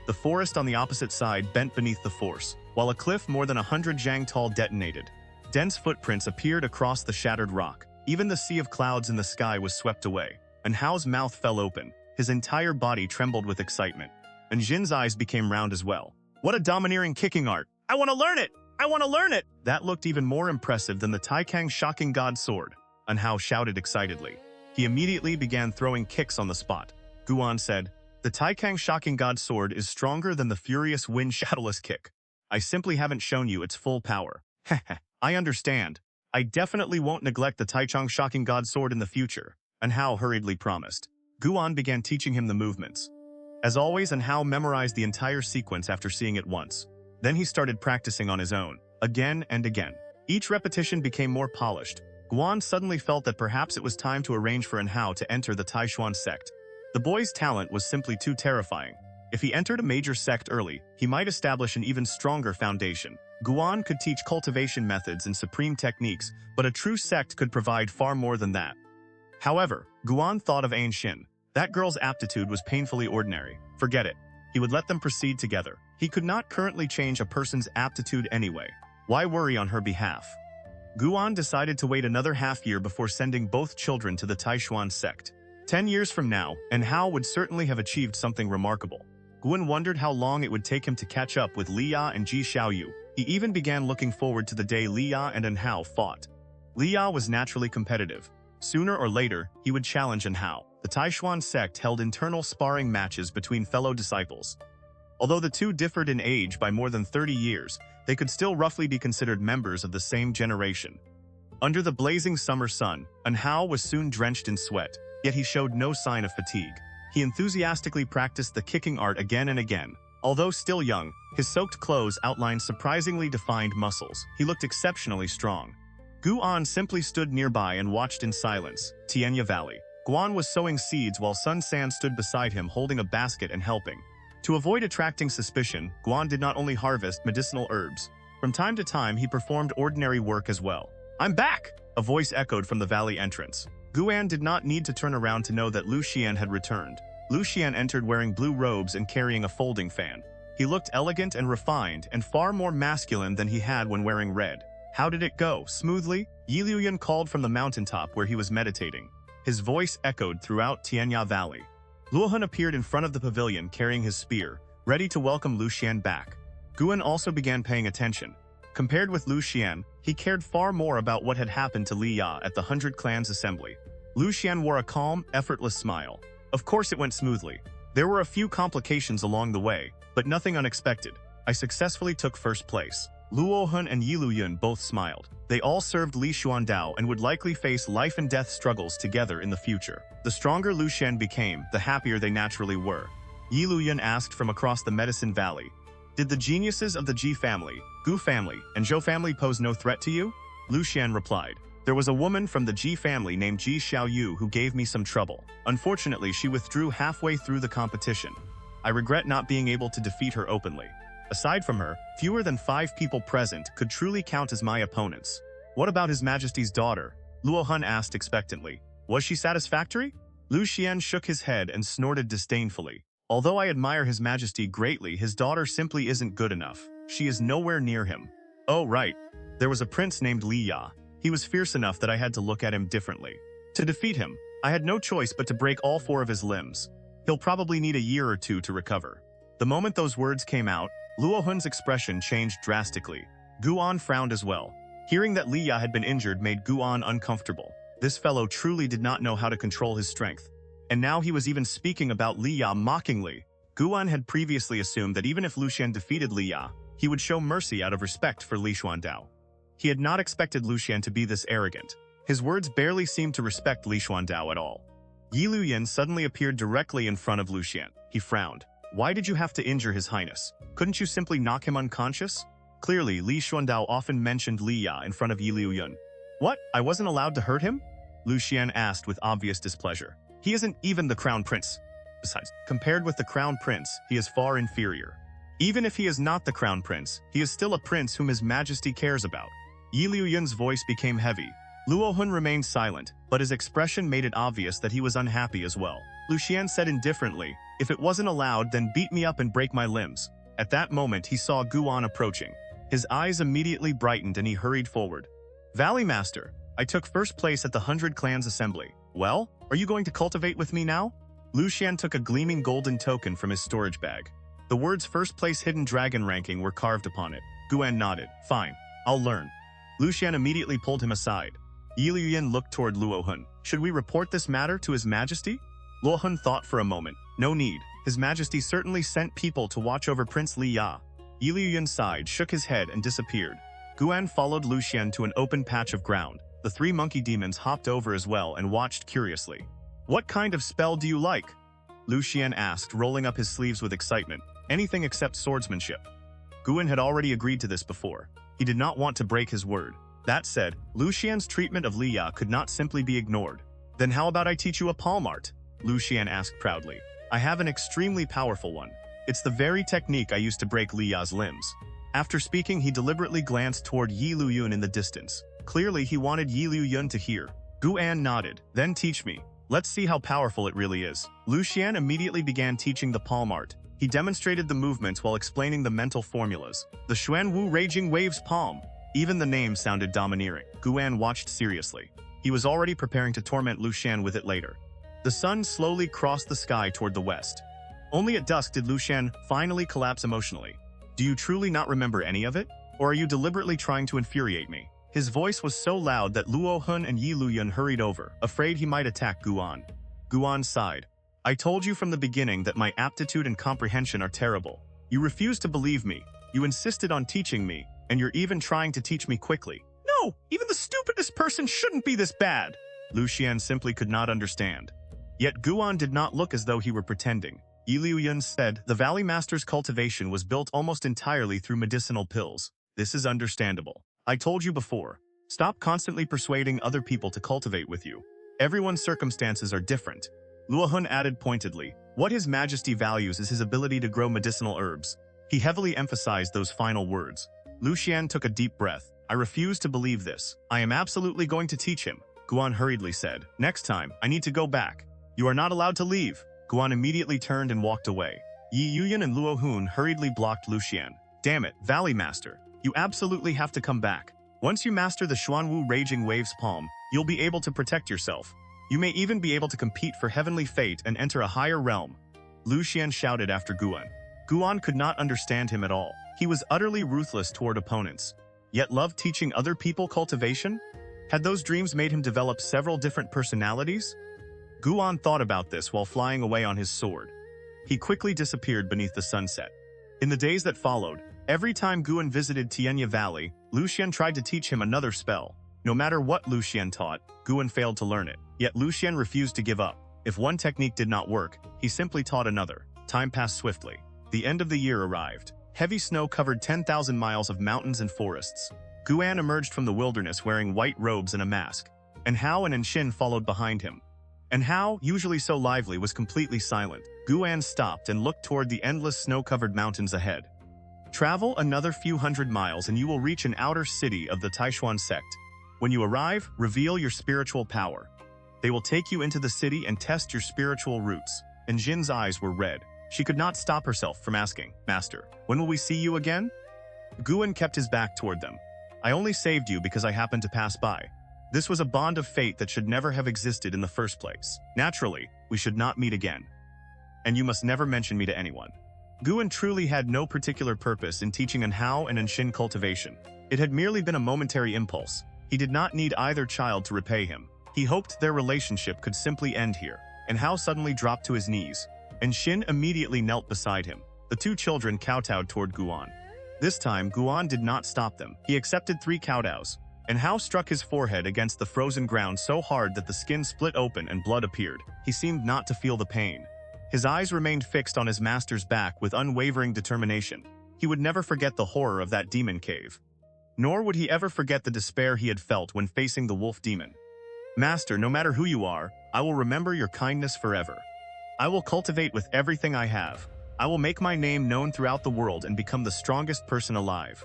A: The forest on the opposite side bent beneath the force, while a cliff more than 100 jang tall detonated. Dense footprints appeared across the shattered rock. Even the sea of clouds in the sky was swept away. Anhao's mouth fell open. His entire body trembled with excitement. And Jin's eyes became round as well. What a domineering kicking art! I want to learn it! I want to learn it! That looked even more impressive than the Taicang Shocking God Sword, Anhao shouted excitedly. He immediately began throwing kicks on the spot. Guan said, The Taicang Shocking God Sword is stronger than the Furious Wind Shadowless Kick. I simply haven't shown you its full power. Heh I understand. I definitely won't neglect the Taicang Shocking God Sword in the future, Anhao hurriedly promised. Guan began teaching him the movements. As always, Anhao memorized the entire sequence after seeing it once. Then he started practicing on his own, again and again. Each repetition became more polished. Guan suddenly felt that perhaps it was time to arrange for Anhao to enter the Taixuan Sect. The boy's talent was simply too terrifying. If he entered a major sect early, he might establish an even stronger foundation. Guan could teach cultivation methods and supreme techniques, but a true sect could provide far more than that. However, Guan thought of Anxin. That girl's aptitude was painfully ordinary. Forget it. He would let them proceed together. He could not currently change a person's aptitude anyway. Why worry on her behalf? Guan decided to wait another half-year before sending both children to the Taixuan Sect. 10 years from now, and Hao would certainly have achieved something remarkable. Guan wondered how long it would take him to catch up with Li Ya and Ji Xiaoyu. He even began looking forward to the day Li Ya and Hao fought. Li Ya was naturally competitive. Sooner or later, he would challenge Hao. The Taixuan Sect held internal sparring matches between fellow disciples. Although the two differed in age by more than 30 years, they could still roughly be considered members of the same generation. Under the blazing summer sun, Hao was soon drenched in sweat, yet he showed no sign of fatigue. He enthusiastically practiced the kicking art again and again. Although still young, his soaked clothes outlined surprisingly defined muscles. He looked exceptionally strong. Guan simply stood nearby and watched in silence. Tianya Valley. Guan was sowing seeds while Sun San stood beside him holding a basket and helping. To avoid attracting suspicion, Guan did not only harvest medicinal herbs. From time to time, he performed ordinary work as well. "I'm back!" a voice echoed from the valley entrance. Guan did not need to turn around to know that Lu Xian had returned. Lu Xian entered wearing blue robes and carrying a folding fan. He looked elegant and refined, and far more masculine than he had when wearing red. "How did it go? Smoothly?" Yi Liuyan called from the mountaintop where he was meditating. His voice echoed throughout Tianya Valley. Luohun appeared in front of the pavilion carrying his spear, ready to welcome Lu Xian back. Guan also began paying attention. Compared with Lu Xian, he cared far more about what had happened to Li Ya at the 100 Clans Assembly. Lu Xian wore a calm, effortless smile. Of course it went smoothly. There were a few complications along the way, but nothing unexpected. I successfully took first place. Luohun and Yi Luyun both smiled. They all served Li Xuandao and would likely face life and death struggles together in the future. The stronger Lu Xian became, the happier they naturally were. Yi Luyun asked from across the Medicine Valley, "Did the geniuses of the Ji family, Gu family, and Zhou family pose no threat to you?" Lu Xian replied, "There was a woman from the Ji family named Ji Xiaoyu who gave me some trouble. Unfortunately, she withdrew halfway through the competition. I regret not being able to defeat her openly. Aside from her, fewer than 5 people present could truly count as my opponents." "What about His Majesty's daughter?" Luohun asked expectantly. "Was she satisfactory?" Lu Xian shook his head and snorted disdainfully. "Although I admire His Majesty greatly, his daughter simply isn't good enough. She is nowhere near him." "Oh right. There was a prince named Li Ya. He was fierce enough that I had to look at him differently. To defeat him, I had no choice but to break all 4 of his limbs. He'll probably need a year or 2 to recover." The moment those words came out, Luohun's expression changed drastically. Guan frowned as well. Hearing that Li Ya had been injured made Guan uncomfortable. This fellow truly did not know how to control his strength. And now he was even speaking about Li Ya mockingly. Guan had previously assumed that even if Lu Xian defeated Li Ya, he would show mercy out of respect for Li Xuandao. He had not expected Lu Xian to be this arrogant. His words barely seemed to respect Li Xuandao at all. Yi Luyan suddenly appeared directly in front of Lu Xian. He frowned. "Why did you have to injure His Highness? Couldn't you simply knock him unconscious?" Clearly, Li Xuandao often mentioned Li Ya in front of Yi Liuyan. "What? I wasn't allowed to hurt him?" Lu Xian asked with obvious displeasure. "He isn't even the crown prince. Besides, compared with the crown prince, he is far inferior. Even if he is not the crown prince, he is still a prince whom His Majesty cares about." Yi Liuyan's voice became heavy. Luohun remained silent, but his expression made it obvious that he was unhappy as well. Lu Xian said indifferently, "If it wasn't allowed, then beat me up and break my limbs." At that moment, he saw Guan approaching. His eyes immediately brightened and he hurried forward. "Valley Master, I took first place at the 100 Clans Assembly. Well, are you going to cultivate with me now?" Lu Xian took a gleaming golden token from his storage bag. The words first place hidden dragon ranking were carved upon it. Guan nodded. "Fine, I'll learn." Lu Xian immediately pulled him aside. Yi Liuyan looked toward Luohun. "Should we report this matter to His Majesty?" Luohun thought for a moment. "No need. His Majesty certainly sent people to watch over Prince Li Ya." Yi Liuyan sighed, shook his head, and disappeared. Guan followed Lu Xian to an open patch of ground. The 3 monkey demons hopped over as well and watched curiously. "What kind of spell do you like?" Lu Xian asked, rolling up his sleeves with excitement. "Anything except swordsmanship." Guan had already agreed to this before. He did not want to break his word. That said, Lu Xian's treatment of Li Ya could not simply be ignored. "Then how about I teach you a palm art?" Lu Xian asked proudly. "I have an extremely powerful one. It's the very technique I used to break Li Ya's limbs." After speaking, he deliberately glanced toward Yi Luyun in the distance. Clearly, he wanted Yi Luyun to hear. Guan nodded. "Then teach me. Let's see how powerful it really is." Lu Xian immediately began teaching the palm art. He demonstrated the movements while explaining the mental formulas. "The Xuan Wu Raging Waves Palm." Even the name sounded domineering. Guan watched seriously. He was already preparing to torment Lucian with it later. The sun slowly crossed the sky toward the west. Only at dusk did Lucian finally collapse emotionally. Do you truly not remember any of it? Or are you deliberately trying to infuriate me? His voice was so loud that Luo Hun and Yi Luyan hurried over, afraid he might attack Guan. Guan sighed. I told you from the beginning that my aptitude and comprehension are terrible. You refused to believe me. You insisted on teaching me, and you're even trying to teach me quickly. No, even the stupidest person shouldn't be this bad. Lucian simply could not understand. Yet Guan did not look as though he were pretending. Yi Luyan said, the Valley Master's cultivation was built almost entirely through medicinal pills. This is understandable. I told you before. Stop constantly persuading other people to cultivate with you. Everyone's circumstances are different. Luo Hun added pointedly, what His Majesty values is his ability to grow medicinal herbs. He heavily emphasized those final words. Lucian took a deep breath. I refuse to believe this. I am absolutely going to teach him. Guan hurriedly said, next time, I need to go back. You are not allowed to leave. Guan immediately turned and walked away. Yi Yuyan and Luo Hun hurriedly blocked Lucian. Damn it, Valley Master. You absolutely have to come back. Once you master the Xuanwu Raging Waves Palm, you'll be able to protect yourself. You may even be able to compete for heavenly fate and enter a higher realm. Lucian shouted after Guan. Guan could not understand him at all. He was utterly ruthless toward opponents, yet loved teaching other people cultivation? Had those dreams made him develop several different personalities? Guan thought about this while flying away on his sword. He quickly disappeared beneath the sunset. In the days that followed, every time Guan visited Tianya Valley, Lucian tried to teach him another spell. No matter what Lucian taught, Guan failed to learn it. Yet Lucian refused to give up. If one technique did not work, he simply taught another. Time passed swiftly. The end of the year arrived. Heavy snow covered 10,000 miles of mountains and forests. Guan emerged from the wilderness wearing white robes and a mask. And Hao and Anshin followed behind him. And Hao, usually so lively, was completely silent. Guan stopped and looked toward the endless snow-covered mountains ahead. Travel another few hundred miles and you will reach an outer city of the Taixuan Sect. When you arrive, reveal your spiritual power. They will take you into the city and test your spiritual roots. And Jin's eyes were red. She could not stop herself from asking, Master, when will we see you again? Guan kept his back toward them. I only saved you because I happened to pass by. This was a bond of fate that should never have existed in the first place. Naturally, we should not meet again. And you must never mention me to anyone. Guan truly had no particular purpose in teaching Hao and Anshin cultivation. It had merely been a momentary impulse. He did not need either child to repay him. He hoped their relationship could simply end here. And Hao suddenly dropped to his knees. And Shin immediately knelt beside him. The two children kowtowed toward Guan. This time, Guan did not stop them. He accepted 3 kowtows. And Hao struck his forehead against the frozen ground so hard that the skin split open and blood appeared. He seemed not to feel the pain. His eyes remained fixed on his master's back with unwavering determination. He would never forget the horror of that demon cave. Nor would he ever forget the despair he had felt when facing the wolf demon. Master, no matter who you are, I will remember your kindness forever. I will cultivate with everything I have. I will make my name known throughout the world and become the strongest person alive.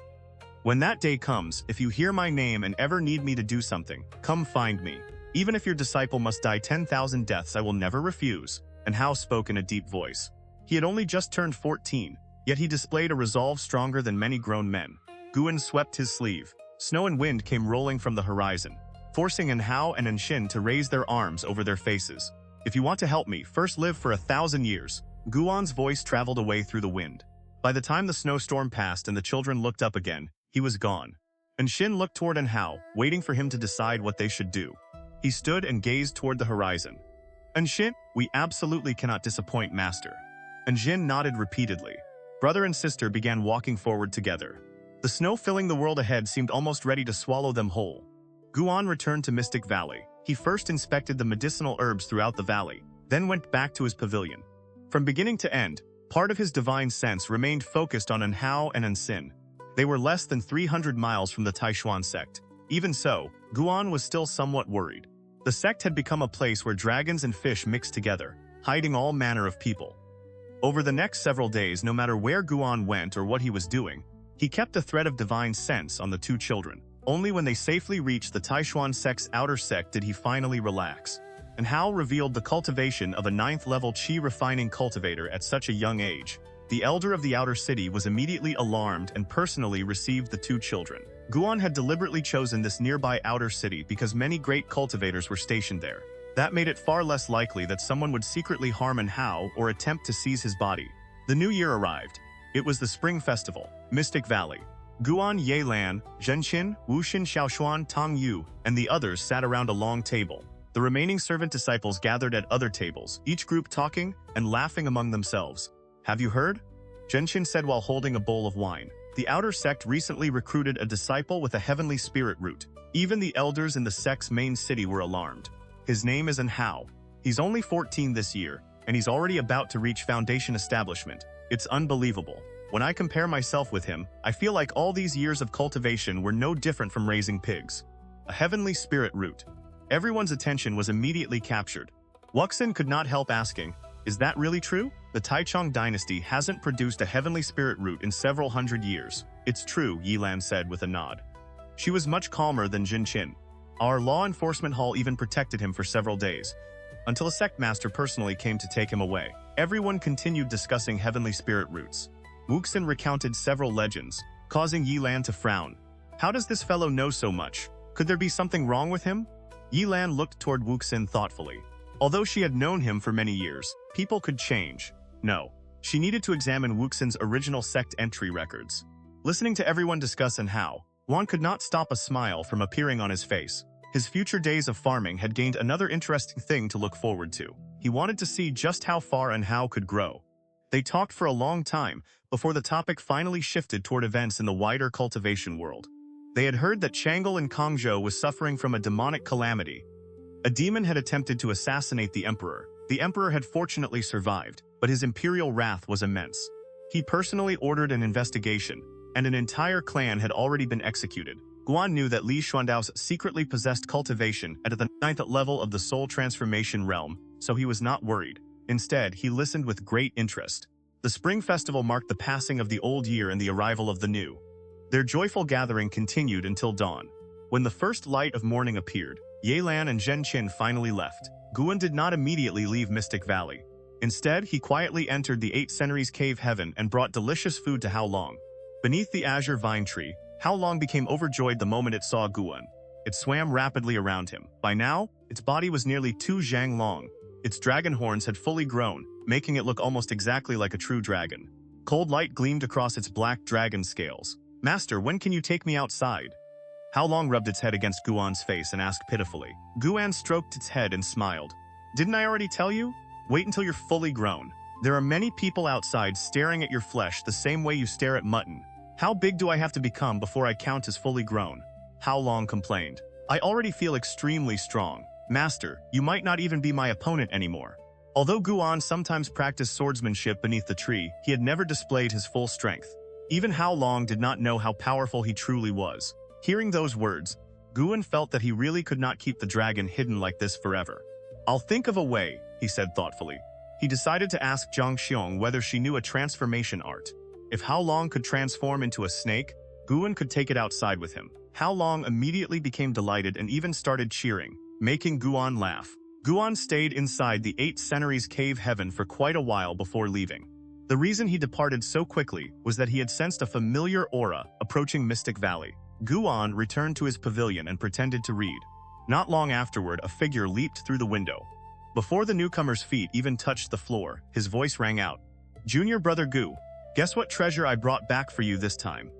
A: When that day comes, if you hear my name and ever need me to do something, come find me. Even if your disciple must die 10,000 deaths, I will never refuse. And Hao spoke in a deep voice. He had only just turned 14, yet he displayed a resolve stronger than many grown men. Guan swept his sleeve. Snow and wind came rolling from the horizon, forcing Hao and Anshin to raise their arms over their faces. If you want to help me, first live for 1,000 years. Guan's voice traveled away through the wind. By the time the snowstorm passed and the children looked up again, he was gone. Anshin looked toward Hao, waiting for him to decide what they should do. He stood and gazed toward the horizon. Anshin, we absolutely cannot disappoint Master. Anshin nodded repeatedly. Brother and sister began walking forward together. The snow filling the world ahead seemed almost ready to swallow them whole. Guan returned to Mystic Valley. He first inspected the medicinal herbs throughout the valley, then went back to his pavilion. From beginning to end, part of his divine sense remained focused on Hao and Anshin. They were less than 300 miles from the Taixuan Sect. Even so, Guan was still somewhat worried. The sect had become a place where dragons and fish mixed together, hiding all manner of people. Over the next several days, no matter where Guan went or what he was doing, he kept a thread of divine sense on the two children. Only when they safely reached the Taixuan Sect's outer sect did he finally relax. And Hao revealed the cultivation of a 9th-level qi refining cultivator at such a young age. The elder of the outer city was immediately alarmed and personally received the two children. Guan had deliberately chosen this nearby outer city because many great cultivators were stationed there. That made it far less likely that someone would secretly harm An Hao or attempt to seize his body. The new year arrived. It was the Spring Festival, Mystic Valley. Guan Yelan, Zhenqin, Wuxin Xiaoshuan, Tong Yu, and the others sat around a long table. The remaining servant disciples gathered at other tables, each group talking and laughing among themselves. Have you heard? Zhenqin said while holding a bowl of wine. The outer sect recently recruited a disciple with a heavenly spirit root. Even the elders in the sect's main city were alarmed. His name is An Hao. He's only 14 this year, and he's already about to reach foundation establishment. It's unbelievable. When I compare myself with him, I feel like all these years of cultivation were no different from raising pigs. A heavenly spirit root. Everyone's attention was immediately captured. Wuxin could not help asking, is that really true? The Taicang Dynasty hasn't produced a heavenly spirit root in several hundred years. It's true, Yilan said with a nod. She was much calmer than Zhenqin. Our law enforcement hall even protected him for several days, until a sect master personally came to take him away. Everyone continued discussing heavenly spirit roots. Wuxin recounted several legends, causing Yilan to frown. How does this fellow know so much? Could there be something wrong with him? Yilan looked toward Wuxin thoughtfully. Although she had known him for many years, people could change. No. She needed to examine Wuxin's original sect entry records. Listening to everyone discuss An Hao, Juan could not stop a smile from appearing on his face. His future days of farming had gained another interesting thing to look forward to. He wanted to see just how far An Hao could grow. They talked for a long time before the topic finally shifted toward events in the wider cultivation world. They had heard that Chang'e in Kangzhou was suffering from a demonic calamity. A demon had attempted to assassinate the emperor. The emperor had fortunately survived, but his imperial wrath was immense. He personally ordered an investigation, and an entire clan had already been executed. Guan knew that Li Xuandao's secretly possessed cultivation at the 9th level of the soul transformation realm, so he was not worried. Instead, he listened with great interest. The Spring Festival marked the passing of the old year and the arrival of the new. Their joyful gathering continued until dawn. When the first light of morning appeared, Yelan and Zhenqin finally left. Guan did not immediately leave Mystic Valley. Instead, he quietly entered the 8 Centuries Cave Heaven and brought delicious food to Hao Long. Beneath the azure vine tree, Hao Long became overjoyed the moment it saw Guan. It swam rapidly around him. By now, its body was nearly 2 zhang long. Its dragon horns had fully grown, making it look almost exactly like a true dragon. Cold light gleamed across its black dragon scales. Master, when can you take me outside? Hao Long rubbed its head against Guan's face and asked pitifully. Guan stroked its head and smiled. Didn't I already tell you? Wait until you're fully grown. There are many people outside staring at your flesh the same way you stare at mutton. How big do I have to become before I count as fully grown? Hao Long complained. I already feel extremely strong. Master, you might not even be my opponent anymore. Although Guan sometimes practiced swordsmanship beneath the tree, he had never displayed his full strength. Even Hao Long did not know how powerful he truly was. Hearing those words, Guan felt that he really could not keep the dragon hidden like this forever. I'll think of a way, he said thoughtfully. He decided to ask Zhang Xiong whether she knew a transformation art. If Hao Long could transform into a snake, Guan could take it outside with him. Hao Long immediately became delighted and even started cheering, making Guan laugh. Guan stayed inside the 8 Centuries Cave Heaven for quite a while before leaving. The reason he departed so quickly was that he had sensed a familiar aura approaching Mystic Valley. Guan returned to his pavilion and pretended to read. Not long afterward, a figure leaped through the window. Before the newcomer's feet even touched the floor, his voice rang out. Junior brother Gu, guess what treasure I brought back for you this time?